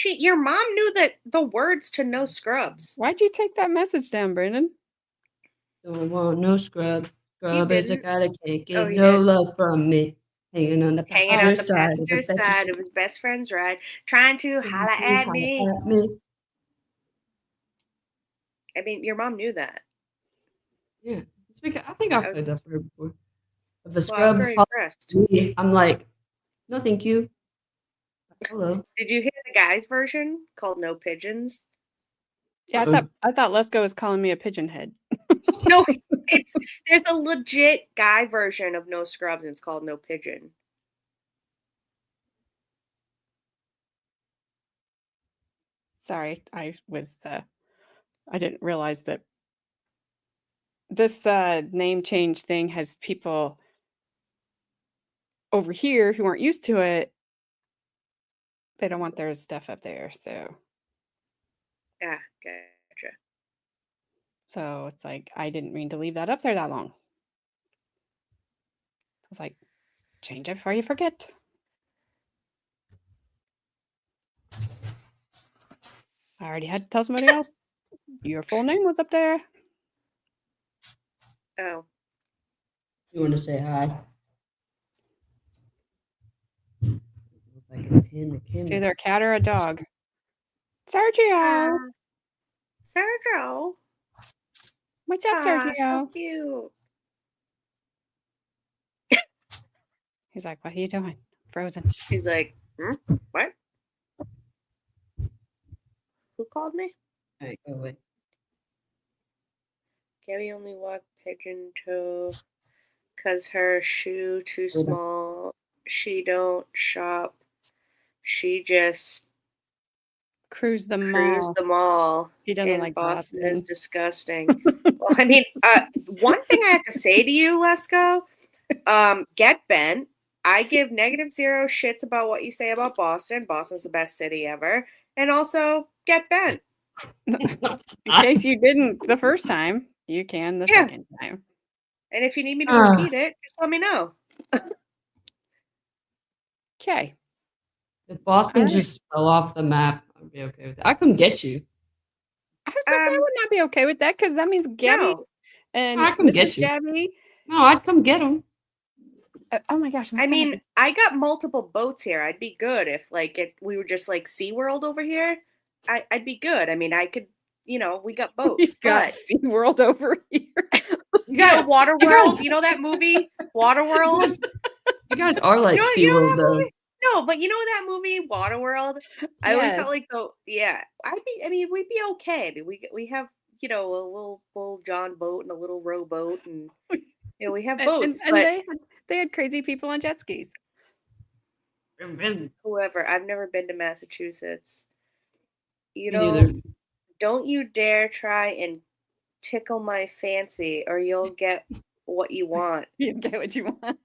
Your mom knew the words to No Scrubs. Why'd you take that message down, Brennan? Don't want no scrub. Scrub is a didn't? guy that can't get Oh, you no did. love from me. Hanging on the Hanging on the passenger passenger side of his best friend's ride, trying to holla at me. I mean, your mom knew that. Yeah, it's because, I think I've played that for her before. If a Well, I'm scrub very calls impressed. me, I'm like, no, thank you. Hello. Did you hear the guy's version called No Pigeons? Yeah, I thought Let's Go was calling me a pigeon head. No, there's a legit guy version of No Scrubs, and it's called No Pigeon. Sorry, I didn't realize that this name change thing has people over here who aren't used to it. They don't want their stuff up there, so. Yeah, gotcha. So it's like, I didn't mean to leave that up there that long. I was like, change it before you forget. I already had to tell somebody else. Your full name was up there. Oh. You want to say hi? If I can pin the camera. It's either a cat or a dog. Sergio. Sergio. What's up, Sergio? So cute. He's like, what are you doing? Frozen. He's like, what? Who called me? All right, go away. Gabby only walked pigeon toe because her shoe too small. She don't shop. She just cruise the mall. He doesn't and like Boston is Boston. disgusting. Well, I mean, one thing I have to say to you, Lesko, get bent. I give -0 shits about what you say about Boston. Boston's the best city ever. And also, get bent. In case you didn't the first time, you can the second time. And if you need me to repeat it, just let me know. Okay. If Boston All right. just fell off the map, I'd be okay with it. I come get you. I was gonna say I would not be okay with that because that means Gabby and I come Mrs. get you. Gabby. No, I'd come get them. Oh my gosh! I mean, I got multiple boats here. I'd be good if we were just like SeaWorld over here. I'd be good. I mean, I could, we got boats. He's got SeaWorld over here. You got Waterworld. You know that movie, Waterworld? You guys are like SeaWorld, though. Movie? No, but you know that movie, Waterworld? I always felt like we'd be okay. I mean, we have, a little John boat and a little rowboat, and we have boats. And they had crazy people on jet skis. Whoever. I've never been to Massachusetts. Neither. Don't you dare try and tickle my fancy, or you'll get what you want. You get what you want.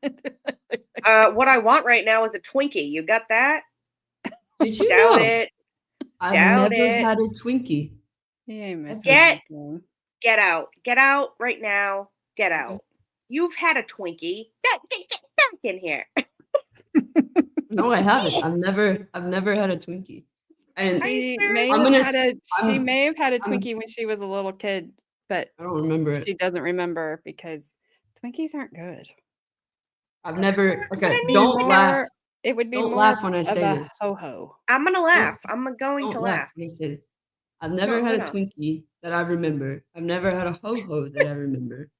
What I want right now is a Twinkie. You got that? Did you Doubt know? it. I've Doubt never it. had a Twinkie. Yeah, missing Get anything. Get out. Get out right now. Get out. Okay. You've had a Twinkie. Get back in here. No, I haven't. I've never had a Twinkie. And She swear may I'm have gonna had s- she I'm- may have had a I'm- Twinkie when she was a little kid, but I don't remember it. she doesn't remember because Twinkies aren't good. I've never. Okay, I mean, don't like, laugh. It would be Don't more laugh when I of say a this. ho-ho. I'm gonna laugh. I'm going Don't to laugh laugh. when I say this. I've never No, had a no, no. Twinkie that I remember. I've never had a ho ho that I remember,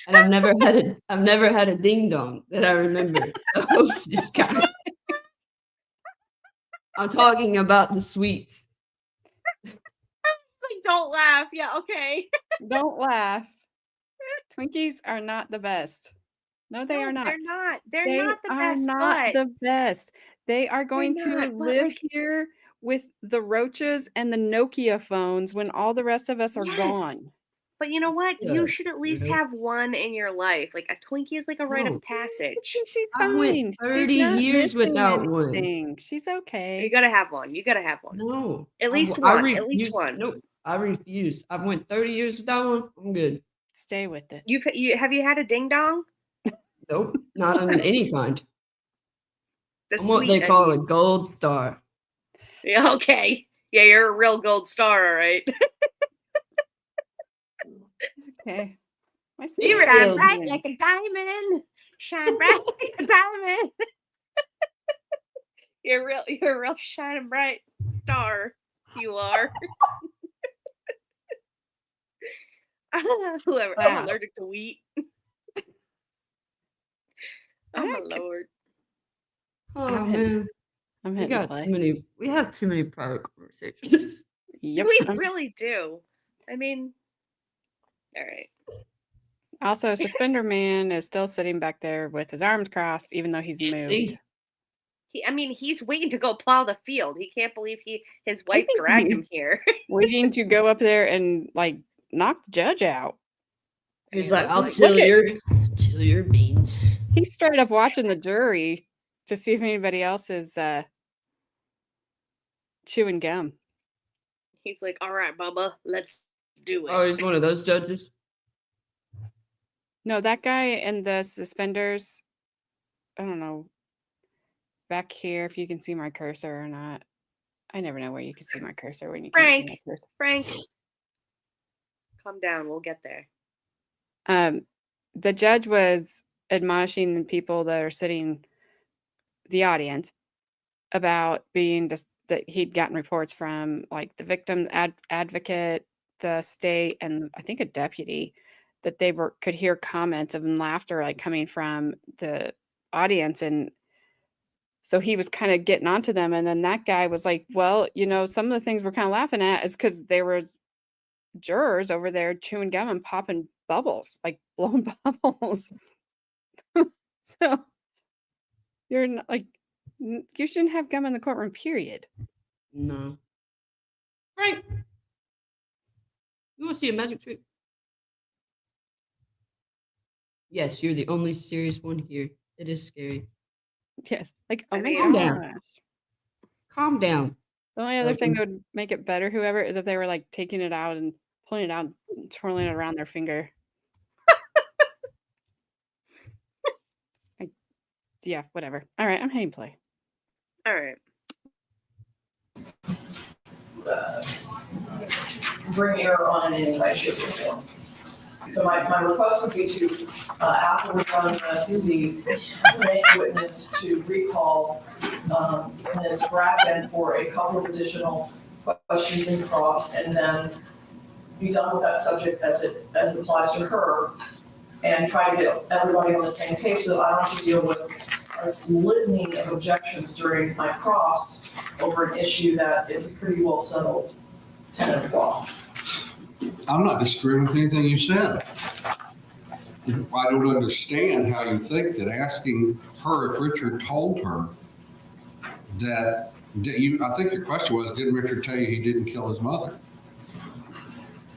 and I've never had a ding dong that I remember. The hostess kind. I'm talking about the sweets. Like, don't laugh. Yeah, okay. Don't laugh. Twinkies are not the best. No, they No, are not. They're not. They're They not the are best. not But the best. They are going to not, but, live like- here with the roaches and the Nokia phones when all the rest of us are Yes. gone. But you know what? Yeah, You should at least weirdo. have one in your life. Like a Twinkie is like a rite No. of passage. She's I fine. went She's 30 not years missing without one. anything. She's okay. You gotta have one. You gotta have one. No. At least I one. At least refuse- one. Nope. I refuse. I've went 30 years without one. I'm good. Stay with it. Have you had a ding dong? Nope. Not on any kind. The I'm what sweet, they I call mean. a gold star. Yeah, okay. Yeah, you're a real gold star, all right. Okay. My You skin's shine real bright good. like a diamond. Shine bright like a diamond. You're a real shining bright star. You are. Whoever. Wow. I'm allergic to wheat. Oh my lord. Oh I'm man. I'm We hitting got play. too many. We have too many private conversations. Yep. We really do. I mean, all right. Also, Suspender Man is still sitting back there with his arms crossed, even though he's moved. See? He's waiting to go plow the field. He can't believe his wife think dragged he's- him here. Waiting to go up there and like knock the judge out. He's like, I'll Look till at- your beans. He's straight up watching the jury to see if anybody else is chewing gum. He's like, all right, Bubba, let's do it. Oh, he's one of those judges. No, that guy and the suspenders, I don't know, back here, if you can see my cursor or not. I never know where you can see my cursor when you can't see my cursor. Frank, calm down. We'll get there. The judge was admonishing the people that are sitting, the audience, about being just that he'd gotten reports from like the victim advocate, the state, and I think a deputy, that they could hear comments of laughter like coming from the audience. And so he was kind of getting onto them. And then that guy was like, well, some of the things we're kind of laughing at is because there was jurors over there chewing gum and popping bubbles, like blowing bubbles. So you're not like, you shouldn't have gum in the courtroom, period. No. Frank, you want to see a magic trick? Yes, you're the only serious one here. It is scary. Yes. Like, oh I my mean, Calm gosh. down. Calm down. The only other thing Okay. that would make it better, whoever, is if they were like taking it out and pulling it out and twirling it around their finger. Yeah, whatever. All right, I'm hitting play. All right. Bring error on in any way, shape, or form. So my request would be to, after we're done through these, permit witness to recall Ms. Bracken for a couple of additional questions in cross, and then be done with that subject as it applies to her, and try to get everybody on the same page so that I don't have to deal with a litany of objections during my cross over an issue that is a pretty well settled tenet of law. I'm not disagreeing with anything you said. I don't understand how you think that asking her if Richard told her that, I think your question was, didn't Richard tell you he didn't kill his mother?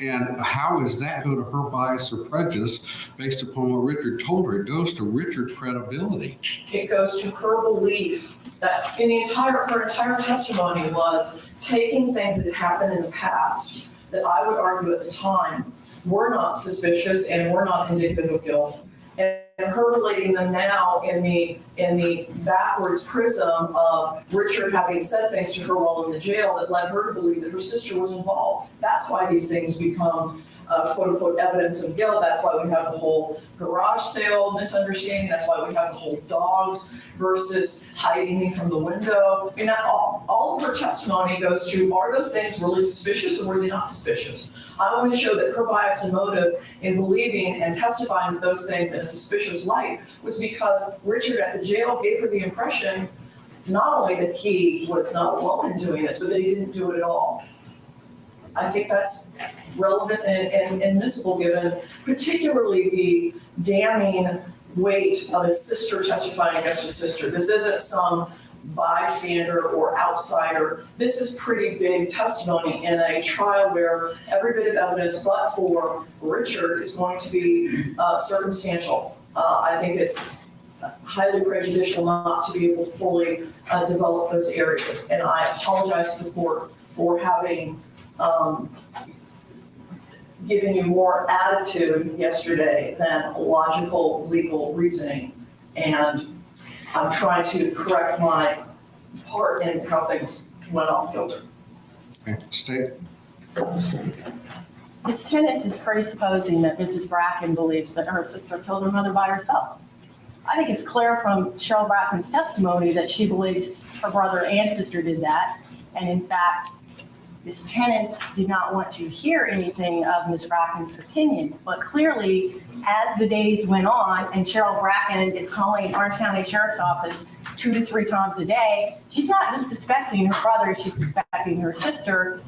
And how is that going to her bias or prejudice based upon what Richard told her? It goes to Richard's credibility. It goes to her belief that in her entire testimony was taking things that had happened in the past that I would argue at the time were not suspicious and were not indicative of guilt, and her relating them now in the backwards prism of Richard having said things to her while in the jail that led her to believe that her sister was involved. That's why these things become quote unquote evidence of guilt. That's why we have the whole garage sale misunderstanding. That's why we have the whole dogs versus hiding me from the window. I mean, all of her testimony goes to, are those things really suspicious or were they not suspicious? I want to show that her bias and motive in believing and testifying to those things in a suspicious light was because Richard at the jail gave her the impression not only that he was not alone in doing this, but that he didn't do it at all. I think that's relevant and admissible given particularly the damning weight of his sister testifying against his sister. This isn't some bystander or outsider. This is pretty big testimony in a trial where every bit of evidence but for Richard is going to be circumstantial. I think it's highly prejudicial not to be able to fully develop those areas. And I apologize to the court for having given you more attitude yesterday than logical legal reasoning. And I'm trying to correct my part in how things went off kilter. Okay, State. Ms. Tennis is presupposing that Mrs. Bracken believes that her sister killed her mother by herself. I think it's clear from Cheryl Bracken's testimony that she believes her brother and sister did that. And in fact, Ms. Tennis did not want to hear anything of Ms. Bracken's opinion, but clearly, as the days went on and Cheryl Bracken is calling Orange County Sheriff's Office 2 to 3 times a day, she's not just suspecting her brother, she's suspecting her sister.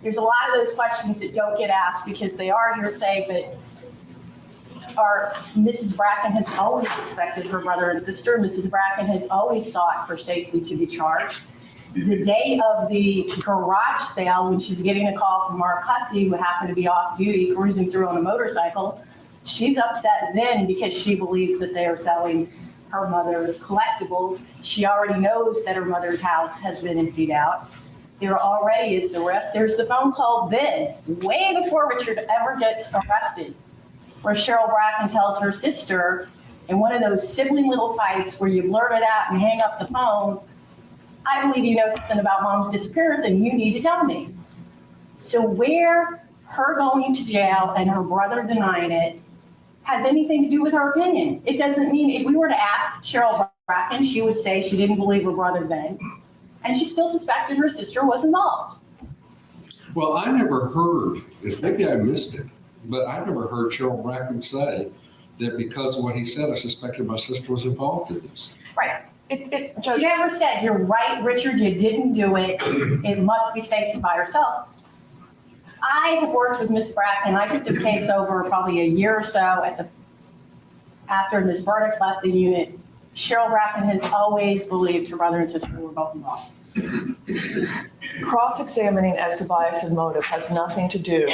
There's a lot of those questions that don't get asked because they are hearsay, but Mrs. Bracken has always suspected her brother and sister. Mrs. Bracken has always sought for Stacey to be charged. The day of the garage sale, when she's getting a call from Mark Hussey, who happened to be off duty, cruising through on a motorcycle, she's upset then because she believes that they are selling her mother's collectibles. She already knows that her mother's house has been emptied out. There already is the rift. There's the phone call then, way before Richard ever gets arrested, where Cheryl Bracken tells her sister in one of those sibling little fights where you blurt it out and hang up the phone, I believe you know something about mom's disappearance and you need to tell me. So where her going to jail and her brother denying it has anything to do with her opinion. It doesn't mean, if we were to ask Cheryl Bracken, she would say she didn't believe her brother then, and she still suspected her sister was involved. Well, I never heard, maybe I missed it, but I never heard Cheryl Bracken say that because of what he said, I suspected my sister was involved in this. Right. She never said, you're right, Richard, you didn't do it. It must be Stacey by herself. I have worked with Ms. Bracken. I took this case over probably a year or so after Ms. Burdick left the unit. Cheryl Bracken has always believed her brother and sister were both involved. Cross-examining as to bias and motive has nothing to do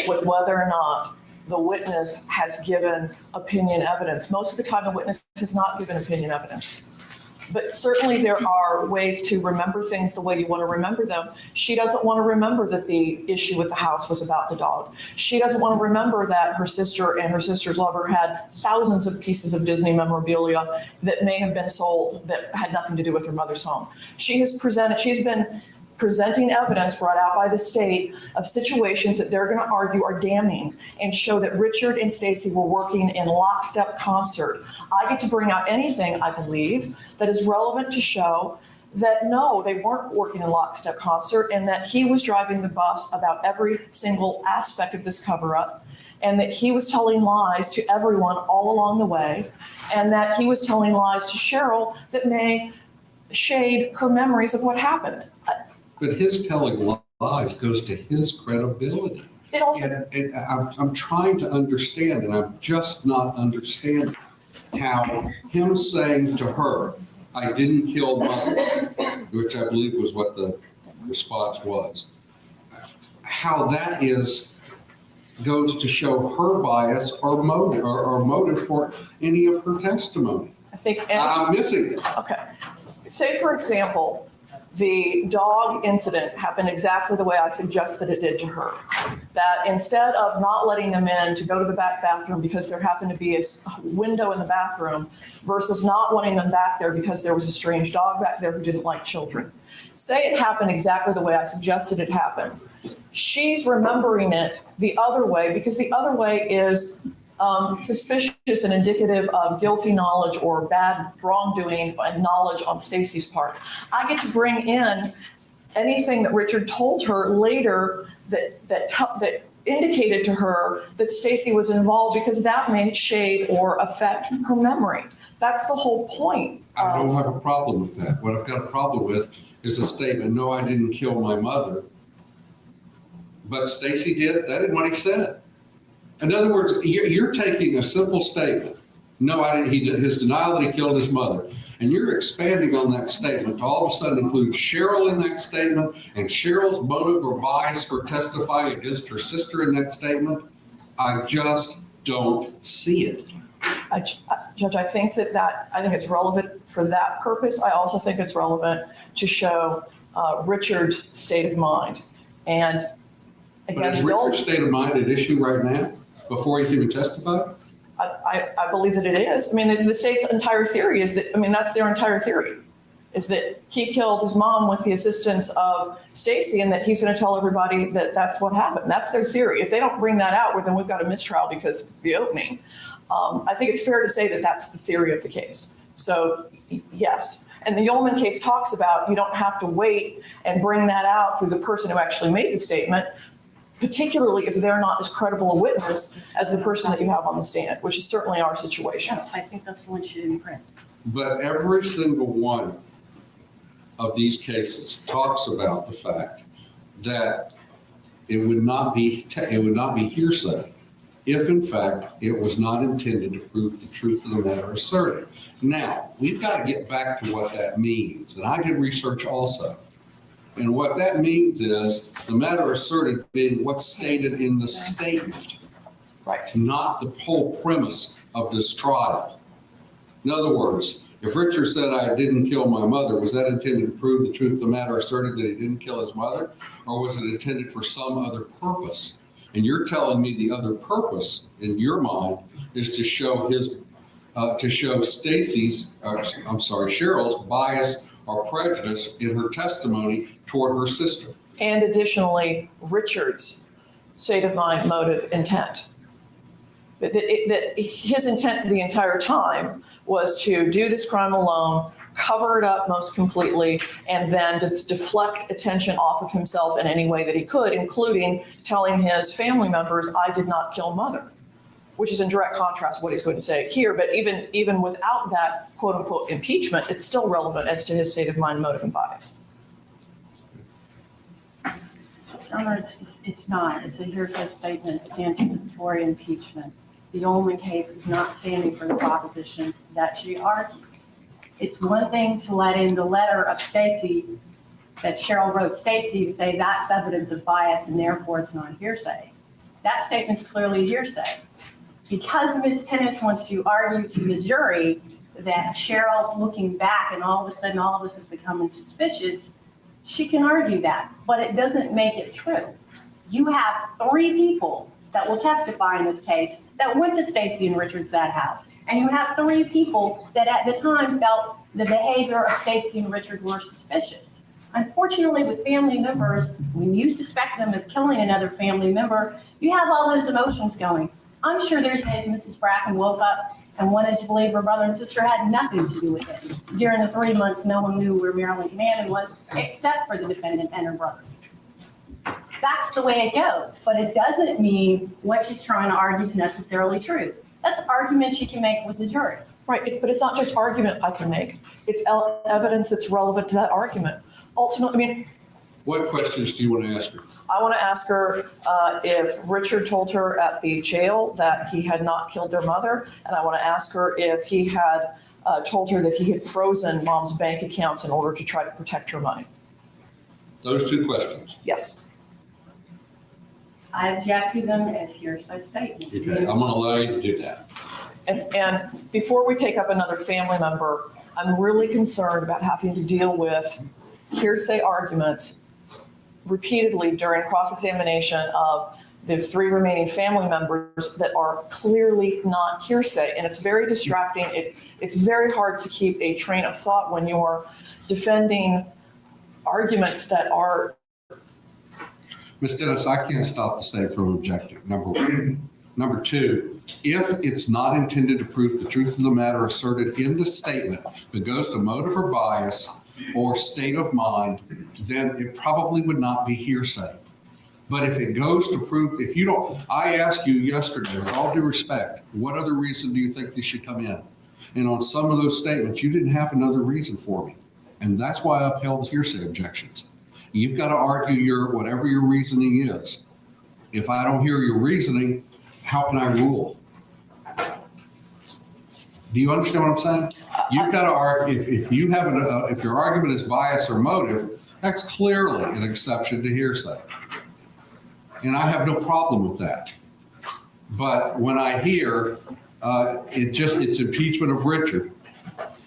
with whether or not the witness has given opinion evidence. Most of the time, the witness has not given opinion evidence. But certainly there are ways to remember things the way you want to remember them. She doesn't want to remember that the issue with the house was about the dog. She doesn't want to remember that her sister and her sister's lover had thousands of pieces of Disney memorabilia that may have been sold that had nothing to do with her mother's home. She's been presenting evidence brought out by the state of situations that they're going to argue are damning and show that Richard and Stacey were working in lockstep concert. I get to bring out anything, I believe, that is relevant to show that no, they weren't working in lockstep concert and that he was driving the bus about every single aspect of this cover-up and that he was telling lies to everyone all along the way and that he was telling lies to Cheryl that may shade her memories of what happened. But his telling lies goes to his credibility. It also, and I'm trying to understand, and I'm just not understanding how him saying to her, I didn't kill Mother, which I believe was what the response was, how that is goes to show her bias or motive for any of her testimony. I think. I'm missing it. Okay. Say, for example, the dog incident happened exactly the way I suggested it did to her. That instead of not letting them in to go to the back bathroom because there happened to be a window in the bathroom versus not wanting them back there because there was a strange dog back there who didn't like children. Say it happened exactly the way I suggested it happened. She's remembering it the other way because the other way is suspicious and indicative of guilty knowledge or bad wrongdoing and knowledge on Stacey's part. I get to bring in anything that Richard told her later that indicated to her that Stacey was involved because that may shade or affect her memory. That's the whole point. I don't have a problem with that. What I've got a problem with is the statement, no, I didn't kill my mother. But Stacey did. That isn't what he said. In other words, you're taking a simple statement, no, I didn't, his denial that he killed his mother, and you're expanding on that statement to all of a sudden include Cheryl in that statement and Cheryl's motive or bias for testifying against her sister in that statement. I just don't see it. Judge, I think I think it's relevant for that purpose. I also think it's relevant to show Richard's state of mind. And again, but is Richard's state of mind at issue right now before he's even testified? I believe that it is. I mean, the state's entire theory is that, I mean, that's their entire theory, is that he killed his mom with the assistance of Stacey and that he's going to tell everybody that that's what happened. That's their theory. If they don't bring that out, well, then we've got a mistrial because of the opening. I think it's fair to say that that's the theory of the case. So, yes. And the Ullman case talks about you don't have to wait and bring that out through the person who actually made the statement, particularly if they're not as credible a witness as the person that you have on the stand, which is certainly our situation. I think that's the one she didn't print. But every single one of these cases talks about the fact that it would not be hearsay if in fact it was not intended to prove the truth of the matter asserted. Now, we've got to get back to what that means. And I did research also. And what that means is the matter asserted being what's stated in the statement, right? Not the whole premise of this trial. In other words, if Richard said, I didn't kill my mother, was that intended to prove the truth of the matter asserted that he didn't kill his mother? Or was it intended for some other purpose? And you're telling me the other purpose in your mind is to show Cheryl's bias or prejudice in her testimony toward her sister. And additionally, Richard's state of mind, motive, intent. That his intent the entire time was to do this crime alone, cover it up most completely, and then to deflect attention off of himself in any way that he could, including telling his family members, I did not kill mother, which is in direct contrast to what he's going to say here. But even without that quote unquote impeachment, it's still relevant as to his state of mind, motive, and bias. It's not. It's a hearsay statement. It's anticipatory impeachment. The Ullman case is not standing for the proposition that she argues. It's one thing to let in the letter of Stacey that Cheryl wrote Stacey and say that's evidence of bias and therefore it's not hearsay. That statement's clearly hearsay. Because Ms. Tennis wants to argue to the jury that Cheryl's looking back and all of a sudden all of this is becoming suspicious, she can argue that, but it doesn't make it true. You have 3 people that will testify in this case that went to Stacey and Richard's that house. And you have 3 people that at the time felt the behavior of Stacey and Richard were suspicious. Unfortunately, with family members, when you suspect them of killing another family member, you have all those emotions going. I'm sure there's days Mrs. Bracken woke up and wanted to believe her brother and sister had nothing to do with it. During the 3 months, no one knew where Marilyn Kananen was, except for the defendant and her brother. That's the way it goes, but it doesn't mean what she's trying to argue is necessarily true. That's arguments you can make with the jury. Right, but it's not just argument I can make. It's evidence that's relevant to that argument. Ultimately, I mean, what questions do you want to ask her? I want to ask her if Richard told her at the jail that he had not killed their mother, and I want to ask her if he had told her that he had frozen mom's bank accounts in order to try to protect her money. Those 2 questions? Yes. I object to them as hearsay statements. Okay, I'm going to allow you to do that. And before we take up another family member, I'm really concerned about having to deal with hearsay arguments repeatedly during cross-examination of the 3 remaining family members that are clearly not hearsay. And it's very distracting. It's very hard to keep a train of thought when you're defending arguments that are. Ms. Dennis, I can't stop the state from objecting, number one. Number two, if it's not intended to prove the truth of the matter asserted in the statement, if it goes to motive or bias or state of mind, then it probably would not be hearsay. But if it goes to prove, if you don't, I asked you yesterday, with all due respect, what other reason do you think this should come in? And on some of those statements, you didn't have another reason for me. And that's why I upheld hearsay objections. You've got to argue whatever your reasoning is. If I don't hear your reasoning, how can I rule? Do you understand what I'm saying? You've got to argue, if your argument is bias or motive, that's clearly an exception to hearsay. And I have no problem with that. But when I hear it's impeachment of Richard,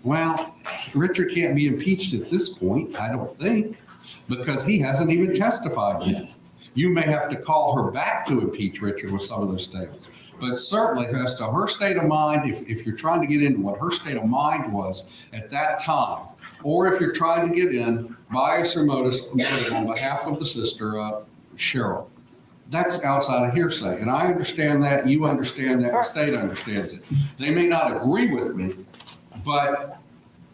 well, Richard can't be impeached at this point, I don't think, because he hasn't even testified yet. You may have to call her back to impeach Richard with some of those statements. But certainly as to her state of mind, if you're trying to get into what her state of mind was at that time, or if you're trying to get in bias or motive on behalf of the sister, Cheryl, that's outside of hearsay. And I understand that, you understand that, the state understands it. They may not agree with me, but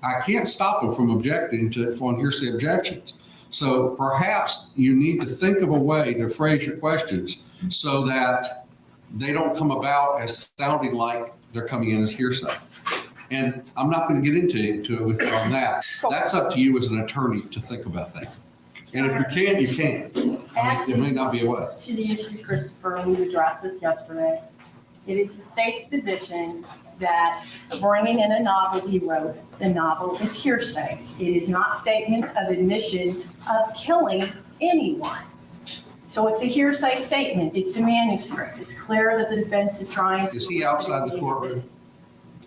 I can't stop them from objecting on hearsay objections. So perhaps you need to think of a way to phrase your questions so that they don't come about as sounding like they're coming in as hearsay. And I'm not going to get into it with you on that. That's up to you as an attorney to think about that. And if you can't, you can't. There may not be a way. To the issue, Christopher, we addressed this yesterday. It is the state's position that bringing in a novel he wrote, the novel is hearsay. It is not statements of admissions of killing anyone. So it's a hearsay statement. It's a manuscript. It's clear that the defense is trying to. Is he outside the courtroom?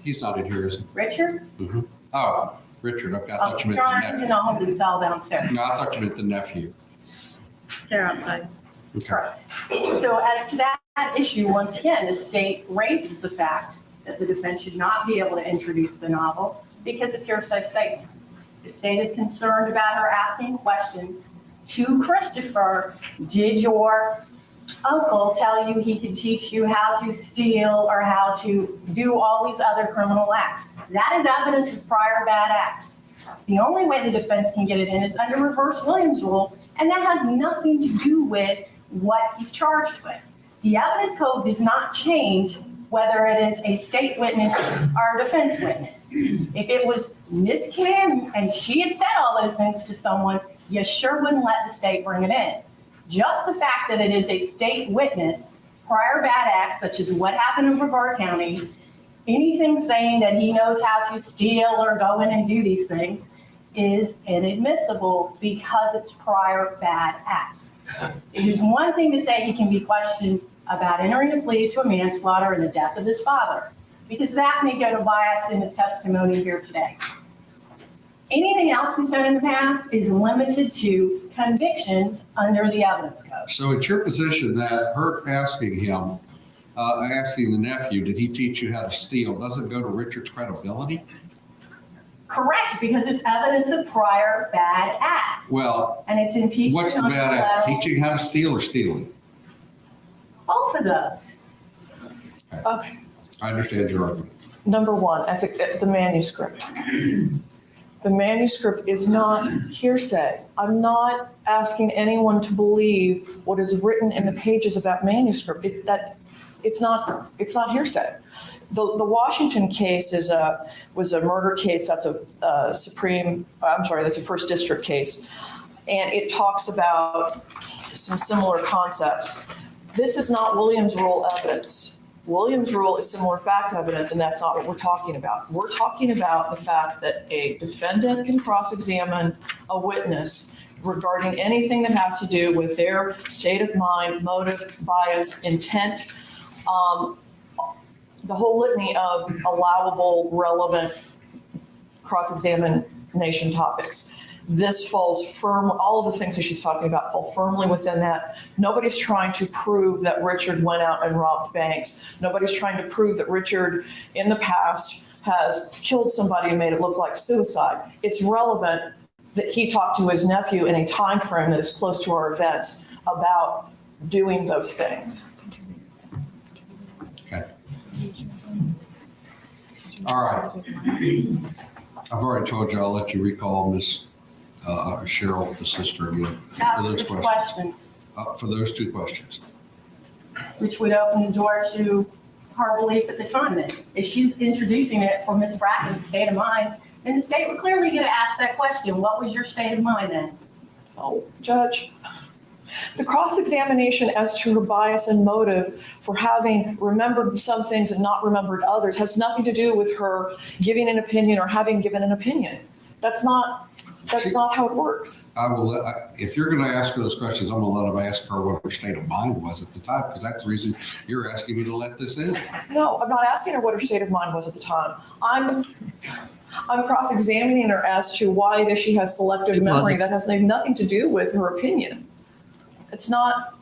He's not in here, is he? Richard? Mm-hmm. Oh, Richard. Okay, I thought you meant the He's nephew. in a holding cell downstairs. No, I thought you meant the nephew. They're outside. Okay. Correct. So as to that issue, once again, the state raises the fact that the defense should not be able to introduce the novel because it's hearsay statements. The state is concerned about her asking questions to Christopher. Did your uncle tell you he could teach you how to steal or how to do all these other criminal acts? That is evidence of prior bad acts. The only way the defense can get it in is under reverse Williams rule, and that has nothing to do with what he's charged with. The evidence code does not change whether it is a state witness or a defense witness. If it was Ms. Kananen and she had said all those things to someone, you sure wouldn't let the state bring it in. Just the fact that it is a state witness, prior bad acts, such as what happened in Brevard County, anything saying that he knows how to steal or go in and do these things is inadmissible because it's prior bad acts. It is one thing to say he can be questioned about entering a plea to a manslaughter and the death of his father, because that may go to bias in his testimony here today. Anything else he's done in the past is limited to convictions under the evidence code. So it's your position that her asking him, asking the nephew, did he teach you how to steal, doesn't go to Richard's credibility? Correct, because it's evidence of prior bad acts. Well, and it's impeachment. What's the bad act? Teaching how to steal or stealing? Both of those. Okay. I understand your argument. Number one, the manuscript. The manuscript is not hearsay. I'm not asking anyone to believe what is written in the pages of that manuscript. It's not hearsay. The Washington case was a murder case. That's that's a first district case. And it talks about some similar concepts. This is not Williams rule evidence. Williams rule is similar fact evidence, and that's not what we're talking about. We're talking about the fact that a defendant can cross-examine a witness regarding anything that has to do with their state of mind, motive, bias, intent, the whole litany of allowable, relevant cross-examination topics. This falls firm, all of the things that she's talking about fall firmly within that. Nobody's trying to prove that Richard went out and robbed banks. Nobody's trying to prove that Richard in the past has killed somebody and made it look like suicide. It's relevant that he talked to his nephew in a time frame that is close to our events about doing those things. Okay. All right. I've already told you I'll let you recall Miss Cheryl, the sister, again for those questions. For those two questions. Which would open the door to her belief at the time then. If she's introducing it for Ms. Bracken's state of mind, then the state would clearly get to ask that question. What was your state of mind then? Oh, Judge, the cross-examination as to her bias and motive for having remembered some things and not remembered others has nothing to do with her giving an opinion or having given an opinion. That's not how it works. I will if you're going to ask her those questions, I'm going to let them ask her what her state of mind was at the time, because that's the reason you're asking me to let this in. No, I'm not asking her what her state of mind was at the time. I'm cross-examining her as to why it is she has selective memory that has nothing to do with her opinion. It's not,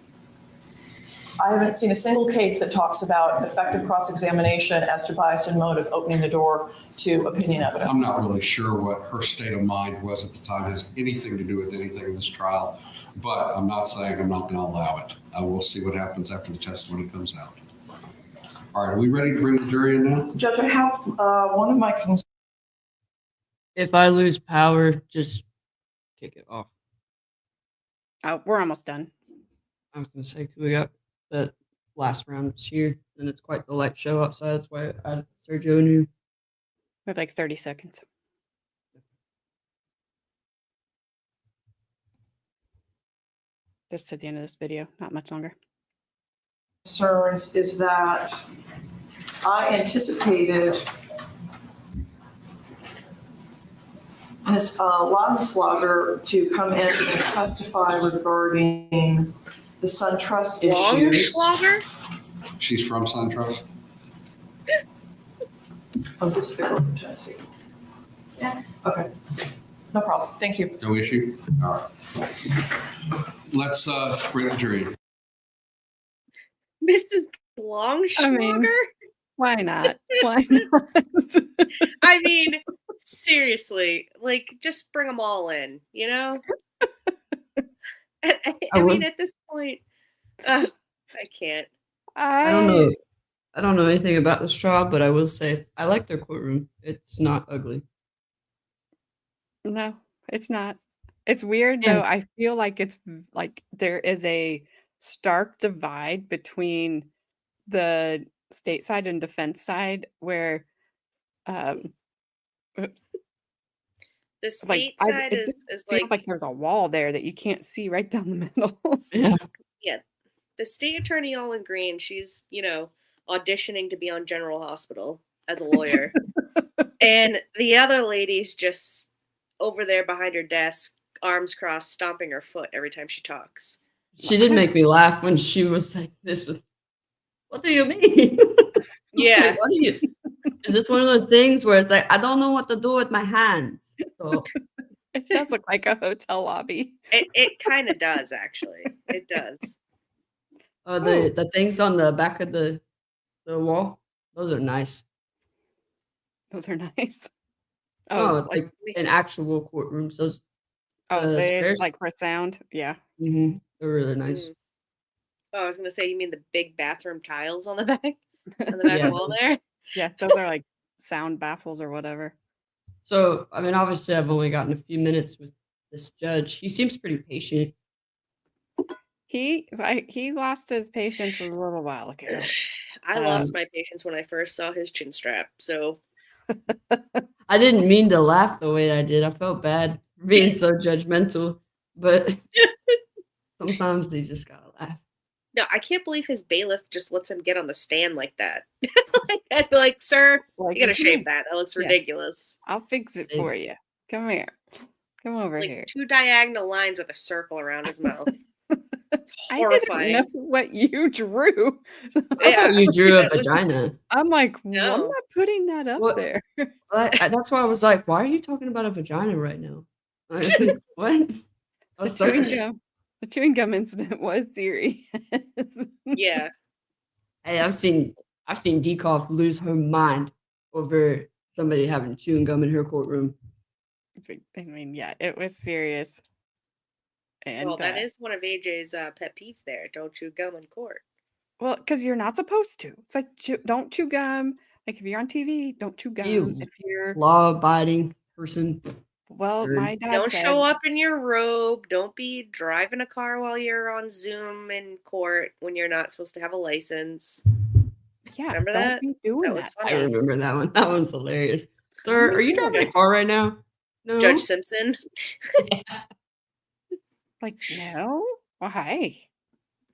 I haven't seen a single case that talks about effective cross-examination as to bias and motive opening the door to opinion evidence. I'm not really sure what her state of mind was at the time. It has anything to do with anything in this trial, but I'm not saying I'm not going to allow it. I will see what happens after the testimony comes out. All right, are we ready to bring the jury in now? Judge, I have one of my concerns. If I lose power, just kick it off. Oh, we're almost done. I was going to say, 'cause we got that last round here, and it's quite the light show outside. That's why I had Sergio in here. We have like 30 seconds. Just to the end of this video, not much longer. Concerns is that I anticipated Ms. Lautenschlager to come in and testify regarding the SunTrust issues. She's from SunTrust? Oh, this is the girl from Tennessee. Yes. Okay. No problem. Thank you. No issue? All right. Let's bring the jury in. Mrs. Longschlager? I mean, why not? Why not? I mean, seriously, like, just bring them all in, you know? I mean, at this point, I can't. I don't know anything about this trial, but I will say I like their courtroom. It's not ugly. No, it's not. It's weird though. I feel like it's like there is a stark divide between the state side and defense side where oops. The state side is like there's a wall there that you can't see right down the middle. Yeah. The state attorney all in green, she's, auditioning to be on General Hospital as a lawyer. And the other lady's just over there behind her desk, arms crossed, stomping her foot every time she talks. She did make me laugh when she was like this with, what do you mean? Yeah. Like, what do you, is this one of those things where it's like, I don't know what to do with my hands. So it does look like a hotel lobby. It kind of does, actually. It does. Oh, the things on the back of the wall, those are nice. Those are nice. Oh, like in actual courtrooms. Those. They like for sound. Yeah. Mm-hmm. They're really nice. Oh, I was gonna say, you mean the big bathroom tiles on the back of the wall there? Yeah, those are like sound baffles or whatever. So, I mean, obviously, I've only gotten a few minutes with this judge. He seems pretty patient. He lost his patience a little while ago. I lost my patience when I first saw his chin strap. So I didn't mean to laugh the way I did. I felt bad for being so judgmental, but sometimes you just gotta laugh. No, I can't believe his bailiff just lets him get on the stand like that. I'd be like, sir, you gotta shave that. That looks ridiculous. I'll fix it for you. Come here. Come over It's here. like 2 diagonal lines with a circle around his mouth. It's I didn't horrifying. know what you drew. I thought you drew a that was- vagina. I'm like, well, I'm No. not putting that up What? there. That's why I was like, why are you talking about a vagina right now? I was like, what? I was so The chewing gum incident was serious. Yeah. Hey, I've seen Dekoff lose her mind over somebody having chewing gum in her courtroom. I mean, yeah, it was serious. And Well, that is one of AJ's pet peeves there. Don't chew gum in court. well, because you're not supposed to. It's like don't chew gum. Like if you're on TV, don't chew gum. You If you're law-abiding person. well, my dad Don't said, show up in your robe. Don't be driving a car while you're on Zoom in court when you're not supposed to have a license. yeah, Remember don't that? be doing That was that. I funny. remember that one. That one's hilarious. Sir, are you driving a car right now? No. Judge Simpson. Like, no, why?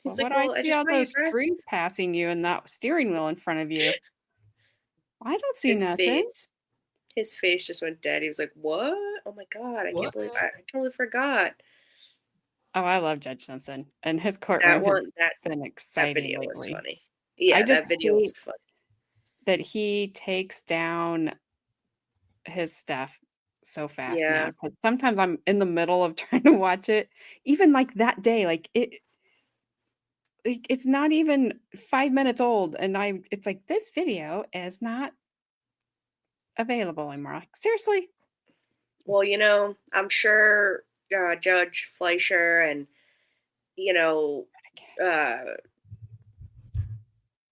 He's Well, like, what do well, I I see just all saw you those drive. trees passing you and that steering wheel in front of you? I don't see His nothing. face just went dead. He was like, what? Oh my God, I can't believe I totally forgot. Oh, I love Judge Simpson, and his That courtroom has one, that been exciting video was lately. funny. Yeah, just that video was hate funny. that he takes down his stuff so fast Yeah. now. 'Cause sometimes I'm in the middle of trying to watch it, even like that day, like it's not even 5 minutes old, and it's like this video is not available anymore. Like, seriously? Well, I'm sure Judge Fleischer and,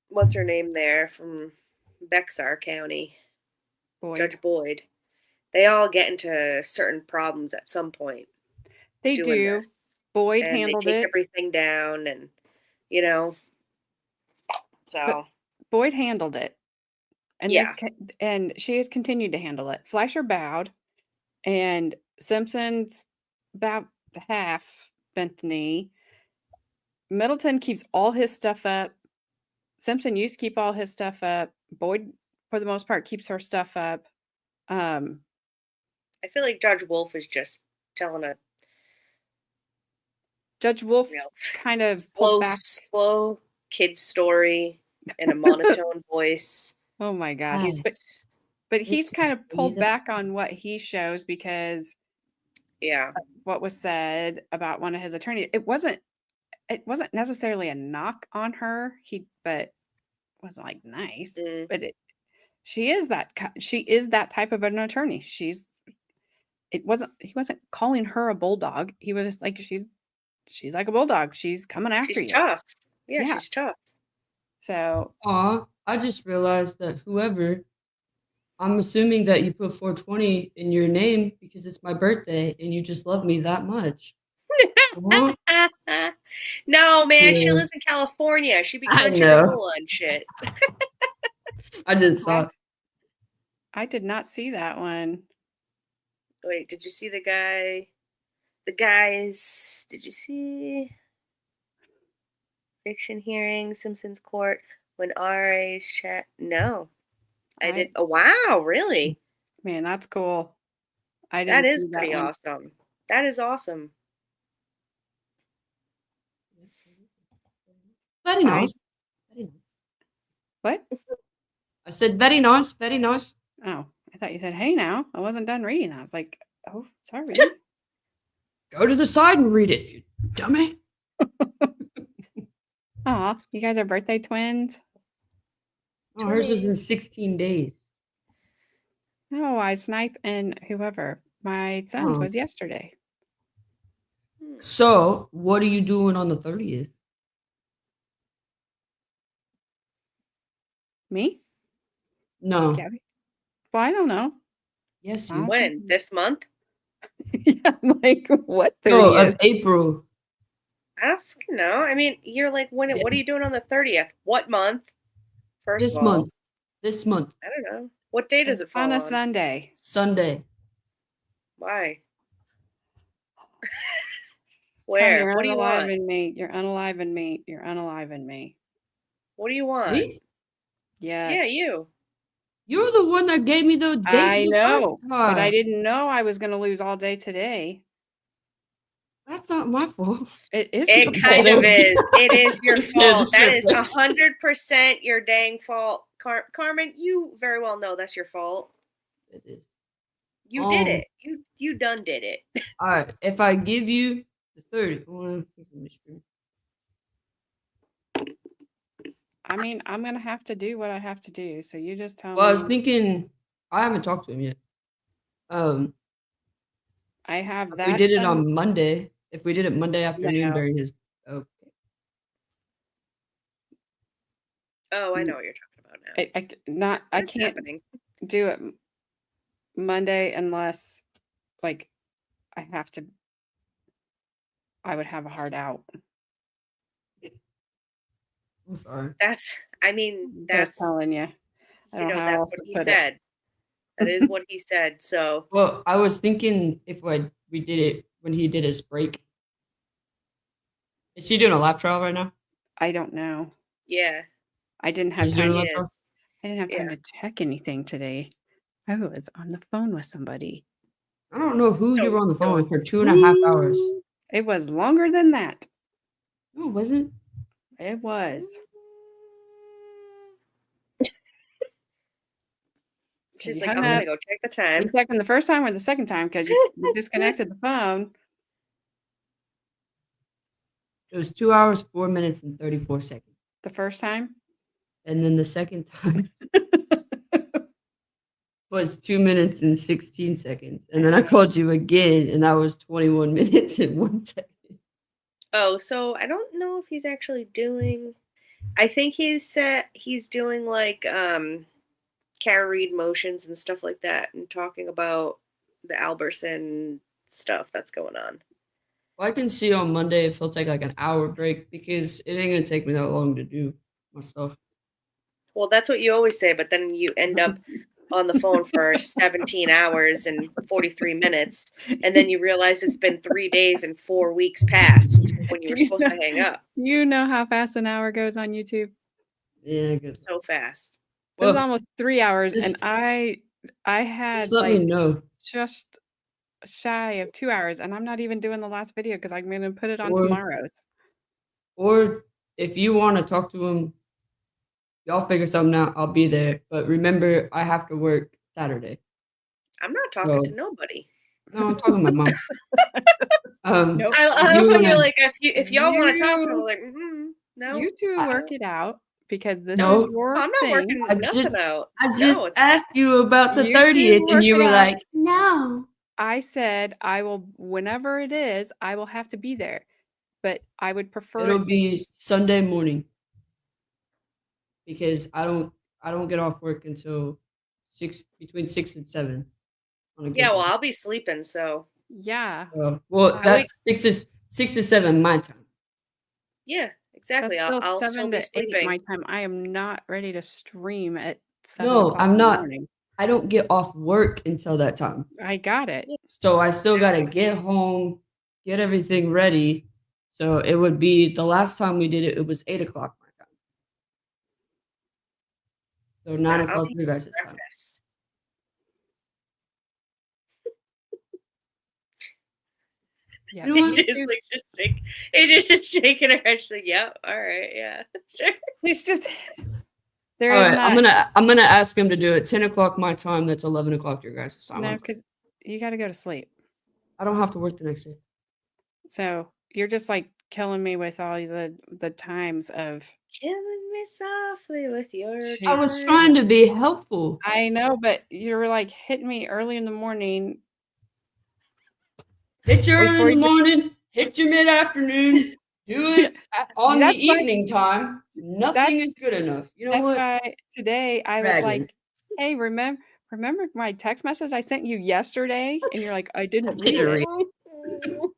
what's her name there from Bexar County, Judge Boyd, they all get into certain problems at some point. They doing do. this. Boyd And handled they take it. everything down and, so. Boyd handled it. And Yeah. and she has continued to handle it. Fleischer bowed, and Simpson's about half bent the knee. Middleton keeps all his stuff up. Simpson used to keep all his stuff up. Boyd, for the most part, keeps her stuff up. I feel like Judge Wolf is just telling a Judge Wolf kind of pulled back. slow kid story in a monotone voice. Oh my gosh. But he's kind of pulled back on what he shows because of what was said about one of his attorneys. It wasn't necessarily a knock on her. But it wasn't like nice. But she is that type of an attorney. He wasn't calling her a bulldog. He was just like she's like a bulldog. She's coming after you. She's tough. Yeah, she's tough. So I just realized that I'm assuming that you put 420 in your name because it's my birthday and you just love me that much. No, man, she Yeah. lives in California. She'd be I crunching know. granola and shit. I just saw it. I did not see that one. Wait, did you see the guy? The guys, did you see fiction hearing, Simpson's Court, when RA's chat? No. I did. Oh, wow, really? Man, that's cool. That is see that pretty one. awesome. That is awesome. Very nice. Very nice. What? I said very nice, very nice. Oh, I thought you said, hey now. I wasn't done reading that. I was like, oh, sorry. Go to the side and read it, you dummy. Aw, you guys are birthday twins? Oh, hers is in 16 days. No, I Snipe and whoever. My son's Oh. was yesterday. So, what are you doing on the 30th? Me? No. Gabby? Well, I don't know. Yes, I you. don't When? This month? Yeah, I'm like, what? No, 30th? of April. I don't fucking know. I mean, you're like, when? What are you doing on the 30th? What month? First This of all, month. This month. I don't know. What day does it fall On on? a Sunday. Sunday. Why? Tom, Where? you're What do you want? unaliving me. You're unaliving me. You're unaliving me. What do you want? Me? Yes. Yeah, you. You're the one that gave me the date I the first know, but I time. didn't know I was gonna lose all day today. That's not my fault. It is It your kind fault. of is. It is your Yeah, fault. the That is shit breaks. 100% your dang fault. Carmen, you very well know that's your fault. It is. You did it. You done did it. All right. If I give you the 30, I mean, I'm gonna have to do what I have to do. So you just tell well, I was me. thinking I haven't talked to him yet. I have If that. we did it done. on Monday, if we did it Monday afternoon No. during his, Oh, I know what you're talking about now. I What is can't happening? do it Monday unless like I would have a hard out. I'm sorry. That's Just telling you. I don't know how that's else what to he put said. That is what he said. So Well, I was thinking if we did it when he did his break. Is he doing a lap trial right now? I don't know. yeah. I didn't have He's doing time. a lap He trial? is. I didn't have time Yeah. to check anything today. I was on the phone with somebody. I don't know who you Don't- were on the phone with for don't- 2.5 hours. It was longer than that. No, it wasn't. It was. She's You like, hung I'm up. gonna go check the You time. checked them the first time or the second time because you disconnected the phone. It was 2 hours, 4 minutes, and 34 seconds. The first time? And then the second time was 2 minutes and 16 seconds. And then I called you again, and that was 21 minutes and 1 second. Oh, so I don't know if he's actually doing. I think he's doing like Kara Reed motions and stuff like that, and talking about the Alberson stuff that's going on. Well, I can see on Monday if he'll take like an hour break because it ain't gonna take me that long to do my stuff. Well, that's what you always say, but then you end up on the phone for 17 hours and 43 minutes, and then you realize it's been 3 days and 4 weeks past when you were supposed to hang up. Do you know how fast an hour goes on YouTube? Yeah, I guess. So fast. This is Well, almost 3 hours, and just- I had Just let me know. just shy of 2 hours, and I'm not even doing the last video because I'm going to put it on Or- tomorrow's. Or if you want to talk to him, y'all figure something out. I'll be there. But remember, I have to work Saturday. I'm not talking to nobody. No, I'm talking to my mom. Nope. I love how wanna- you're like, if y'all want to talk to him, You- like, no. You two work it out because this No. is your I'm not thing. working I nothing just- out. I just No, it's asked you about the You two 30th, and work you it were out. like, no. I said I will, whenever it is, I will have to be there, but I would prefer It'll it. be Sunday morning because I don't get off work until between 6 and 7. On a good yeah. Well, day. I'll be sleeping, so Yeah, Well, I that's 6 to 7 my time. yeah, exactly. that's still I'll still 7 be to 8 sleeping. my time. I am not ready to stream at 7 No, o'clock I'm in the not. morning. I don't get off work until that time. I got it. So I still got to get home, get everything ready. So it would be the last time we did it, it was 8 o'clock my time. So 9 I'll o'clock be your guys' time. breakfast. Yeah, You know what? Just like just shaking her head. She's like, "Yep, all right, yeah, sure." it's just there All is right, not. I'm gonna ask him to do it 10 o'clock my time. That's 11 o'clock your guys' time. No, because you got to go to sleep. I don't have to work the next day. So you're just like killing me with all the times of. Killing me softly with your. I was time. trying to be helpful. I know, but you were like hitting me early in the morning. Hit you early Before in the you- morning, hit you mid-afternoon, do it on the That's why- evening time. Nothing is good enough. You know That's what? why today I was Bragging. like, "Hey, remember my text message I sent you yesterday?" And you're like, "I didn't read didn't it."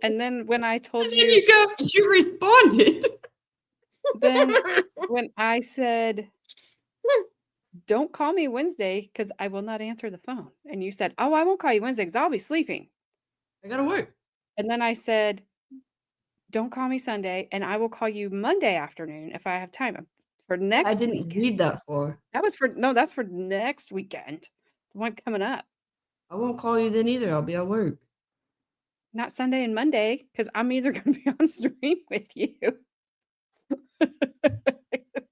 And then when I told And then you, you responded. then when I said, "Don't call me Wednesday because I will not answer the phone," and you said, "Oh, I won't call you Wednesday because I'll be sleeping." I gotta work. And then I said, "Don't call me Sunday, and I will call you Monday afternoon if I have time." For next I didn't week. read that far. That's for next weekend. The one coming up. I won't call you then either. I'll be at work. Not Sunday and Monday, because I'm either going to be on stream with you.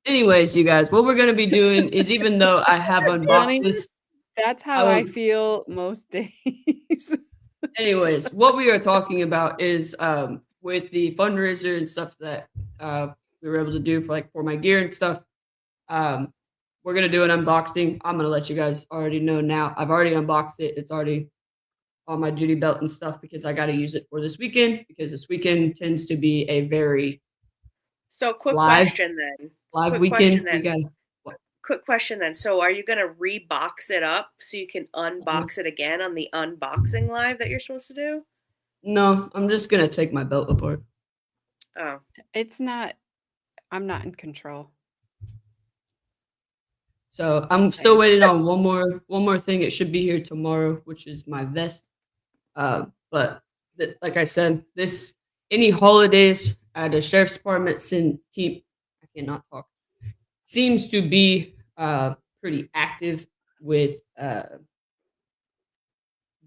Anyways, you guys, what we're gonna be doing is, even though I have Honey, unboxed this, that's how I will- feel most days. anyways, what we are talking about is with the fundraiser and stuff that we were able to do for my gear and stuff. We're gonna do an unboxing. I'm gonna let you guys already know now. I've already unboxed it. It's already on my duty belt and stuff because I got to use it for this weekend, because this weekend tends to be a very So quick live question then. live Quick weekend. question We then. got Quick question then. So are you gonna rebox it up so you can unbox it again on the unboxing live that you're supposed to do? no. I'm just gonna take my belt apart. Oh. I'm not in control. So I'm still waiting on one more thing. It should be here tomorrow, which is my vest. But like I said, any holidays at the sheriff's department I cannot talk. Seems to be pretty active with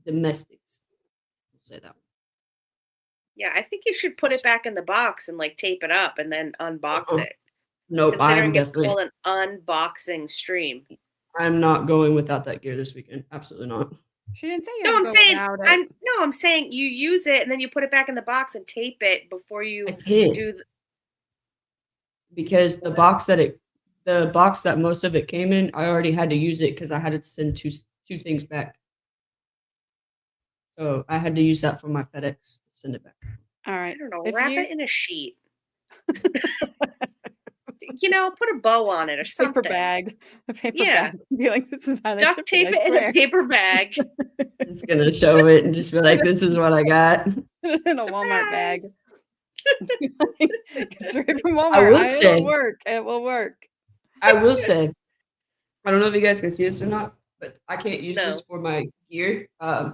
domestics. I'll say that one. Yeah, I think you should put it back in the box and like tape it up and then unbox it. Nope, Considering I'm it's definitely. called an unboxing stream. I'm not going without that gear this weekend. Absolutely not. She didn't say you No, had I'm to go saying without it. I'm saying you use it and then you put it back in the box and tape it before you I can't. do the, Because the box that most of it came in, I already had to use it because I had to send two things back. So I had to use that for my FedEx to send it back. All right. I don't know, If wrap you- it in a sheet. Put a bow on it or something. A paper Yeah. bag. Be like, this is how they Duct ship tape I it in swear. a paper bag. It's gonna show it and just be like, "This is what I got." In a Walmart bag. Straight from Walmart. I will It say- will work. It will work. I will say, I don't know if you guys can see this or not, but I can't use No. this for my gear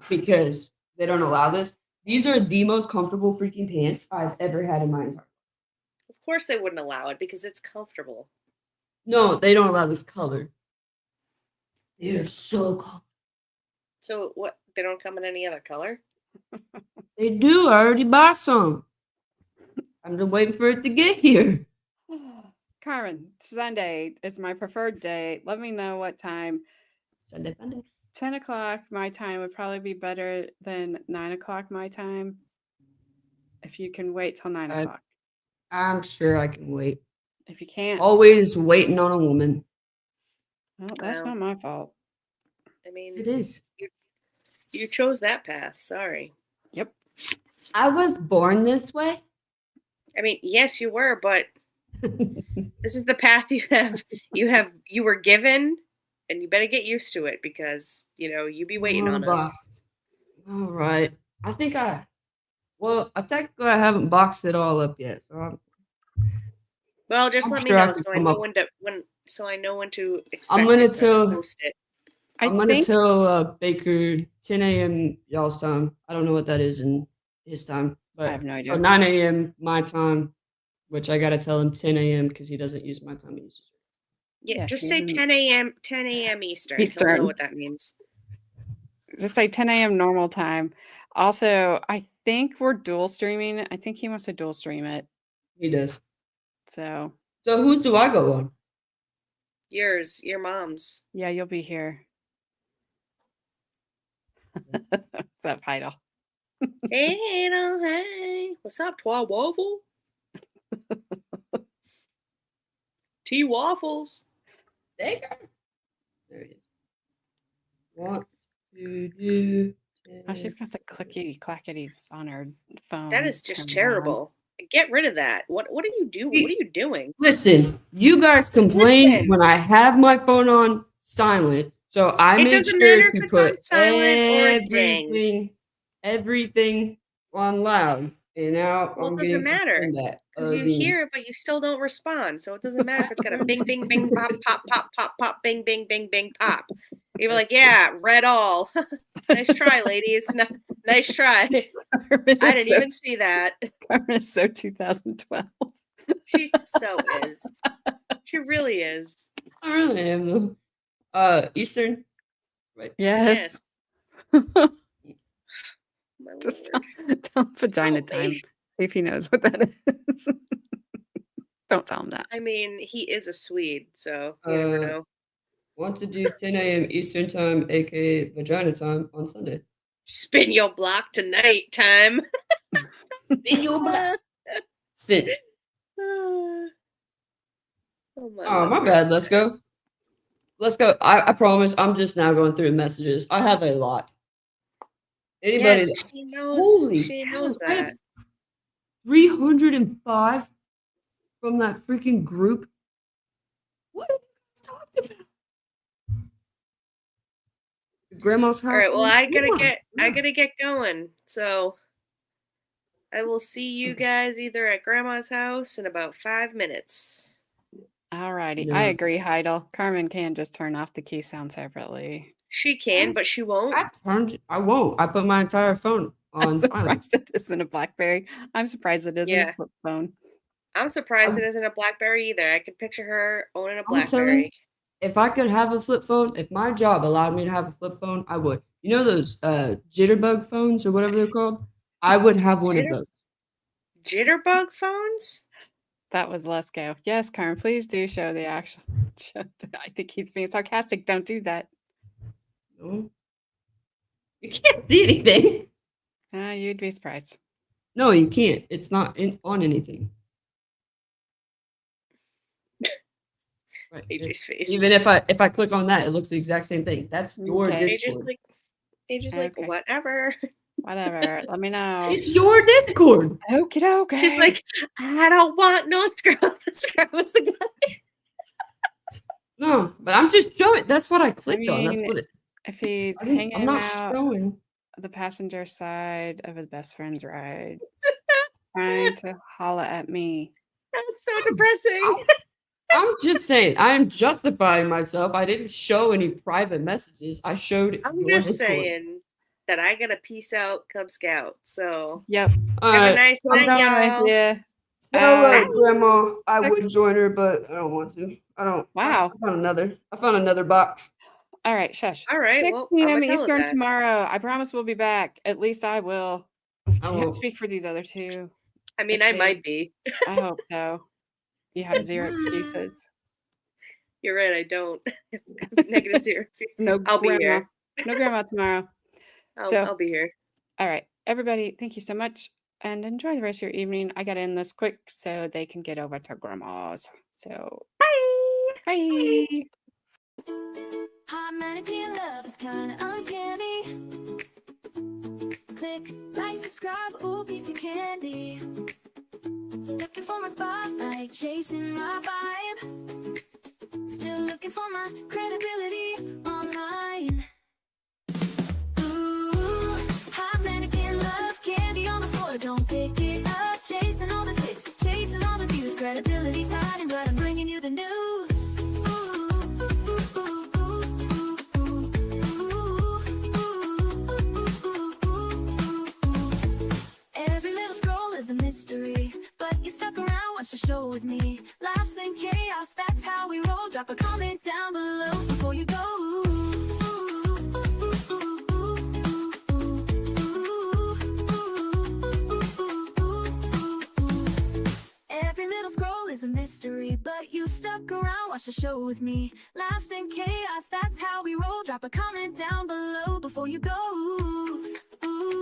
because they don't allow this. These are the most comfortable freaking pants I've ever had in my entire life. Of course they wouldn't allow it because it's comfortable. No, they don't allow this color. They're so comfortable. So what? They don't come in any other color? They do. I already bought some. I'm just waiting for it to get here. Carmen, Sunday is my preferred day. Let me know what time. Sunday. 10 o'clock my time would probably be better than 9 o'clock my time. If you can wait till 9 o'clock. I'm sure I can wait. If you can't, Always waiting on a woman. well, that's not my fault. I mean, It is. You chose that path. Sorry. Yep. I was born this way. I mean, yes, you were, but this is the path you were given, and you better get used to it because you be waiting on us. All right. I technically I haven't boxed it all up yet, so Well, just I'm let sure me I know can so I come know up- so I know when to expect I'm gonna it to tell post it. I'm gonna tell Baker 10 a.m. y'all's time. I don't know what that is in his time, but I have no idea. So 9 a.m. my time, which I gotta tell him 10 a.m. because he doesn't use my time. He uses Yeah, just she's say in- 10 a.m. Eastern. I don't Eastern. know what that means. Just like 10 a.m. normal time. Also, I think we're dual streaming. I think he wants to dual stream it. He does. So who do I go on? Yours, your mom's. yeah, you'll be here. That title. Hey, hey. What's up, Twa Waffle? T Waffles. There you go. There it is. 1, 2, Oh, she's got the clickety clackities on her phone. That is just turned on. terrible. Get rid of that. What are you doing? What are you doing? Listen, you guys complain when I have my phone on silent, so I It make doesn't sure matter if to it's on put silent or ding. everything on loud. And now Well, I'm it doesn't getting matter complained at because you again. hear it, but you still don't respond. So it doesn't matter if it's got a bing, bing, bing, pop, pop, pop, pop, pop, bing, bing, bing, bing, pop. You're like, yeah, read all. Nice try, ladies. Nice try. I didn't even see that. Carmen is so 2012. She so is. She really is. I really am. Eastern. Right. Yes. My Just lord. tell him vagina Help me. time. See if he knows what that is. Don't tell him that. I mean, he is a Swede, so you never know. Want to do 10 a.m. Eastern time, aka vagina time, on Sunday. Spin your block tonight time. Spin your block. Sit. Oh, Oh, my bad. Let's go. Let's go. I promise I'm just now going through messages. I have a lot. Anybody? Yes, she knows. Holy She cow, knows I have that. 305 from that freaking group. What are you guys talking about? Grandma's house. All right. Well, one? I Oh my gotta get going. So I will see you guys either at Grandma's house in about 5 minutes. Alrighty. No. I agree, Heidel. Carmen can just turn off the key sound separately. She can, but she won't. I won't. I put my entire phone I'm on silent. surprised it isn't a BlackBerry. I'm surprised it isn't Yeah. a flip phone. I'm surprised it isn't a BlackBerry either. I could picture her owning a I'm telling you, BlackBerry. if I could have a flip phone, if my job allowed me to have a flip phone, I would. You know those jitterbug phones or whatever they're called? I would have one of those. Jitterbug phones? That was Lesko. Yes, Carmen, please do show the actual. I think he's being sarcastic. Don't do that. No. You can't see anything. You'd be surprised. No, you can't. It's not on anything. Right. AJ's face. Even if I click on that, it looks the exact same thing. That's your Okay. Discord. AJ's like, whatever. Whatever. Let me know. It's your Discord. Okie dokie. She's like, I don't want no scrub. Scrub is the guy. No, but I'm just showing. That's what I clicked on. That's what it. If he's I'm hanging not out showing. the passenger side of his best friend's ride, trying to holla at me. That's so depressing. I'm just saying. I'm justifying myself. I didn't show any private messages. I showed. I'm your just Discord. saying that I gotta peace out Cub Scout. So Yep. All have right. a nice I'm night, going y'all. with you. All right, Grandma. I would join her, but I don't want to. I don't. Wow. I found another box. All right, shush. All right, 6 well, p.m. I'ma tell her Eastern that. tomorrow. I promise we'll be back. At least I will. I can't won't. speak for these other two. I mean, If I they- might be. I hope so. You have zero excuses. You're right, I don't. Negative 0. No I'll be grandma. here. No grandma tomorrow. I'll be here. All right, everybody, thank you so much and enjoy the rest of your evening. I got to end this quick so they can get over to grandma's. So, bye. Hot mannequin love is kinda uncanny. Click, like, subscribe, ooh, piece of candy. Looking for my spotlight, chasing my vibe. Still looking for my credibility online. Ooh, hot mannequin love, candy on the floor, don't pick it up. Chasing all the clicks, chasing all the views. Credibility's hiding, but I'm bringing you the news. Every little scroll is a mystery, but you stuck around, watch the show with me. Laughs and chaos, that's how we roll. Drop a comment down below before you go. Every little scroll is a mystery, but you stuck around, watch the show with me. Laughs and chaos, that's how we roll. Drop a comment down below before you go. Ooh.